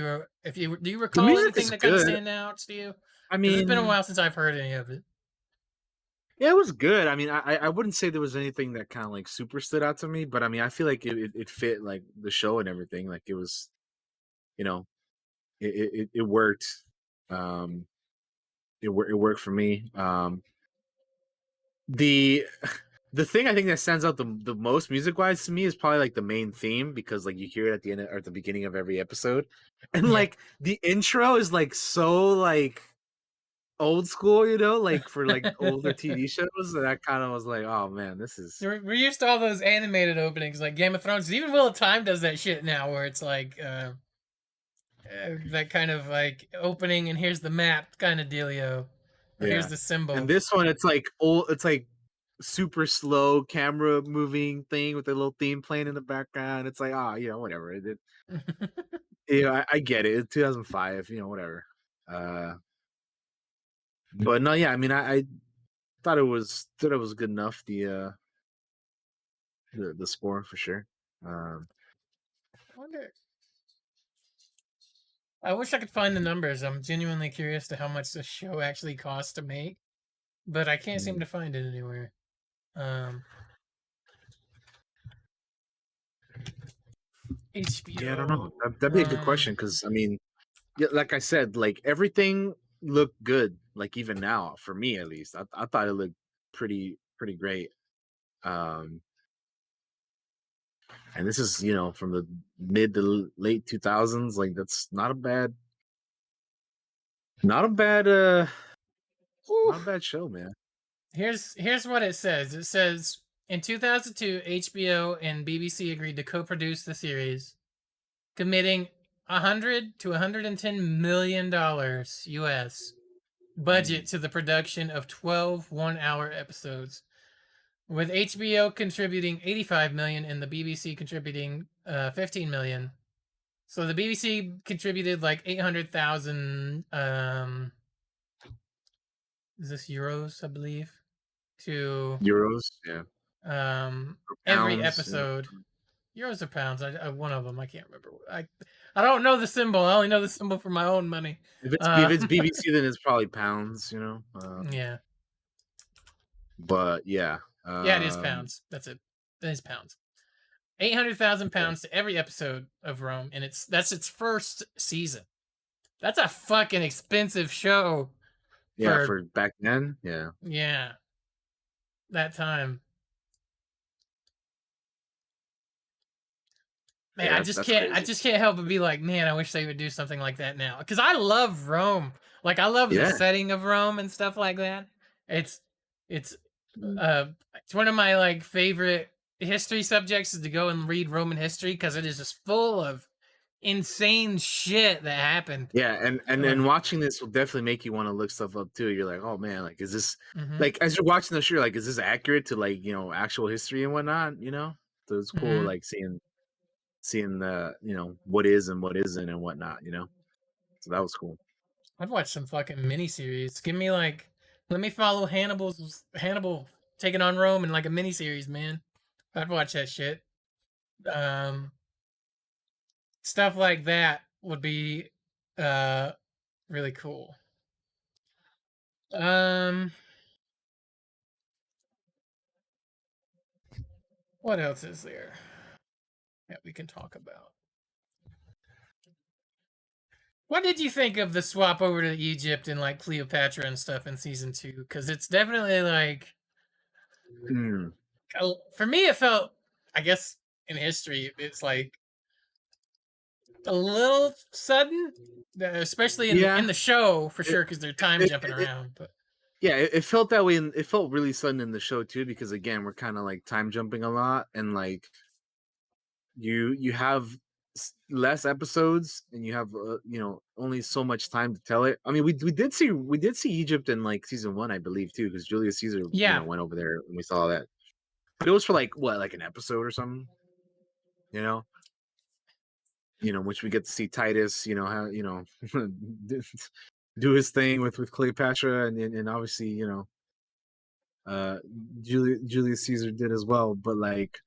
you The recall music anything is that kind of good. stand out to you? I Because it's been a mean, while since I've heard any of it. yeah, it was good. I mean, I wouldn't say there was anything that kind of like super stood out to me, but I mean, I feel like it fit like the show and everything. Like it was, you know, it worked. Um, it worked for me. The the thing I think that stands out the most music wise to me is probably like the main theme because like you hear it at the end or at the beginning of every episode, and Yeah. like the intro is like so like old school, like for like older TV shows, and I kind of was like, oh man, this is We're used to all those animated openings like Game of Thrones. Even Wheel of Time does that shit now, where it's like that kind of like opening and here's the map kind of dealio, or here's yeah. the And symbol. this one, it's like old, it's like super slow camera moving thing with a little theme playing in the background. It's like, whatever. I get it. It's 2005, whatever. Uh, but no, yeah, I mean, I thought it was good enough. The score for sure. Um, I wonder. I wish I could find the numbers. I'm genuinely curious to how much the show actually costs to make, but I can't seem to find it anywhere. HBO. yeah, I don't know. That'd be a good question because I mean, yeah, like I said, like everything looked good. Like even now, for me at least, I thought it looked pretty great. Um, and this is from the mid to late 2000s. Like that's not a bad show, man. Here's what it says. It says in 2002, HBO and BBC agreed to co-produce the series, committing 100 to 110 million dollars US budget to the production of 12 one-hour episodes, with HBO contributing 85 million and the BBC contributing 15 million. So the BBC contributed like 800,000 is this euros, I believe, to Euros, yeah, um or every pounds, episode. Euros or pounds? One of them. I can't remember. I don't know the symbol. I only know the symbol for my own money. If it's BBC, then it's probably pounds. Yeah. But yeah. Yeah, it is pounds. That's it. It is pounds. 800,000 pounds to every episode of Rome, and that's its first season. That's a fucking expensive show. For back then, yeah. Yeah. That time. Man, Yeah, I just that's can't help but be like, man, I wish they would do something like that now. Because I love Rome. Like I love the Yeah. setting of Rome and stuff like that. It's it's Mm. it's one of my like favorite history subjects is to go and read Roman history because it is just full of insane shit that happened. Yeah, and watching this will definitely make you want to look stuff up too. You're like, oh man, like is this Mhm. like as you're watching the show, you're like, is this accurate to like actual history and whatnot? So it's cool Mhm. like seeing the what is and what isn't and whatnot. So that was cool. I've watched some fucking miniseries. Give me like, let me follow Hannibal taking on Rome in like a miniseries, man. I'd watch that shit. Um, Stuff like that would be uh really cool. Um, what else is there that we can talk about? What did you think of the swap over to Egypt and like Cleopatra and stuff in season 2? Because it's definitely like, Hmm. for me, it felt, I guess, in history, it's like a little sudden, especially in Yeah, the show for it, sure, because they're time it, jumping it, around. But yeah, it felt that way, and it felt really sudden in the show too, because again, we're kind of like time jumping a lot, and like you have less episodes, and you have only so much time to tell it. I mean, we did see Egypt in like season 1, I believe, too, because Julius Caesar yeah, went over there, and we saw that, but it was for like what, like an episode or something, you know. Which we get to see Titus, how do his thing with Cleopatra, and obviously uh Julius Caesar did as well, but like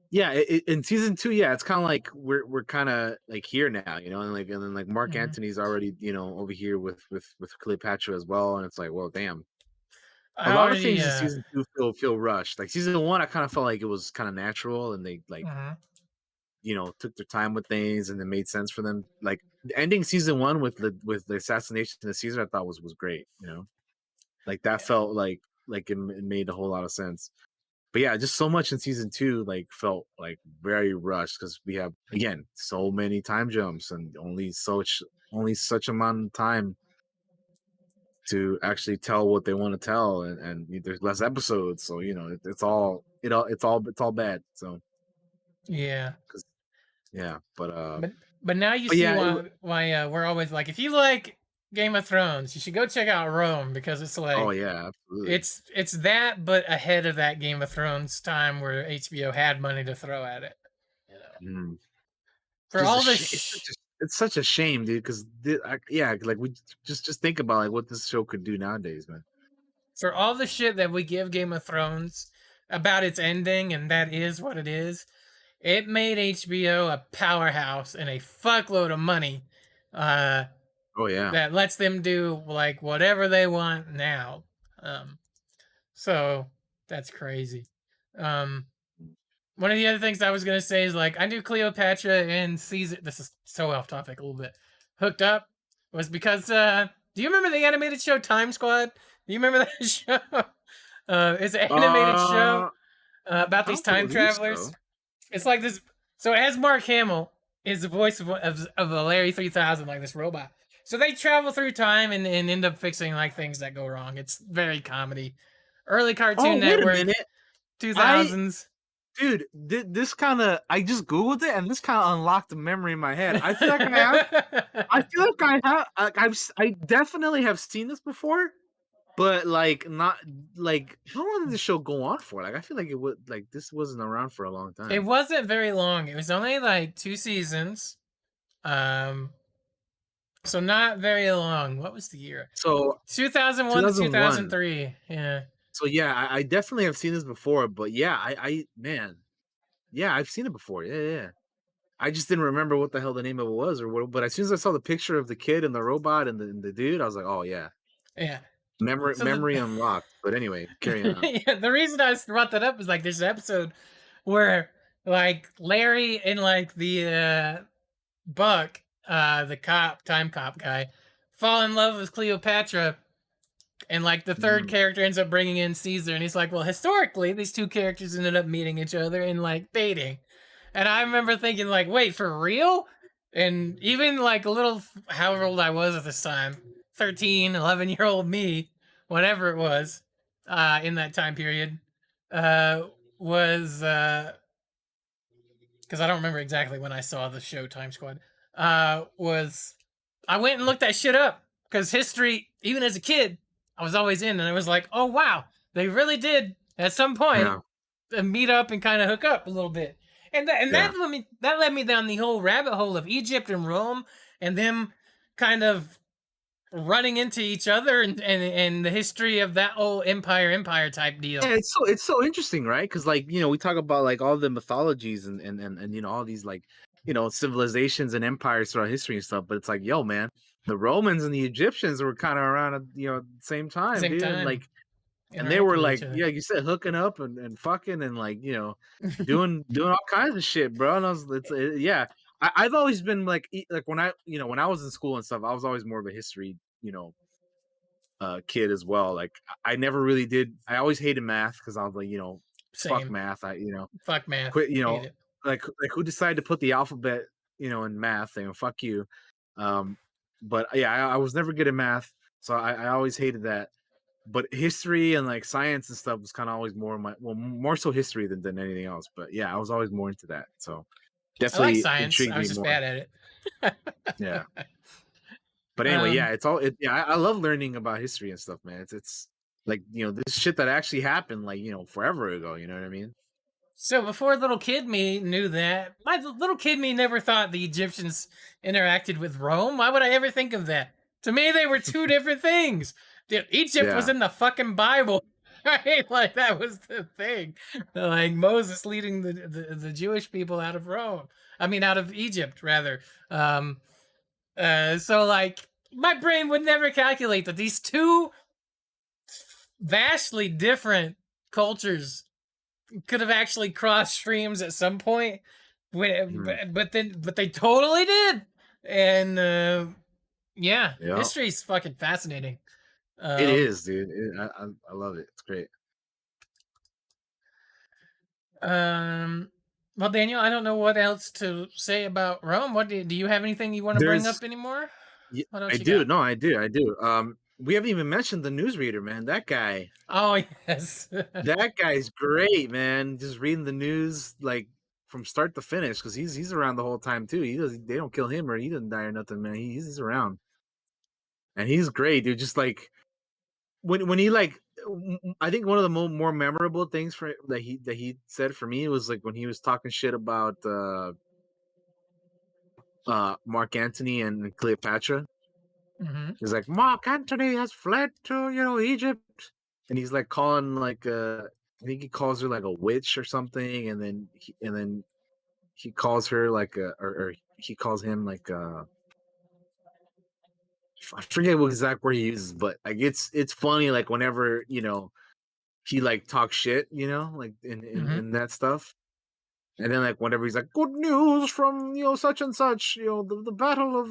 yeah, in season 2, yeah, it's kind of like we're kind of like here now, and then like Mark mhm. Antony's already over here with Cleopatra as well, and it's like, well, damn, a I lot of already. things in season 2 feel rushed. Like season 1, I kind of felt like it was kind of natural, and they like Mhm. took their time with things, and it made sense for them. Like ending season 1 with the assassination of Caesar, I thought was great. Like that felt like it made a whole lot of sense. But yeah, just so much in season 2 like felt like very rushed, because we have again so many time jumps and only such amount of time to actually tell what they want to tell, and there's less episodes, so it's all bad. So Yeah, 'cause- yeah, but now you but see yeah, why we're always like, if you like Game of Thrones, you should go check out Rome because it's oh like yeah, absolutely. it's that, but ahead of that Game of Thrones time where HBO had money to throw at it. Mm. For Just a all the it's such a shame, dude. Because yeah, like we just think about like what this show could do nowadays, man. for all the shit that we give Game of Thrones about its ending, and that is what it is, it made HBO a powerhouse and a fuckload of money uh, Oh yeah. that lets them do like whatever they want now. So that's crazy. Um, One of the other things I was gonna say is like I knew Cleopatra and Caesar. This is so off topic a little bit. Hooked up was because do you remember the animated show Time Squad? Do you remember that show? It's an animated show Uh, about I these don't time believe travelers. so. It's like this. So it has Mark Hamill is the voice of a Larry 3000, like this robot. So they travel through time and end up fixing like things that go wrong. It's very comedy. Early Oh, Cartoon wait a Network, minute. 2000s. Dude, this kind of I just googled it, and this kind of unlocked a memory in my head. I feel like I definitely have seen this before, but like not like how long did the show go on for? Like I feel like it would like this wasn't around for a long It time. wasn't very long. It was only like 2 seasons. Um, so not very long. What was the year? So 2001 to 2001. 2003. Yeah. So yeah, I definitely have seen this before, but yeah, man, Yeah, I've seen it before. Yeah, yeah. I just didn't remember what the hell the name of it was or what. But as soon as I saw the picture of the kid and the robot and the dude, I was like, oh yeah, Yeah. So memory the unlocked. But anyway, carry on. yeah, the reason I brought that up is like there's an episode where like Larry and like the Buck, the cop, time cop guy, fall in love with Cleopatra, and like the third Mm, character ends up bringing in Caesar, and he's like, well, historically, these two characters ended up meeting each other and like dating. And I remember thinking, like, wait, for real? And even like a little, however old I was at this time, 13, 11-year-old me, whatever it was, in that time period, uh, was, because I don't remember exactly when I saw the show Time Squad, was I went and looked that shit up because history, even as a kid, I was always in, and I was like, oh wow, they really did at some point yeah, meet up and kind of hook up a little bit, and yeah. that led me down the whole rabbit hole of Egypt and Rome, and them kind of running into each other and the history of that whole empire type deal. Yeah, it's so interesting, right? Because like we talk about like all the mythologies and all these like civilizations and empires throughout history and stuff. But it's like, yo, man, the Romans and the Egyptians were kind of around at the same time, Same dude, time and they were interacting with each like, other. yeah, you said hooking up and fucking and like doing all kinds of shit, bro. And yeah, I've always been like like when I was in school and stuff, I was always more of a history kid as well. Like I never really did. I always hated math because I was like, fuck Same. math. I Fuck math. quit. Hate it. Like who decided to put the alphabet in math? Fuck you. Um, but yeah, I was never good at math, so I always hated that. But history and like science and stuff was kind of always more so history than anything else. But yeah, I was always more into that. So I like definitely science. intrigued I me was just more. bad at it. Yeah. But anyway, yeah, um, it's all yeah, I love learning about history and stuff, man. It's like, this shit that actually happened like, forever ago, you know what I mean? so before little kid me knew that, my little kid me never thought the Egyptians interacted with Rome. Why would I ever think of that? To me, they were two different things. Dude, Egypt was Yeah. in the fucking Bible. Right? Like that was the thing. Like Moses leading the Jewish people out of Rome. I mean out of Egypt rather. Um so like my brain would never calculate that these two vastly different cultures could have actually crossed streams at some point when Mhm. but they totally did. And yeah, Yeah. history's fucking fascinating. It um is, dude. I love it. It's great. um well, Daniel, I don't know what else to say about Rome. What do you have anything you want to bring There's up anymore? Yeah, What else I you do. got? No, I do. I do. We haven't even mentioned the newsreader, man. Oh yes. That guy's great, man. Just reading the news like from start to finish because he's around the whole time too. They don't kill him or he doesn't die or nothing, man. He's around and he's great, dude. Just like when he like, I think one of the more memorable things for that he said for me was like when he was talking shit about Mark Antony and Cleopatra. Hmm. He's like, Mark Antony has fled to Egypt, and he's like calling like I think he calls her like a witch or something, and then he calls her like or he calls him like I forget what exact word he uses, but like it's funny like whenever he like talks shit, like Hmm. in that stuff. And then like whenever he's like, good news from such and such, the battle of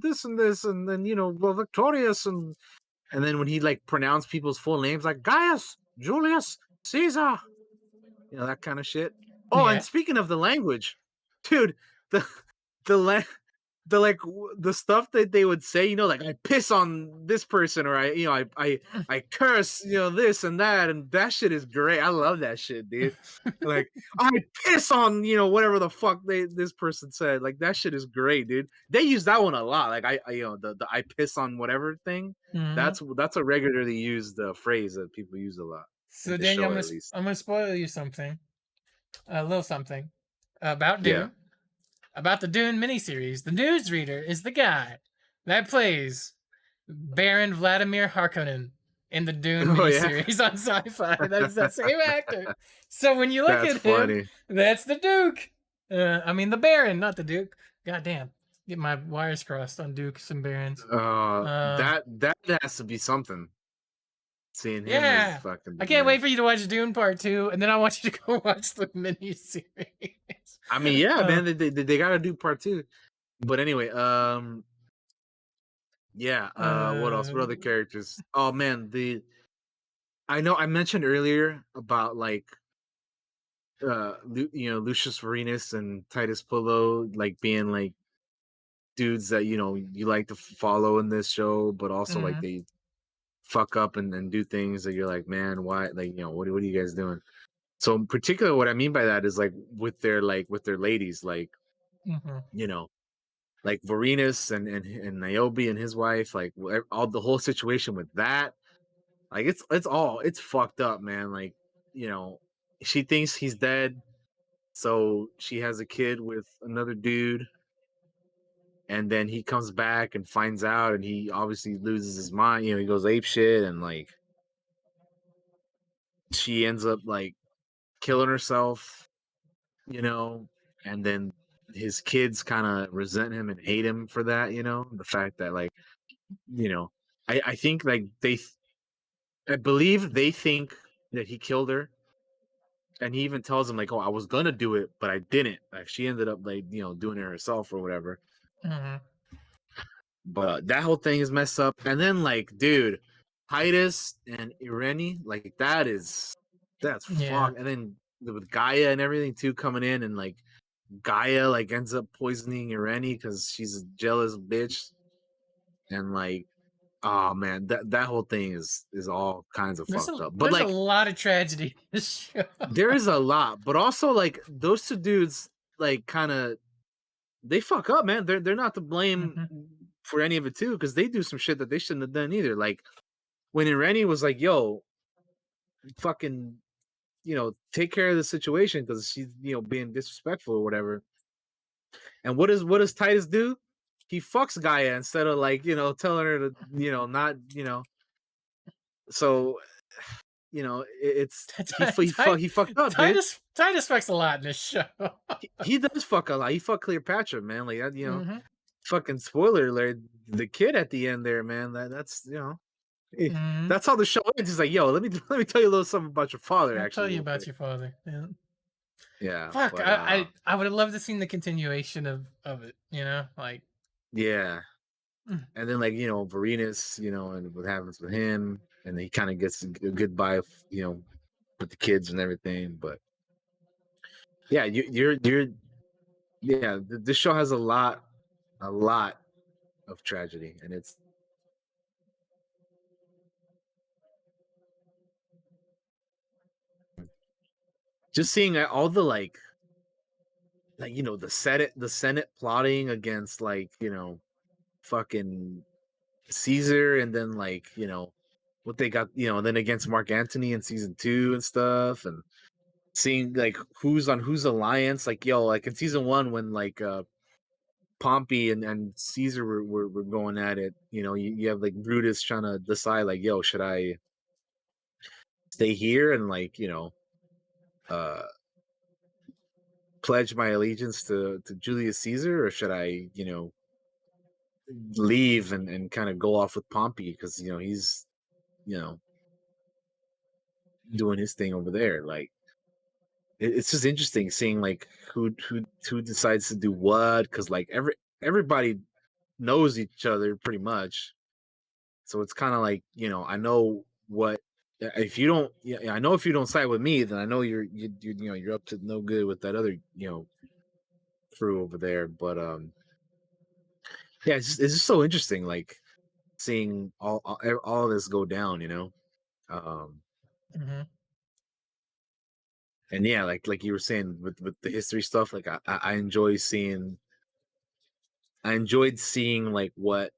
this and this, and then we're victorious, and then when he like pronounced people's full names like Gaius, Julius, Caesar, that kind of shit. Oh, and Yeah. speaking of the language, dude, the the la- the like the stuff that they would say, like I piss on this person or I curse, this and that shit is great. I love that shit, dude. Like I piss on, whatever the fuck this person said. Like that shit is great, dude. They use that one a lot. Like I the I piss on whatever thing. Hmm. That's a regularly used phrase that people use a lot in So the Daniel, show at least. I'm gonna spoil you something, a little something about Yeah. Dune. About the Dune miniseries. The newsreader is the guy that plays Baron Vladimir Harkonnen in the Dune Oh yeah, miniseries on Sci-Fi. That is that same actor. So when you look that's at him, funny. that's the Duke. I mean the Baron, not the Duke. God damn, get my wires crossed on Dukes and Barons. That has to be something. Seeing him as Yeah, fucking I the can't man. wait for you to watch Dune Part 2, and then I want you to go watch the miniseries. I mean, yeah, Uh, man, they gotta do part two. But anyway, yeah. What else? What other uh, characters? Oh man, I know I mentioned earlier about like Lucius Varenus and Titus Pullo like being like dudes that you like to follow in this show, but also like mhm, they fuck up and do things that you're like, man, why? Like, what are you guys doing? So in particular, what I mean by that is like with their ladies, like mhm. you know, like Varenus and Niobe and his wife, like all the whole situation with that, like it's fucked up, man. Like you know, she thinks he's dead, so she has a kid with another dude, and then he comes back and finds out, and he obviously loses his mind. He goes ape shit, and like she ends up like killing herself, you know, and then his kids kind of resent him and hate him for that, the fact that like you know I think like I believe they think that he killed her, and he even tells him like, oh, I was gonna do it but I didn't, like she ended up like doing it herself or whatever. Mhm. But that whole thing is messed up. And then like, dude, Titus and Irene, like that's Yeah. fuck. And then with Gaia and everything too coming in, and like Gaia like ends up poisoning Irene because she's a jealous bitch. And like, oh man, that whole thing is all kinds of There's fucked a up. But there's a like, lot of tragedy in this show. there is a lot. But also like those two dudes, like kind of they fuck up, man. They're not to blame Mhm. for any of it too, because they do some shit that they shouldn't have done either. Like when Irene was like, "Yo, fucking, take care of the situation," because she's being disrespectful or whatever. And what does Titus do? He fucks Gaia instead of like telling her to not So it's he fucked up, dude. Titus fucks a lot in this show. He does fuck a lot. He fucked Cleopatra, man. Like that, Mhm. fucking spoiler alert. The kid at the end there, man. That's eh, Mhm. that's how the show ends. He's like, yo, let me tell you a little something about your father, I'll actually, tell you real about quick. your father. Yeah. Yeah, Fuck, but I would have loved to seen the continuation of it. Like. yeah. Mm. And then like Varenus, and what happens with him, and he kind of gets a goodbye, with the kids and everything. But yeah, you're yeah. This show has a lot of tragedy, and it's just seeing all the like the Senate plotting against like fucking Caesar, and then like what they got, and then against Mark Antony in season 2 and stuff, and seeing like who's on whose alliance, like like in season 1 when like Pompey and Caesar were going at it. You have like Brutus trying to decide like, should I stay here and like uh pledge my allegiance to Julius Caesar, or should I leave and kind of go off with Pompey because he's you know doing his thing over there. Like it's just interesting seeing like who decides to do what, because like everybody knows each other pretty much. So it's kind of like I know what if you don't. Yeah, I know if you don't side with me, then I know you're up to no good with that other crew over there. But yeah, it's just so interesting, like seeing all this go down. Um, Mhm. and yeah, like you were saying with the history stuff, like I enjoy seeing. I enjoyed seeing like what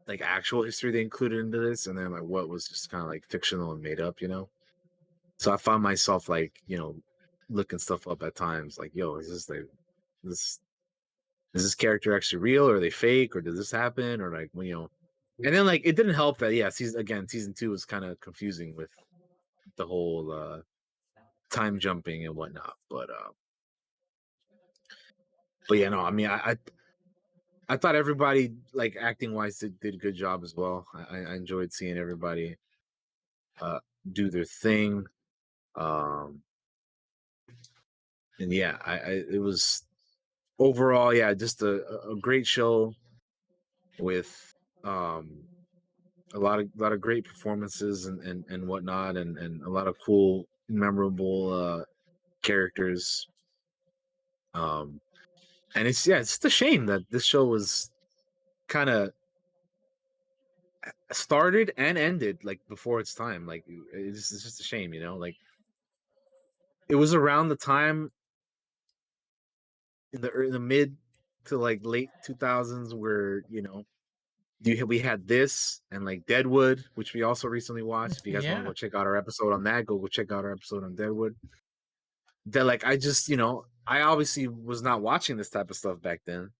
like actual history they included into this, and then like what was just kind of like fictional and made up. So I found myself like looking stuff up at times, like, yo, this is this character actually real, or are they fake, or did this happen, or like And then like it didn't help that season 2 was kind of confusing with the whole time jumping and whatnot. But yeah, no, I mean I thought everybody like acting wise did a good job as well. I enjoyed seeing everybody do their thing. And yeah, it was overall, yeah, just a great show with a lot of great performances and whatnot, and a lot of cool, memorable characters. And it's just a shame that this show was kind of started and ended like before its time. Like it's just a shame, like it was around the time in the mid to like late 2000s where we had this and like Deadwood, which we also recently watched. If you guys want to Yeah. go check out our episode on that, go check out our episode on Deadwood. That like I just I obviously was not watching this type of stuff back then,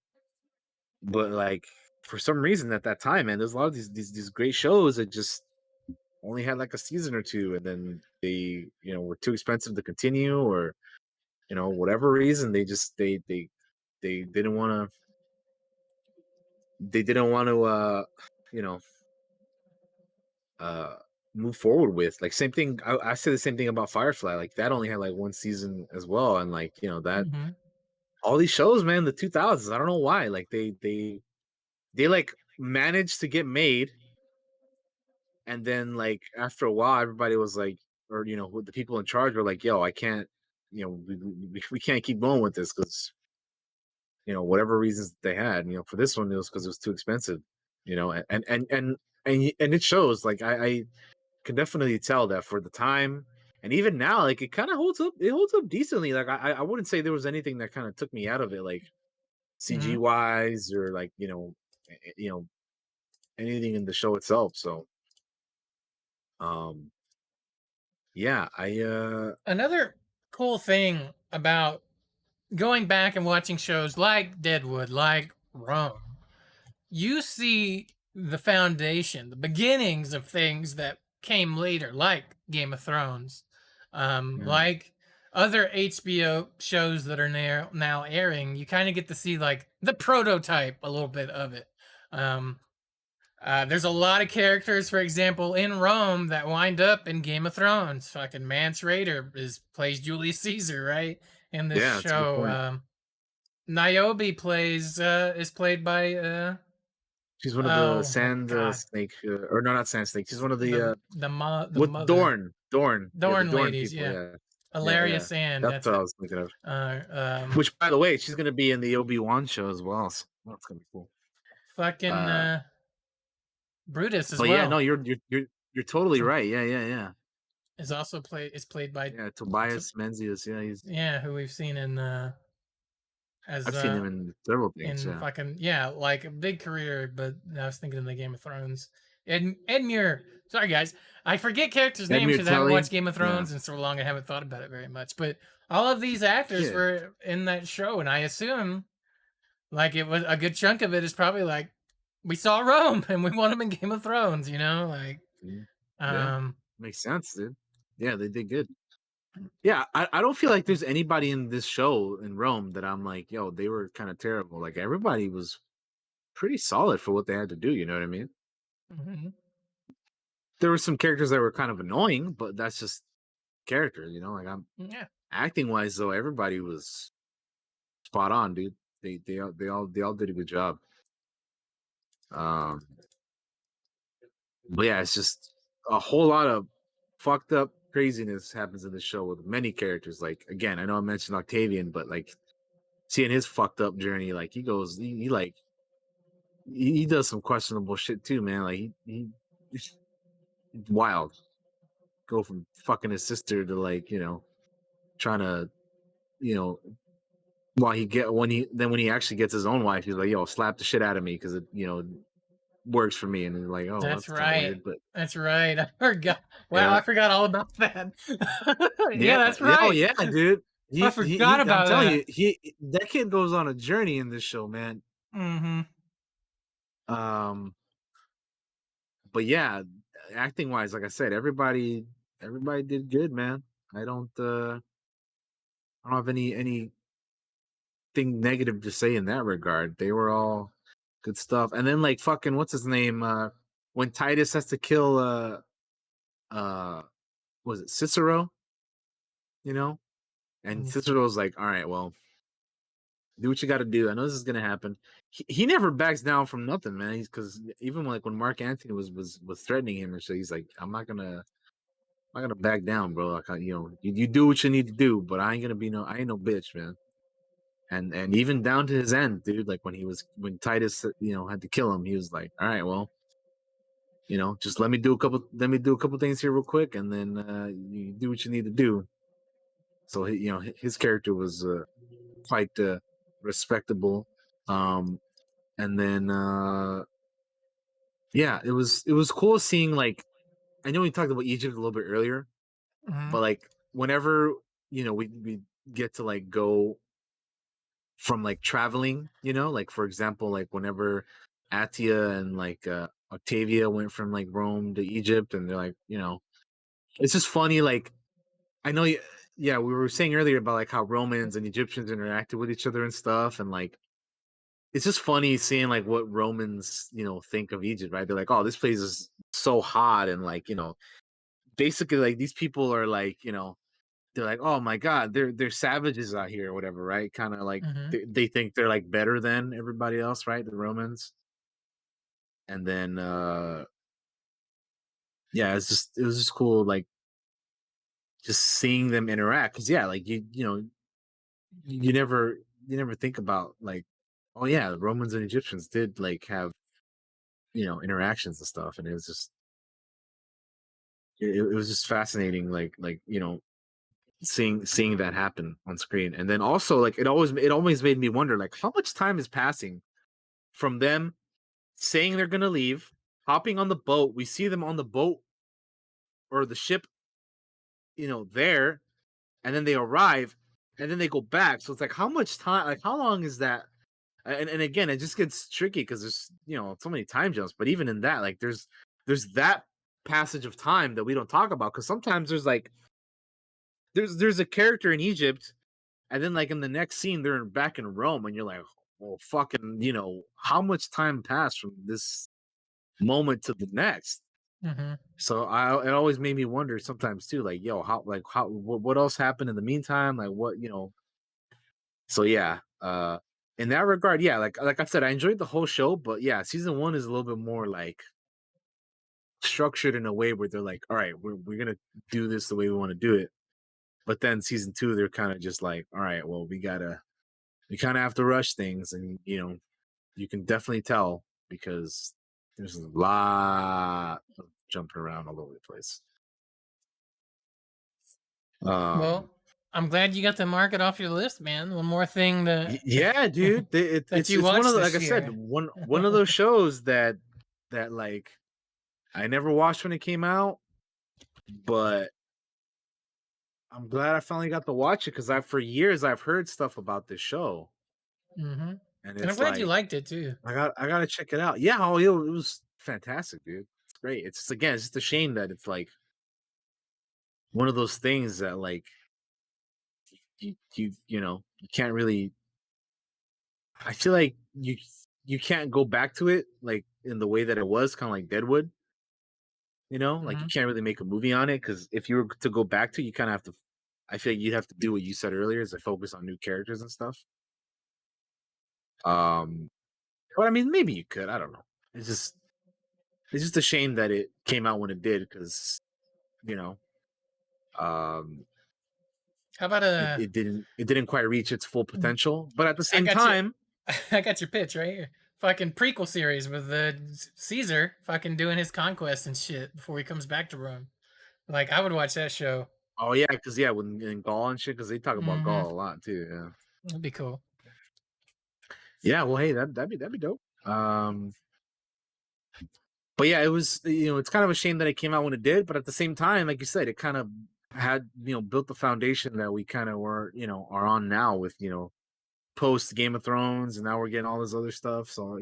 but like for some reason at that time, man, there's a lot of these great shows that just only had like a season or two, and then they were too expensive to continue, or whatever reason they didn't want to you know uh move forward with. Like same thing, I said the same thing about Firefly. Like that only had like one season as well, and like that Mm-hmm. all these shows, man, the 2000s, I don't know why, like they like managed to get made, and then like after a while everybody was like, or the people in charge were like, yo, I can't, we can't keep going with this because whatever reasons they had, for this one it was because it was too expensive, and it shows. Like I can definitely tell that for the time, and even now, like it kind of holds up. It holds up decently. Like I wouldn't say there was anything that kind of took me out of it, like CG Mm-hmm. wise, or like anything in the show itself. So, um, yeah, Another cool thing about going back and watching shows like Deadwood, like Rome, you see the foundation, the beginnings of things that came later, like Game of Thrones, mm, like other HBO shows that are now airing. You kind of get to see like the prototype, a little bit of it. Um, there's a lot of characters, for example, in Rome that wind up in Game of Thrones. Fucking Mance Rayder plays Julius Caesar, right? In this yeah, that's a good show. point. Niobe is played by She's one of the oh my sand god, snake, or no, not sand snake. She's one of the the with mother Dorn, yeah, the Dorn Dorn ladies, people, yeah. yeah, yeah, Ilaria yeah. Sand, That's that's what I it. was thinking of. Uh, um, Which, by the way, she's gonna be in the Obi-Wan show as well. So that's gonna be cool. fucking Uh, Brutus as but yeah, no, well you're totally right. Yeah. is played by Yeah, Tobias Menzies. Yeah, who we've seen in as I've seen him in several things. in Yeah, fucking like a big career, but I was thinking in the Game of Thrones. Ed Muir. Sorry guys, I forget characters' names Edmure because I haven't Tully. watched Game of Yeah, Thrones in so long. I haven't thought about it very much. But all of these actors yeah, were in that show, and I assume like it was a good chunk of it is probably like we saw Rome and we want them in Game of Thrones. Like yeah. um Makes sense, dude. Yeah, they did good. Yeah, I don't feel like there's anybody in this show in Rome that I'm like, yo, they were kind of terrible. Like everybody was pretty solid for what they had to do. You know what I mean? mhm. There were some characters that were kind of annoying, but that's just characters. Like I'm Yeah. acting wise though, everybody was spot on, dude. They all did a good job. Um, but yeah, it's just a whole lot of fucked up craziness happens in the show with many characters. Like again, I know I mentioned Octavian, but like seeing his fucked up journey, like he does some questionable shit too, man. Like he wild. Go from fucking his sister to like trying to you know when he actually gets his own wife, he's like, yo, slap the shit out of me because it works for me. And he's like, oh, That's that's kind of right. weird, but That's right. I forgot. Wow, yeah, I forgot all about that. Yeah, yeah, that's yeah, oh right. yeah, dude. I forgot I'm about telling that. you, that kid goes on a journey in this show, man. Mm-hmm. Um, but yeah, acting wise, like I said, everybody did good, man. I don't have anything negative to say in that regard. They were all good stuff. And then like fucking what's his name? When Titus has to kill uh was it Cicero, you know? And Mm. Cicero's like, all right, well, do what you got to do. I know this is gonna happen. He never backs down from nothing, man. He's because even like when Mark Antony was threatening him or so, he's like, I'm not gonna back down, bro. Like, you do what you need to do, but I ain't no bitch, man. And even down to his end, dude. Like when Titus, had to kill him, he was like, all right, well, just let me do a couple things here real quick, and then you do what you need to do. So his character was quite respectable. And then yeah, it was cool seeing, like, I know we talked about Egypt a little bit earlier, Mhm. but like whenever we get to like go from like traveling, like for example, like whenever Atia and like Octavia went from like Rome to Egypt, and they're like, it's just funny. Like, I know, yeah, we were saying earlier about like how Romans and Egyptians interacted with each other and stuff, and like it's just funny seeing like what Romans, think of Egypt, right? They're like, oh, this place is so hot, and like, basically like these people are like, they're like, oh my god, they're savages out here or whatever, right? Kind of like Mhm. they think they're like better than everybody else, right? The Romans. And then yeah, it was just cool, like just seeing them interact, because yeah, like you never think about like, oh yeah, the Romans and Egyptians did like have interactions and stuff, and it was just it was just fascinating, like seeing that happen on screen. And then also like it always made me wonder like how much time is passing from them saying they're gonna leave, hopping on the boat. We see them on the boat or the ship, there, and then they arrive, and then they go back. So it's like how much time? Like how long is that? And again, it just gets tricky because there's so many time jumps. But even in that, like there's that passage of time that we don't talk about, because sometimes there's like there's a character in Egypt, and then like in the next scene they're back in Rome, and you're like, well, fucking, how much time passed from this moment to the next? Mhm. So it always made me wonder sometimes too, like, yo, what else happened in the meantime? Like what. So yeah, in that regard, yeah, like I said, I enjoyed the whole show, but yeah, season one is a little bit more like structured in a way where they're like, all right, we're gonna do this the way we want to do it. But then season two, they're kind of just like, all right, well, we kind of have to rush things, and you can definitely tell because there's a lot of jumping around all over the place. Um, Well, I'm glad you got to mark it off your list, man. One more thing that yeah, dude, that you it's one of watched the, like this I said, year. one of those shows that like I never watched when it came out, but I'm glad I finally got to watch it, because for years I've heard stuff about this show, Mhm. and And I'm it's glad you like liked it too. I gotta check it out. Yeah, oh, it was fantastic, dude. It's great. It's just, again, it's just a shame that it's like one of those things that like you can't really. I feel like you can't go back to it like in the way that it was, kind of like Deadwood. Like you Mhm. can't really make a movie on it, because if you were to go back to it, you kind of have to. I feel like you'd have to do what you said earlier, is to focus on new characters and stuff. Um, but I mean, maybe you could. I don't know. It's just a shame that it came out when it did, because you know, um, How about it didn't quite reach its full potential. But at the I same got you. time, I got your pitch right here. Fucking prequel series with Caesar fucking doing his conquest and shit before he comes back to Rome. Like I would watch that show. oh yeah, because yeah, when in Gaul and shit, because they talk about Mhm. Gaul a lot too. Yeah, That'd be cool. yeah. Well, hey, that'd be dope. But yeah, it was, it's kind of a shame that it came out when it did, but at the same time, like you said, it kind of had, built the foundation that we kind of are on now with, post Game of Thrones, and now we're getting all this other stuff. So,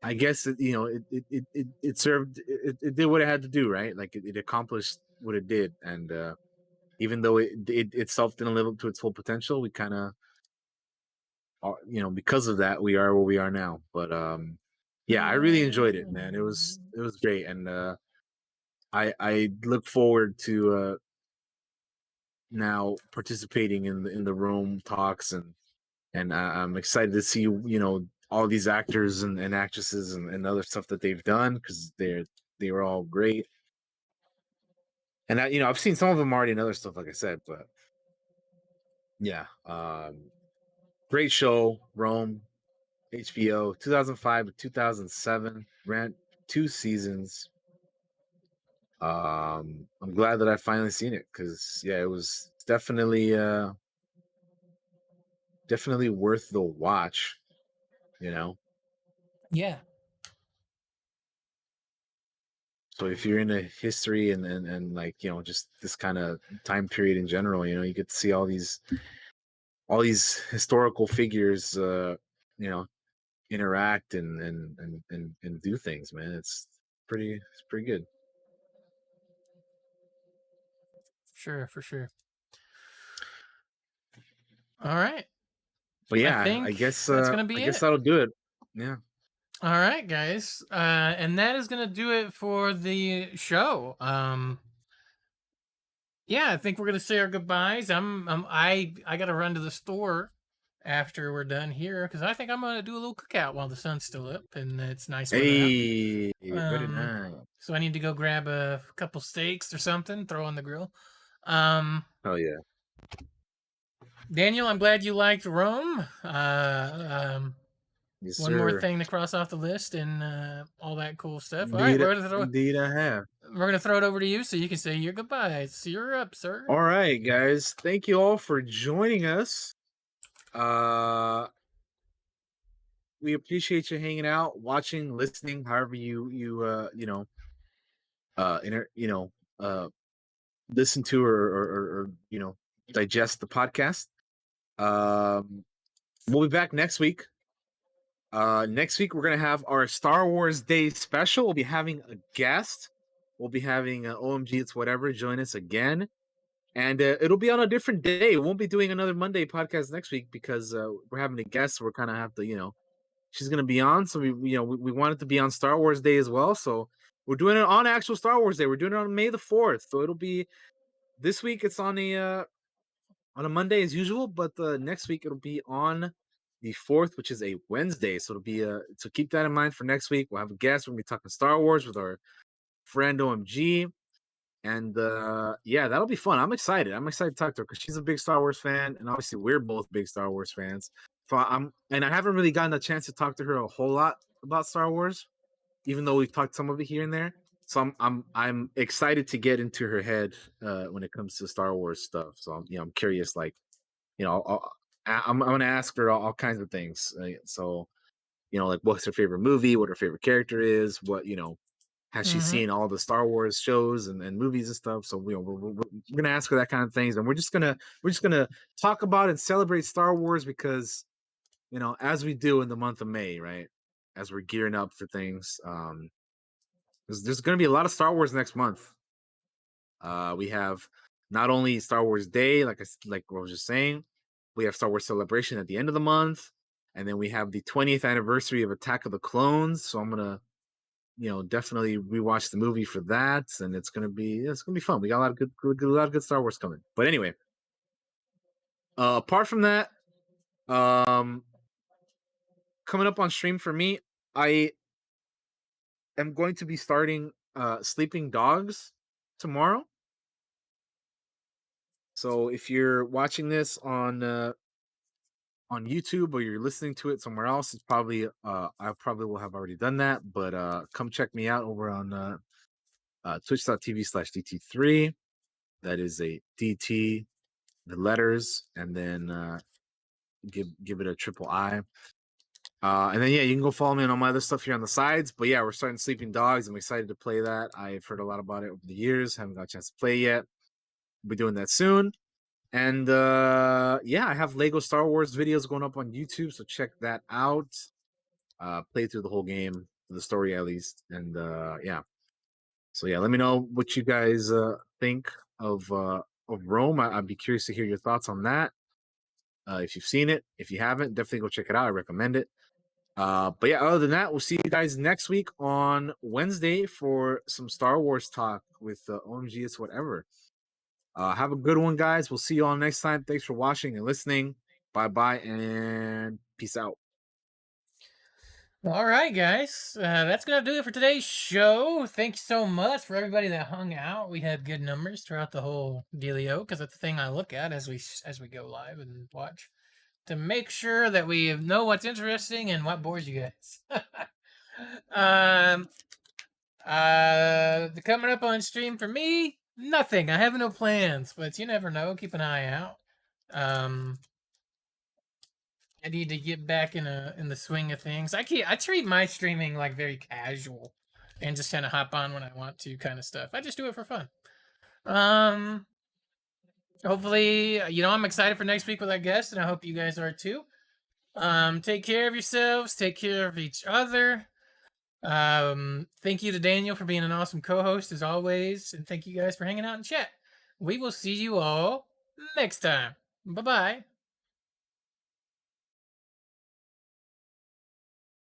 I guess it served it did what it had to do, right? Like it accomplished what it did, and even though it itself didn't live up to its full potential, we kind of because of that we are where we are now. But yeah, I really enjoyed it, man. It was great, and I look forward to now participating in the Rome talks, and I'm excited to see all these actors and actresses and other stuff that they've done, because they were all great. And I've seen some of them already and other stuff, like I said, but yeah, great show. Rome, HBO, 2005 to 2007, ran 2 seasons. I'm glad that I finally seen it, because yeah, it was definitely worth the watch, you know. Yeah. So if you're into history and like just this kind of time period in general, you get to see all these historical figures, interact and do things, man. It's pretty good. For sure. All right. But I yeah, I think guess that's uh gonna I be guess it. that'll do it. Yeah. All right, guys. And that is gonna do it for the show. Yeah, I think we're gonna say our goodbyes. I gotta run to the store after we're done here, because I think I'm gonna do a little cookout while the sun's still up and it's nice weather out. Hey, very Um, nice. so I need to go grab a couple steaks or something, throw on the grill. Um, Oh yeah. Daniel, I'm glad you liked Rome. Yes, One more sir. thing to cross off the list and all that cool stuff. All right, Indeed, indeed I have. we're gonna throw it over to you so you can say your goodbyes. You're up, sir. All right, guys. Thank you all for joining us. Uh we appreciate you hanging out, watching, listening, however inter, listen to or digest the podcast. We'll be back next week. Next week we're gonna have our Star Wars Day special. We'll be having a guest. We'll be having OMG It's Whatever join us again, and it'll be on a different day. We won't be doing another Monday podcast next week, because we're having a guest. So we're kind of have to, she's gonna be on. So we want it to be on Star Wars Day as well. So we're doing it on actual Star Wars Day. We're doing it on May the 4th. So it'll be this week. It's on a Monday as usual, but next week it'll be on the 4th, which is a Wednesday. So it'll be so keep that in mind for next week. We'll have a guest. We're gonna be talking Star Wars with our friend OMG. And yeah, that'll be fun. I'm excited. I'm excited to talk to her, because she's a big Star Wars fan, and obviously we're both big Star Wars fans. So and I haven't really gotten a chance to talk to her a whole lot about Star Wars, even though we've talked some of it here and there. So I'm excited to get into her head when it comes to Star Wars stuff. So I'm curious, like, I'm gonna ask her all kinds of things. So like, what's her favorite movie? What her favorite character is? What has she Mm-hmm. seen all the Star Wars shows and movies and stuff? So we're gonna ask her that kind of things, and we're just gonna talk about and celebrate Star Wars, because as we do in the month of May, right? As we're gearing up for things, there's gonna be a lot of Star Wars next month. We have not only Star Wars Day, like what I was just saying, we have Star Wars Celebration at the end of the month, and then we have the 20th anniversary of Attack of the Clones. So I'm gonna definitely rewatch the movie for that, and it's gonna be fun. We got a lot of good Star Wars coming. But anyway, apart from that, coming up on stream for me, I am going to be starting Sleeping Dogs tomorrow. So if you're watching this on YouTube, or you're listening to it somewhere else, it's probably I probably will have already done that. But come check me out over on twitch.tv/DT3. That is a DT, the letters, and then give it a triple I. And then yeah, you can go follow me on all my other stuff here on the sides. But yeah, we're starting Sleeping Dogs. I'm excited to play that. I've heard a lot about it over the years. Haven't got a chance to play yet. We'll be doing that soon. And yeah, I have Lego Star Wars videos going up on YouTube, so check that out. Play through the whole game. the story at least. And yeah, so yeah, let me know what you guys think of Rome. I'd be curious to hear your thoughts on that. If you've seen it, if you haven't, definitely go check it out. I recommend it. But yeah, other than that, we'll see you guys next week on Wednesday for some Star Wars talk with OMG It's Whatever. Have a good one, guys. We'll see you all next time. Thanks for watching and listening. Bye bye and peace out. All right, guys. That's going to do it for today's show. Thank you so much for everybody that hung out. We had good numbers throughout the whole dealio because that's the thing I look at as we go live and watch to make sure that we know what's interesting and what bores you guys. Coming up on stream for me, nothing. I have no plans, but you never know. Keep an eye out. I need to get back in the swing of things. I treat my streaming like very casual and just kind of hop on when I want to kind of stuff. I just do it for fun. Hopefully, I'm excited for next week with our guests, and I hope you guys are too. Take care of yourselves, take care of each other. Thank you to Daniel for being an awesome co-host as always, and thank you guys for hanging out in chat. We will see you all next time. Bye-bye.